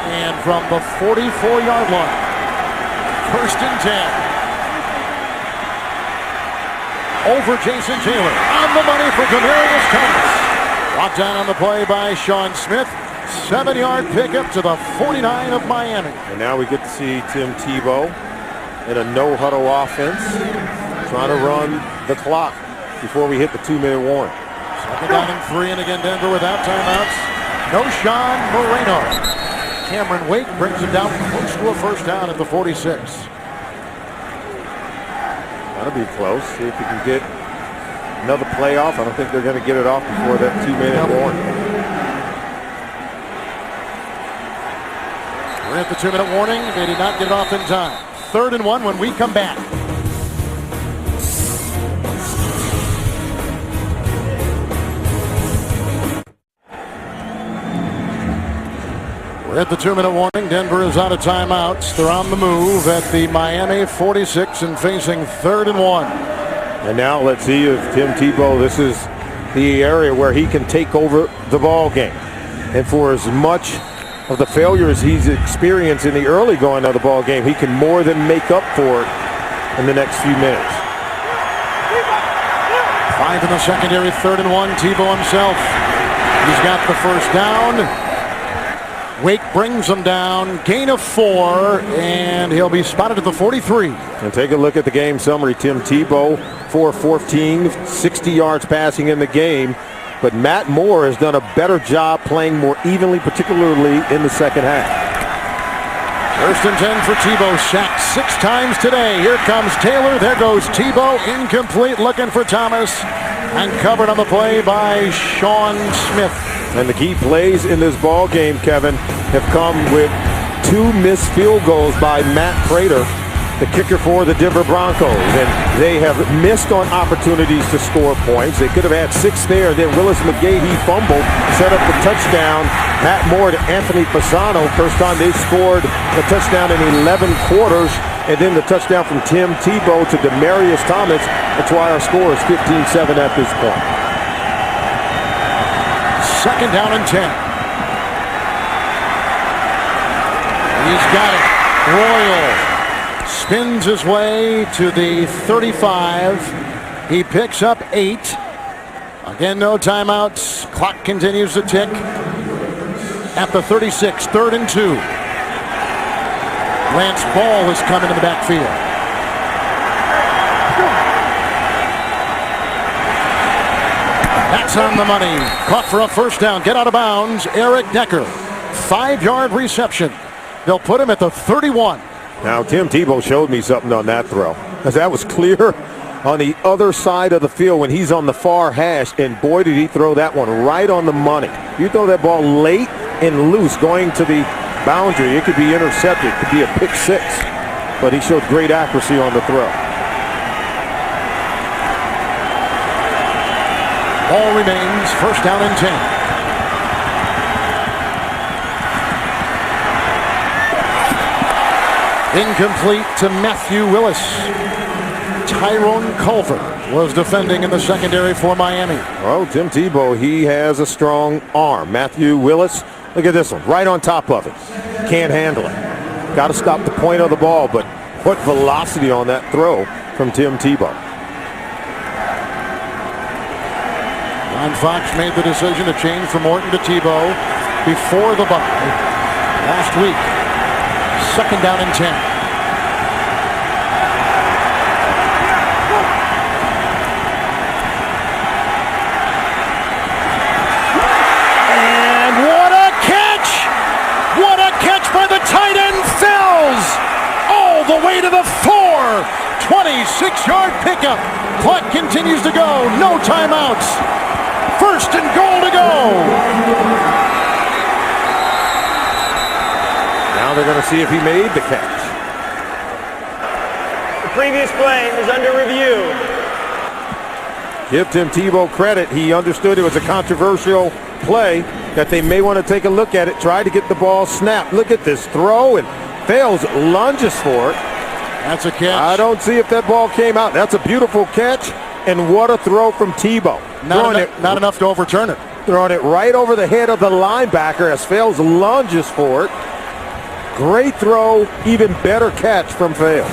And from the 44-yard line, 1st and 10. Over Jason Taylor. On the money for Demaryius Thomas. Brought down on the play by Sean Smith. 7-yard pickup to the 49 of Miami. And now we get to see Tim Tebow in a no-huddle offense, trying to run the clock before we hit the 2-minute warning. 2nd down and 3, and again Denver without timeouts. No Sean Moreno. Cameron Wake brings him down close to a 1st down at the 46. That'll be close. See if we can get another play off. I don't think they're going to get it off before that 2-minute warning. We're at the 2-minute warning. They did not get it off in time. 3rd and 1 when we come back. We're at the 2-minute warning. Denver is out of timeouts. They're on the move at the Miami 46 and facing 3rd and 1. And now let's see if Tim Tebow, this is the area where he can take over the ball game. And for as much of the failures he's experienced in the early going of the ball game, he can more than make up for it in the next few minutes. 5 in the secondary, 3rd and 1. Tebow himself. He's got the 1st down. Wake brings him down. Gain of 4, and he'll be spotted at the 43. And take a look at the game summary. Tim Tebow, 4-14, 60 yards passing in the game. But Matt Moore has done a better job playing more evenly, particularly in the second half. 1st and 10 for Tebow. Sacked 6 times today. Here comes Taylor. There goes Tebow. Incomplete, looking for Thomas. And covered on the play by Sean Smith. And the key plays in this ball game, Kevin, have come with 2 missed field goals by Matt Prater, the kicker for the Denver Broncos. And they have missed on opportunities to score points. They could have had 6 there. Then Willis McGahee fumbled, set up the touchdown. Matt Moore to Anthony Fasano. First time they scored a touchdown in 11 quarters. And then the touchdown from Tim Tebow to Demaryius Thomas. That's why our score is 15-7 at this point. 2nd down and 10. He's got it. Royal spins his way to the 35. He picks up 8. Again, no timeouts. Clock continues to tick. At the 36, 3rd and 2. Lance Ball is coming in the backfield. That's on the money. Caught for a 1st down. Get out of bounds. Eric Decker. 5-yard reception. They'll put him at the 31. Now, Tim Tebow showed me something on that throw, because that was clear on the other side of the field when he's on the far hash, and boy, did he throw that one right on the money. You throw that ball late and loose going to the boundary, it could be intercepted, it could be a pick 6, but he showed great accuracy on the throw. Ball remains 1st down and 10. Incomplete to Matthew Willis. Tyrone Culver was defending in the secondary for Miami. Well, Tim Tebow, he has a strong arm. Matthew Willis, look at this one, right on top of it. Can't handle it. Got to stop the point of the ball, but what velocity on that throw from Tim Tebow. John Fox made the decision to change from Morton to Tebow before the bye last week. 2nd down and 10. And what a catch! What a catch by the tight end, Fells! All the way to the 4. 26-yard pickup. Clock continues to go. No timeouts. 1st and goal to go. Now they're going to see if he made the catch. The previous play is under review. Give Tim Tebow credit. He understood it was a controversial play, that they may want to take a look at it, try to get the ball snapped. Look at this throw, and Fails lunges for it. That's a catch. I don't see if that ball came out. That's a beautiful catch, and what a throw from Tebow. Not enough to overturn it. Throwing it right over the head of the linebacker as Fails lunges for it. Great throw, even better catch from Fails.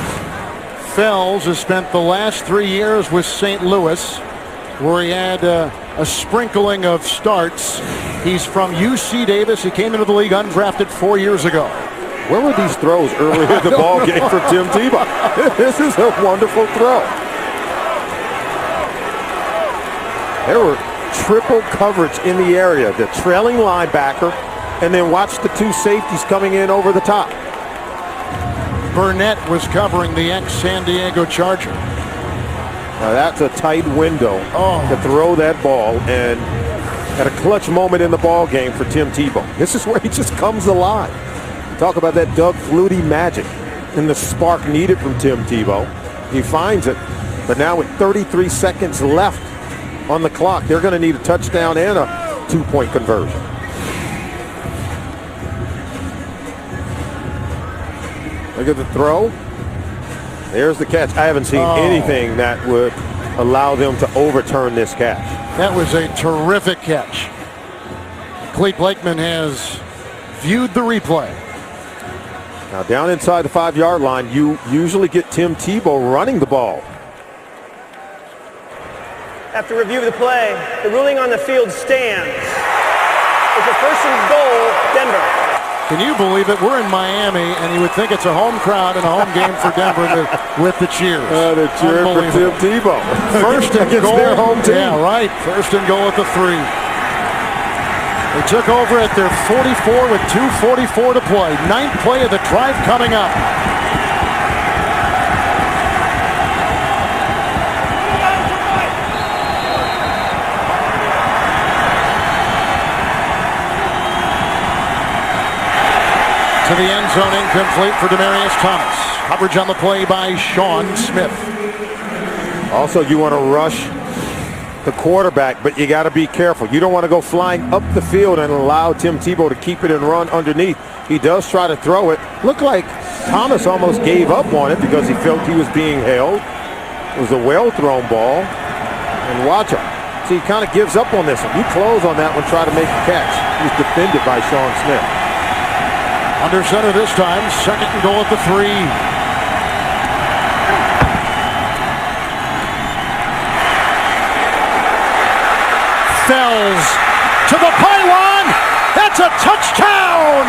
Fells has spent the last 3 years with St. Louis, where he had a sprinkling of starts. He's from UC Davis. He came into the league undrafted 4 years ago. Where were these throws early in the ball game from Tim Tebow? This is a wonderful throw. There were triple coverage in the area. The trailing linebacker, and then watch the 2 safeties coming in over the top. Burnett was covering the ex-San Diego Charger. Now that's a tight window to throw that ball, and at a clutch moment in the ball game for Tim Tebow. This is where he just comes alive. Talk about that Doug Flutie magic and the spark needed from Tim Tebow. He finds it, but now with 33 seconds left on the clock, they're going to need a touchdown and a 2-point conversion. Look at the throw. There's the catch. I haven't seen anything that would allow them to overturn this catch. That was a terrific catch. Clete Blakeman has viewed the replay. Now down inside the 5-yard line, you usually get Tim Tebow running the ball. After review of the play, the ruling on the field stands. It's a 1st and goal, Denver. Can you believe it? We're in Miami, and you would think it's a home crowd and a home game for Denver with the cheers. They're cheering for Tim Tebow. 1st and goal. Their home team. Yeah, right. 1st and goal at the 3. They took over at their 44 with 2:44 to play. 9th play of the drive coming up. To the end zone, incomplete for Demaryius Thomas. Coverage on the play by Sean Smith. Also, you want to rush the quarterback, but you got to be careful. You don't want to go flying up the field and allow Tim Tebow to keep it and run underneath. He does try to throw it. Looked like Thomas almost gave up on it because he felt he was being held. It was a well-thrown ball. And watch him. See, he kind of gives up on this one. You close on that one, try to make a catch. He's defended by Sean Smith. Under center this time, 2nd and goal at the 3. Fells to the pylon. That's a touchdown.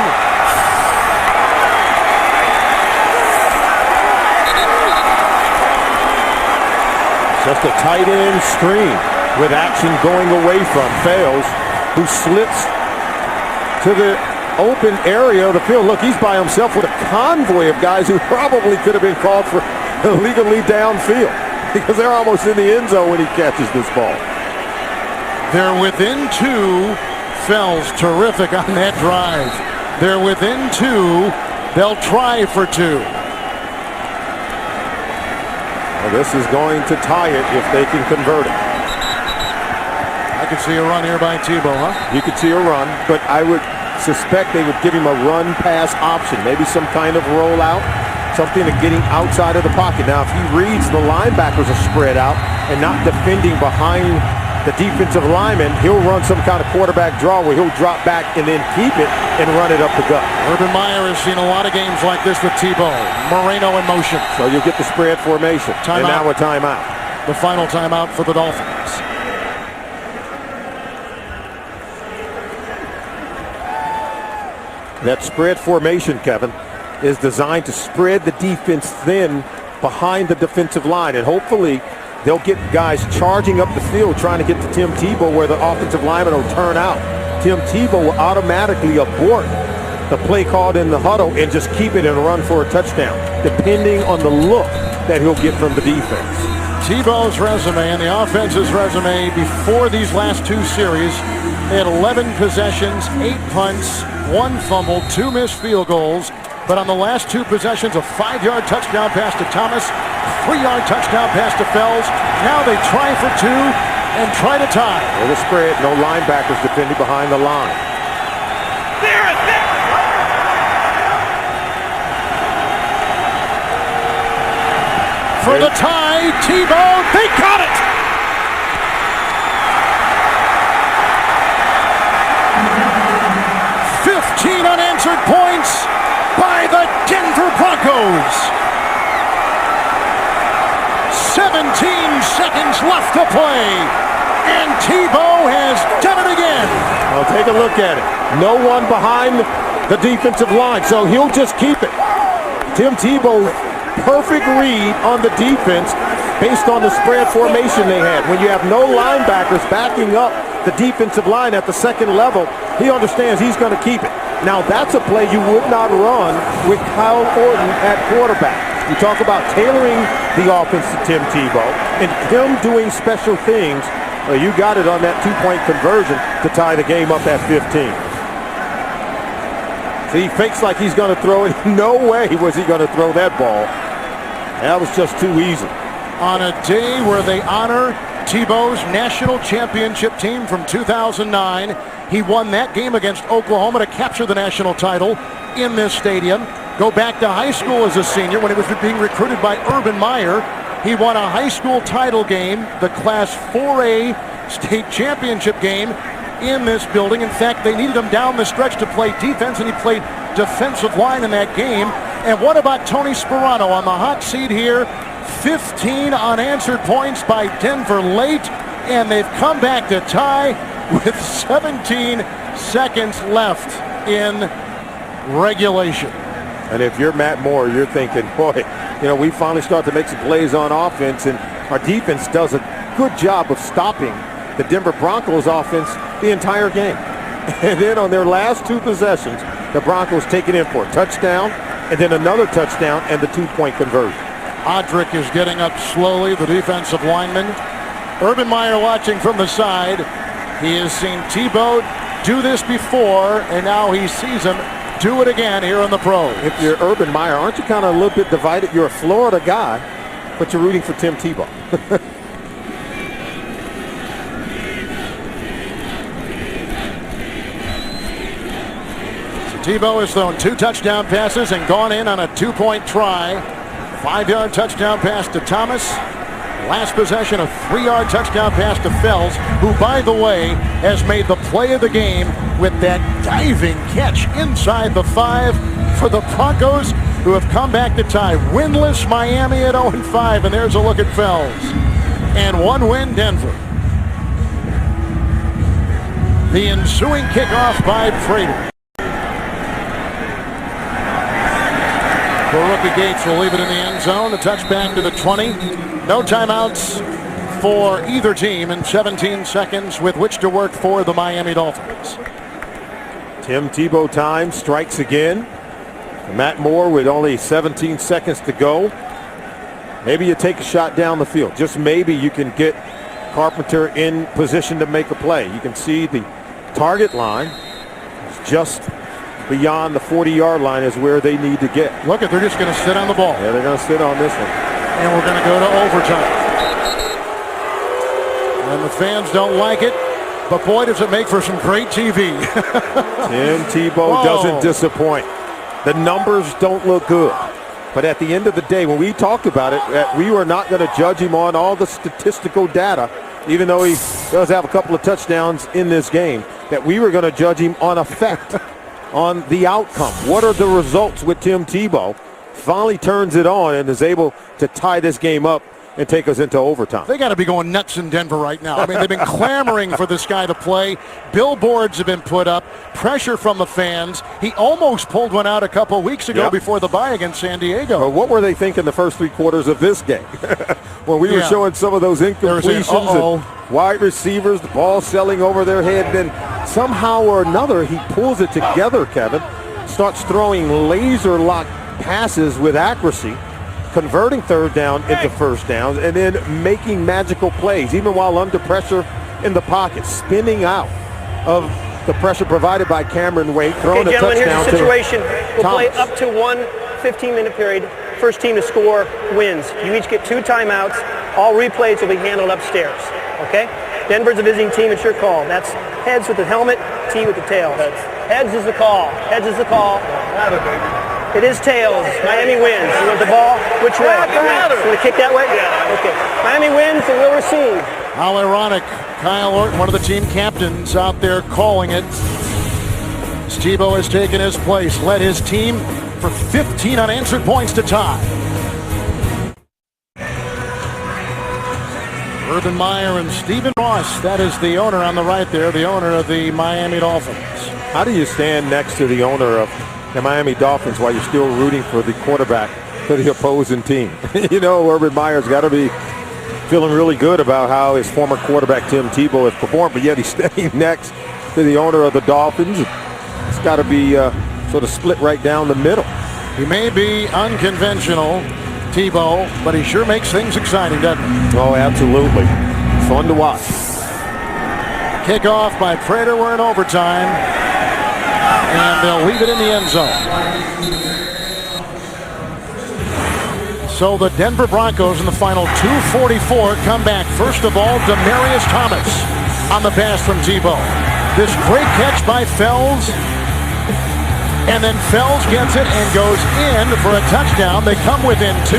Just a tight end screen with action going away from Fails, who slips to the open area of the field. Look, he's by himself with a convoy of guys who probably could have been called for illegally downfield because they're almost in the end zone when he catches this ball. They're within 2. Fells terrific on that drive. They're within 2. They'll try for 2. Well, this is going to tie it if they can convert it. I could see a run here by Tebow, huh? You could see a run, but I would suspect they would give him a run-pass option, maybe some kind of rollout, something to getting outside of the pocket. Now, if he reads the linebackers are spread out and not defending behind the defensive lineman, he'll run some kind of quarterback draw where he'll drop back and then keep it and run it up the gut. Urban Meyer has seen a lot of games like this with Tebow. Moreno in motion. So you'll get the spread formation. Timeout. And now a timeout. The final timeout for the Dolphins. That spread formation, Kevin, is designed to spread the defense thin behind the defensive line, and hopefully they'll get guys charging up the field trying to get to Tim Tebow where the offensive lineman will turn out. Tim Tebow will automatically abort the play called in the huddle and just keep it and run for a touchdown, depending on the look that he'll get from the defense. Tebow's resume and the offense's resume before these last two series, they had 11 possessions, 8 punts, 1 fumble, 2 missed field goals. But on the last 2 possessions, a 5-yard touchdown pass to Thomas, 3-yard touchdown pass to Fells. Now they try for 2 and try to tie. With a spread, no linebackers defending behind the line. For the tie, Tebow, they got it! Unanswered points by the Denver Broncos. 17 seconds left to play, and Tebow has done it again. Well, take a look at it. No one behind the defensive line, so he'll just keep it. Tim Tebow, perfect read on the defense based on the spread formation they had. When you have no linebackers backing up the defensive line at the second level, he understands he's going to keep it. Now, that's a play you would not run with Kyle Orton at quarterback. You talk about tailoring the offense to Tim Tebow and him doing special things. Well, you got it on that 2-point conversion to tie the game up at 15. So he fakes like he's going to throw it. No way was he going to throw that ball. That was just too easy. On a day where they honor Tebow's national championship team from 2009, he won that game against Oklahoma to capture the national title in this stadium. Go back to high school as a senior when he was being recruited by Urban Meyer. He won a high school title game, the Class 4A state championship game in this building. In fact, they needed him down the stretch to play defense, and he played defensive line in that game. And what about Tony Sperano on the hot seat here? 15 unanswered points by Denver late, and they've come back to tie with 17 seconds left in regulation. And if you're Matt Moore, you're thinking, boy, we finally start to make some plays on offense, and our defense does a good job of stopping the Denver Broncos offense the entire game. And then on their last 2 possessions, the Broncos take it in for a touchdown, and then another touchdown, and the 2-point conversion. Odrick is getting up slowly, the defensive lineman. Urban Meyer watching from the side. He has seen Tebow do this before, and now he sees him do it again here in the pros. If you're Urban Meyer, aren't you kind of a little bit divided? You're a Florida guy, but you're rooting for Tim Tebow. So Tebow has thrown 2 touchdown passes and gone in on a 2-point try. 5-yard touchdown pass to Thomas. Last possession, a 3-yard touchdown pass to Fells, who, by the way, has made the play of the game with that diving catch inside the 5 for the Broncos, who have come back to tie. Winless Miami at 0-5, and there's a look at Fells. And 1 win, Denver. The ensuing kickoff by Prater. For rookie Gates will leave it in the end zone. The touchback to the 20. No timeouts for either team and 17 seconds with which to work for the Miami Dolphins. Tim Tebow time strikes again. Matt Moore with only 17 seconds to go. Maybe you take a shot down the field. Just maybe you can get Carpenter in position to make a play. You can see the target line is just beyond the 40-yard line is where they need to get. Look, they're just going to sit on the ball. Yeah, they're going to sit on this one. And we're going to go to overtime. And the fans don't like it, but boy, does it make for some great TV. Tim Tebow doesn't disappoint. The numbers don't look good. But at the end of the day, when we talked about it, we were not going to judge him on all the statistical data, even though he does have a couple of touchdowns in this game, that we were going to judge him on effect, on the outcome. What are the results with Tim Tebow? Finally turns it on and is able to tie this game up and take us into overtime. They got to be going nuts in Denver right now. I mean, they've been clamoring for this guy to play. Billboards have been put up, pressure from the fans. He almost pulled one out a couple weeks ago before the bye against San Diego. But what were they thinking the first 3 quarters of this game? When we were showing some of those incompletions and wide receivers, the ball selling over their head, then somehow or another he pulls it together, Kevin, starts throwing laser-lock passes with accuracy, converting third down into first downs, and then making magical plays, even while under pressure in the pocket, spinning out of the pressure provided by Cameron Wake, throwing a touchdown to here's the situation. We'll Thomas. play up to one 15-minute period. First team to score wins. You each get 2 timeouts. All replays will be handled upstairs, okay? Denver's a visiting team. It's your call. That's heads with the helmet, T with the tails. Heads is the call. Heads is the call. It is tails. Miami wins. You want the ball? Which way? You want to kick that way? Yeah. Okay. Miami wins and we'll receive. How ironic. Kyle Orton, one of the team captains, out there calling it. Tebow has taken his place, led his team for 15 unanswered points to tie. Urban Meyer and Stephen Ross, that is the owner on the right there, the owner of the Miami Dolphins. How do you stand next to the owner of the Miami Dolphins while you're still rooting for the quarterback for the opposing team? You know, Urban Meyer's got to be feeling really good about how his former quarterback Tim Tebow has performed, but yet he's staying next to the owner of the Dolphins. It's got to be sort of split right down the middle. He may be unconventional, Tebow, but he sure makes things exciting, doesn't he? Oh, absolutely. Fun to watch. Kickoff by Prater. We're in overtime, and they'll leave it in the end zone. So the Denver Broncos in the final 2:44 come back. First of all, Demaryius Thomas on the pass from Tebow. This great catch by Fells. And then Fells gets it and goes in for a touchdown. They come within 2.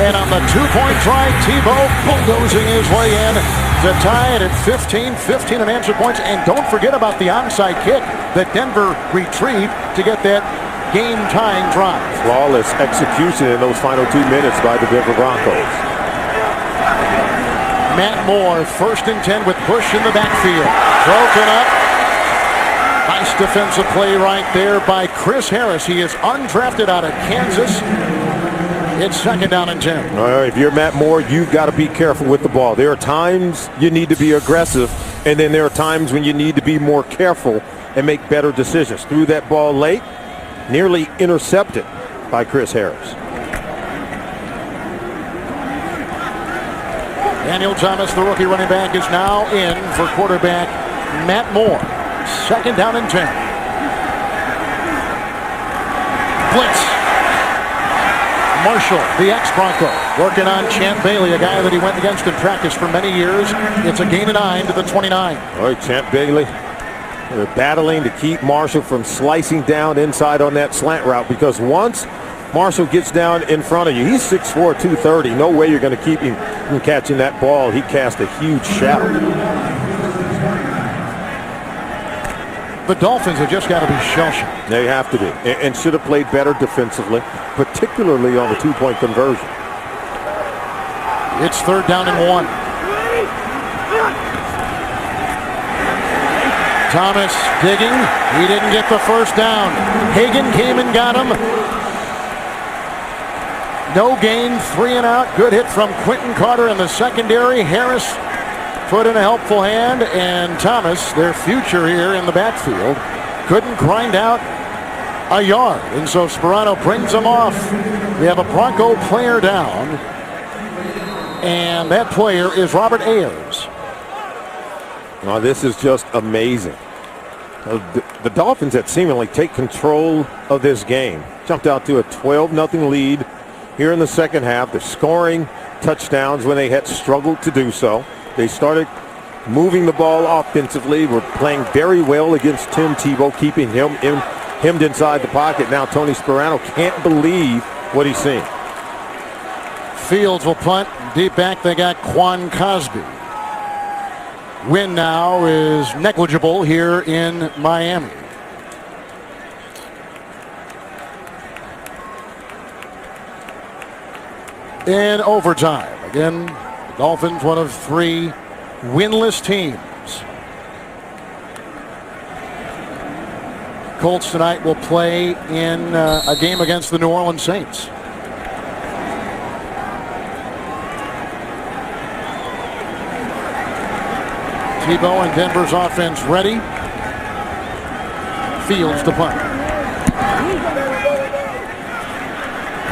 And on the 2-point try, Tebow bulldozing his way in to tie it at 15. 15 unanswered points. And don't forget about the onside kick that Denver retrieved to get that game-tying drive. Flawless execution in those final 2 minutes by the Denver Broncos. Matt Moore, 1st and 10 with Bush in the backfield. Broken up. Nice defensive play right there by Chris Harris. He is undrafted out of Kansas. It's 2nd down and 10. All right, if you're Matt Moore, you've got to be careful with the ball. There are times you need to be aggressive, and then there are times when you need to be more careful and make better decisions. Threw that ball late, nearly intercepted by Chris Harris. Daniel Thomas, the rookie running back, is now in for quarterback Matt Moore. 2nd down and 10. Blitz. Marshall, the ex-Bronco, working on Champ Bailey, a guy that he went against in practice for many years. It's a gain of 9 to the 29. All right, Champ Bailey. They're battling to keep Marshall from slicing down inside on that slant route, because once Marshall gets down in front of you, he's 6'4", 230. No way you're going to keep him from catching that ball. He cast a huge shadow. The Dolphins have just got to be shell-shocked. They have to be, and should have played better defensively, particularly on the 2-point conversion. It's 3rd down and 1. Thomas digging. He didn't get the first down. Hagan came and got him. No gain, 3 and out. Good hit from Quentin Carter in the secondary. Harris put in a helpful hand, and Thomas, their future here in the backfield, couldn't grind out a yard. And so Sperano brings them off. We have a Bronco player down, and that player is Robert Ayers. Now, this is just amazing. The Dolphins that seemingly take control of this game jumped out to a 12-0 lead here in the second half. They're scoring touchdowns when they had struggled to do so. They started moving the ball offensively. We're playing very well against Tim Tebow, keeping him hemmed inside the pocket. Now Tony Sperano can't believe what he's seeing. Fields will punt. Deep back, they got Quan Cosby. Wind now is negligible here in Miami. In overtime, Again, the Dolphins, one of 3 winless teams. Colts tonight will play in a game against the New Orleans Saints. Tebow and Denver's offense ready. Fields to punt.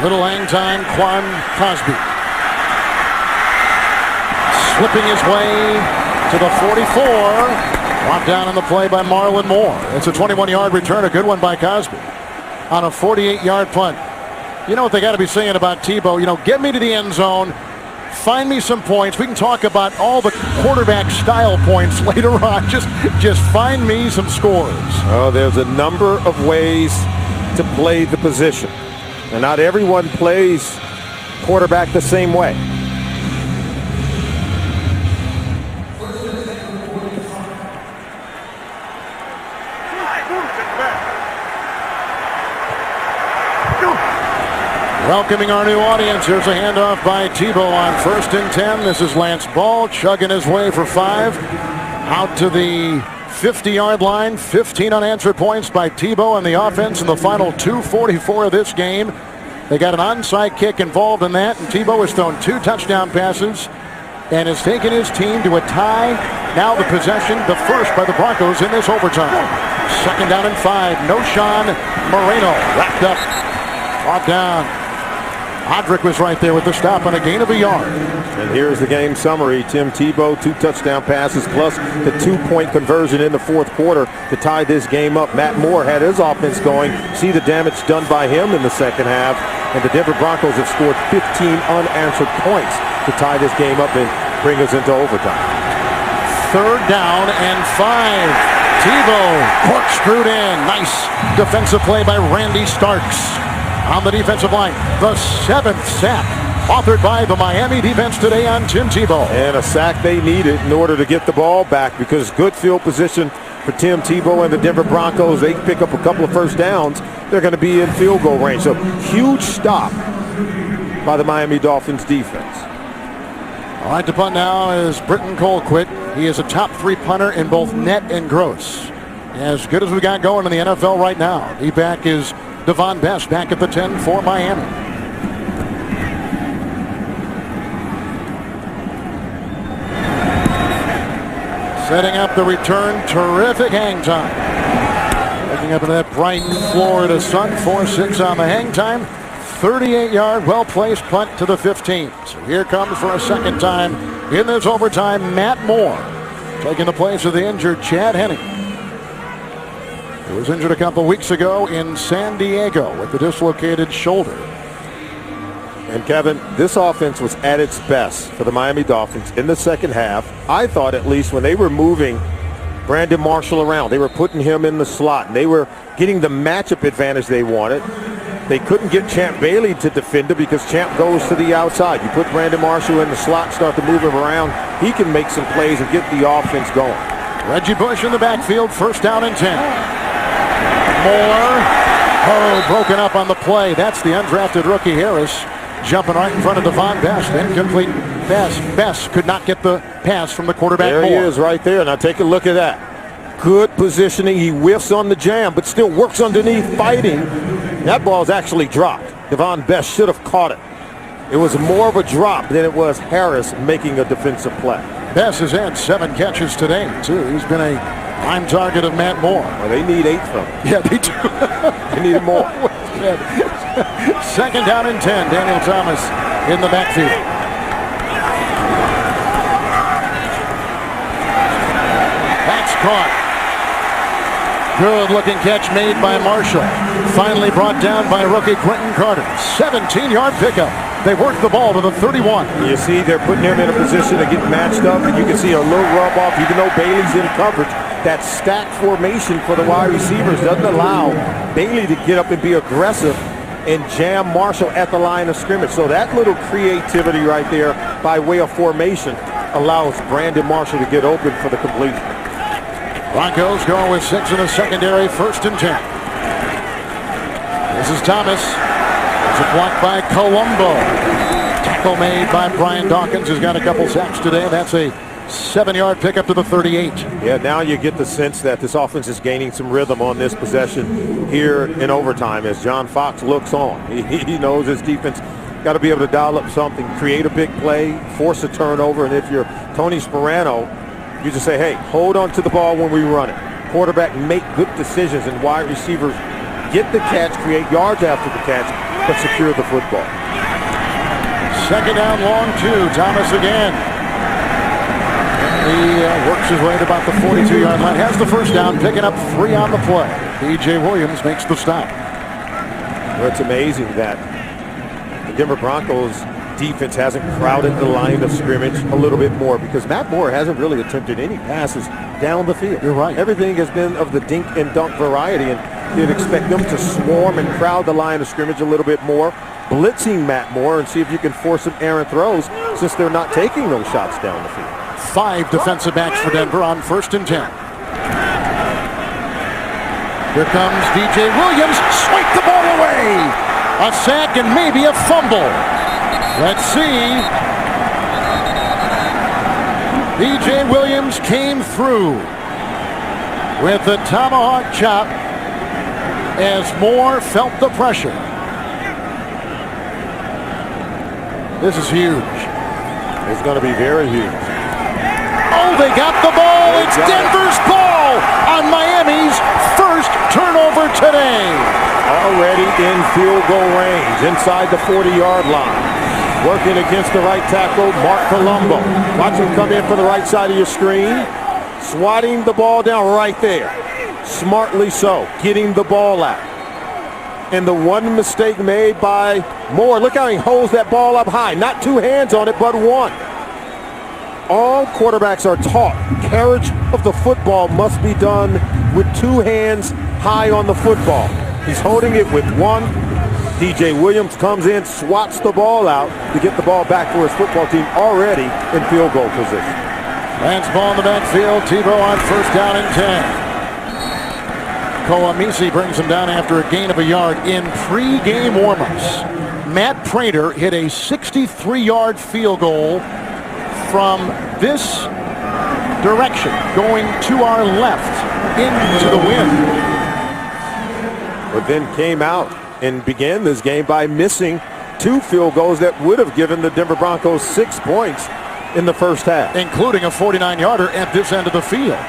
Little hang time, Quan Cosby. Slipping his way to the 44. Brought down in the play by Marlon Moore. It's a 21-yard return, a good one by Cosby. On a 48-yard punt. You know what they got to be saying about Tebow? You know, get me to the end zone. Find me some points. We can talk about all the quarterback style points later on. Just find me some scores. Oh, there's a number of ways to play the position. And not everyone plays quarterback the same way. Welcoming our new audience. Here's a handoff by Tebow on 1st and 10. This is Lance Ball chugging his way for 5. Out to the 50-yard line. 15 unanswered points by Tebow and the offense in the final 2:44 of this game. They got an onside kick involved in that, and Tebow has thrown 2 touchdown passes and has taken his team to a tie. Now the possession, the first by the Broncos in this overtime. 2nd down and 5. No Sean Moreno. Wrapped up. Brought down. Hodrick was right there with the stop on a gain of a yard. And here's the game summary. Tim Tebow, 2 touchdown passes plus the 2-point conversion in the 4th quarter to tie this game up. Matt Moore had his offense going. See the damage done by him in the 2nd half. And the Denver Broncos have scored 15 unanswered points to tie this game up and bring us into overtime. 3rd down and 5. Tebow corkscrewed in. Nice defensive play by Randy Starks. On the defensive line, the 7th sack authored by the Miami defense today on Tim Tebow. And a sack they needed in order to get the ball back, because good field position for Tim Tebow and the Denver Broncos. They pick up a couple of first downs. They're going to be in field goal range. So huge stop by the Miami Dolphins defense. All right, to punt now is Britton Colquitt. He is a top 3 punter in both net and gross. As good as we got going in the NFL right now. The back is Devon Best back at the 10 for Miami. Setting up the return. Terrific hang time. Looking up into that bright Florida sun. 4-6 on the hang time. 38-yard well-placed punt to the 15. So here comes for a 2nd time in this overtime Matt Moore. Taking the place of the injured Chad Henne. He was injured a couple weeks ago in San Diego with the dislocated shoulder. And Kevin, this offense was at its best for the Miami Dolphins in the 2nd half. I thought, at least, when they were moving Brandon Marshall around, they were putting him in the slot, and they were getting the matchup advantage they wanted. They couldn't get Champ Bailey to defend it because Champ goes to the outside. You put Brandon Marshall in the slot, start to move him around, he can make some plays and get the offense going. Reggie Bush in the backfield, 1st down and 10. Moore, broken up on the play. That's the undrafted rookie Harris jumping right in front of Devon Best. Incomplete pass. Best could not get the pass from the quarterback. There Moore. He is right there. Now take a look at that. Good positioning. He whiffs on the jam, but still works underneath, fighting. That ball's actually dropped. Devon Best should have caught it. It was more of a drop than it was Harris making a defensive play. Best has had 7 catches today, too. He's been a prime target of Matt Moore. Well, they need 8 from him. Yeah, they do. They need more. 2nd down and 10. Daniel Thomas in the backfield. That's caught. Good looking catch made by Marshall. Finally brought down by rookie Quentin Carter. 17-yard pickup. They work the ball to the 31. You see they're putting him in a position to get matched up, and you can see a little rub off, even though Bailey's in coverage. That stack formation for the wide receivers doesn't allow Bailey to get up and be aggressive and jam Marshall at the line of scrimmage. So that little creativity right there by way of formation allows Brandon Marshall to get open for the completion. Broncos going with 6 in the secondary, 1st and 10. This is Thomas. It's a block by Colombo. tackle made by Brian Dawkins, who's got a couple sacks today. That's a 7-yard pickup to the 38. Yeah, now you get the sense that this offense is gaining some rhythm on this possession here in overtime as John Fox looks on. He knows his defense got to be able to dial up something, create a big play, force a turnover, and if you're Tony Sperano, you just say, hey, hold on to the ball when we run it. Quarterback make good decisions, and wide receivers get the catch, create yards after the catch, but secure the football. Second down, long 2. Thomas again. He works his way to about the 42-yard line. Has the first down, picking up 3 on the play. B.J. Williams makes the stop. Well, it's amazing that the Denver Broncos defense hasn't crowded the line of scrimmage a little bit more, because Matt Moore hasn't really attempted any passes down the field. You're right. Everything has been of the dink and dunk variety, and you'd expect them to swarm and crowd the line of scrimmage a little bit more, blitzing Matt Moore and see if you can force some errant throws since they're not taking those shots down the field. 5 defensive backs for Denver on 1st and 10. Here comes D.J. Williams. Swipe the ball away. A sack and maybe a fumble. Let's see. D.J. Williams came through with the tomahawk chop as Moore felt the pressure. This is huge. It's going to be very huge. Oh, they got the ball. It's Denver's ball on Miami's first turnover today. Already in field goal range inside the 40-yard line. Working against the right tackle, Mark Colombo. Watch him come in for the right side of your screen. Swatting the ball down right there. Smartly so, getting the ball out. And the one mistake made by Moore, look how he holds that ball up high. Not 2 hands on it, but 1. All quarterbacks are taught carriage of the football must be done with 2 hands high on the football. He's holding it with 1. D.J. Williams comes in, swats the ball out to get the ball back for his football team already in field goal position. Lance ball in the backfield. Tebow on 1st down and 10. Koamisi brings him down after a gain of a yard in pre-game warm-ups. Matt Prater hit a 63-yard field goal from this direction, going to our left into the wind. But then came out and began this game by missing 2 field goals that would have given the Denver Broncos 6 points in the first half. Including a 49-yarder at this end of the field,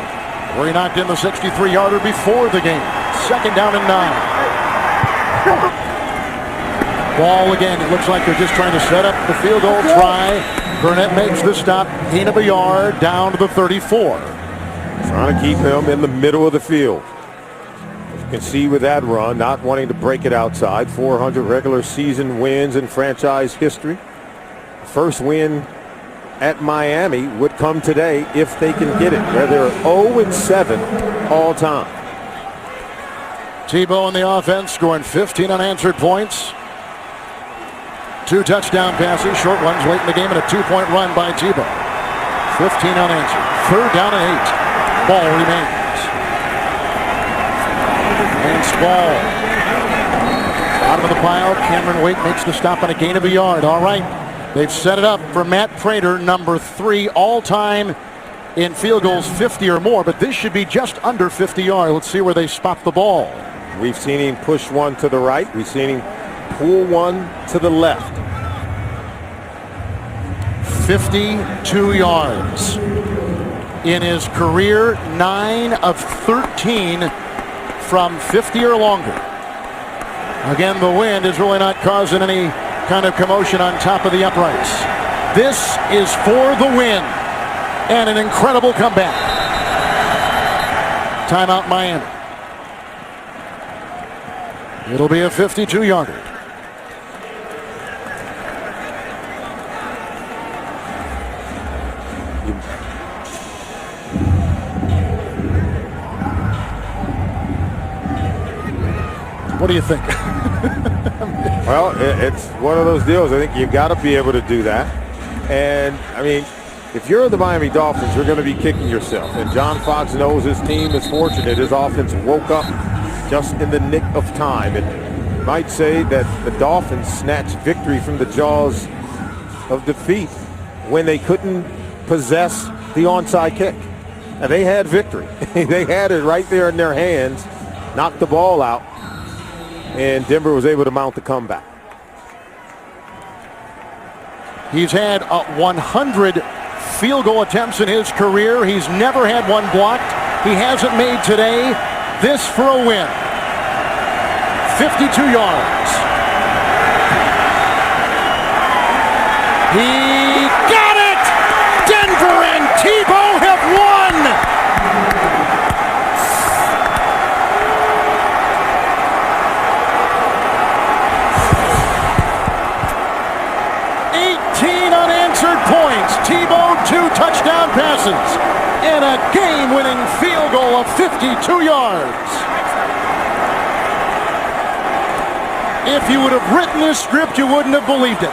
where he knocked in the 63-yarder before the game. 2nd down and 9. Ball again. It looks like they're just trying to set up the field goal try. Burnett makes the stop, gain of a yard, down to the 34. Trying to keep him in the middle of the field. You can see with that run, not wanting to break it outside. 400 regular season wins in franchise history. First win at Miami would come today if they can get it, where they're 0-7 all time. Tebow in the offense, scoring 15 unanswered points. 2 touchdown passes, short ones late in the game, and a 2-point run by Tebow. 15 unanswered. 3rd down and 8. Ball remains. And Spall. Bottom of the pile. Cameron Wake makes the stop on a gain of a yard. All right. They've set it up for Matt Prater, number 3 all-time in field goals, 50 or more, but this should be just under 50 yards. Let's see where they spot the ball. We've seen him push one to the right. We've seen him pull one to the left. 52 yards. In his career, 9 of 13 from 50 or longer. Again, the wind is really not causing any kind of commotion on top of the uprights. This is for the win and an incredible comeback. Timeout Miami. It'll be a 52-yarder. What do you think? Well, it's one of those deals. I think you've got to be able to do that. And, I mean, if you're the Miami Dolphins, you're going to be kicking yourself. And John Fox knows his team is fortunate. His offense woke up just in the nick of time. And might say that the Dolphins snatched victory from the jaws of defeat when they couldn't possess the onside kick. And they had victory. They had it right there in their hands, knocked the ball out, and Denver was able to mount the comeback. He's had 100 field goal attempts in his career. He's never had one blocked. He hasn't made today. This for a win. 52 yards. He got it! Denver and Tebow have won! Unanswered points. Tebow 2 touchdown passes and a game-winning field goal of 52 yards. If you would have written this script, you wouldn't have believed it.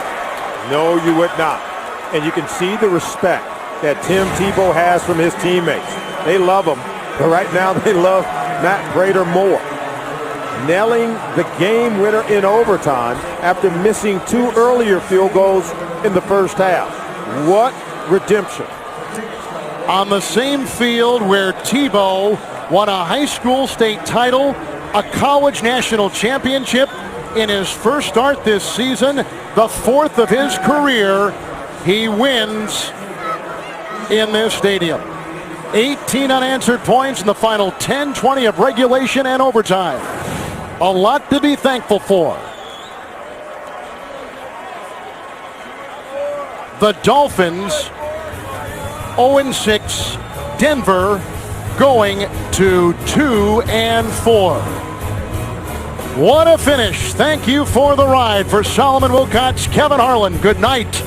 No, you would not. And you can see the respect that Tim Tebow has from his teammates. They love him, but right now they love Matt Prater more. Nailing the game winner in overtime after missing 2 earlier field goals in the first half. What redemption. On the same field where Tebow won a high school state title, a college national championship in his first start this season, the 4th of his career, he wins in this stadium. 18 unanswered points in the final 10-20 of regulation and overtime. A lot to be thankful for. The Dolphins 0-6. Denver going to 2-4. What a finish. Thank you for the ride. For Solomon Wilcox, Kevin Harlan, good night.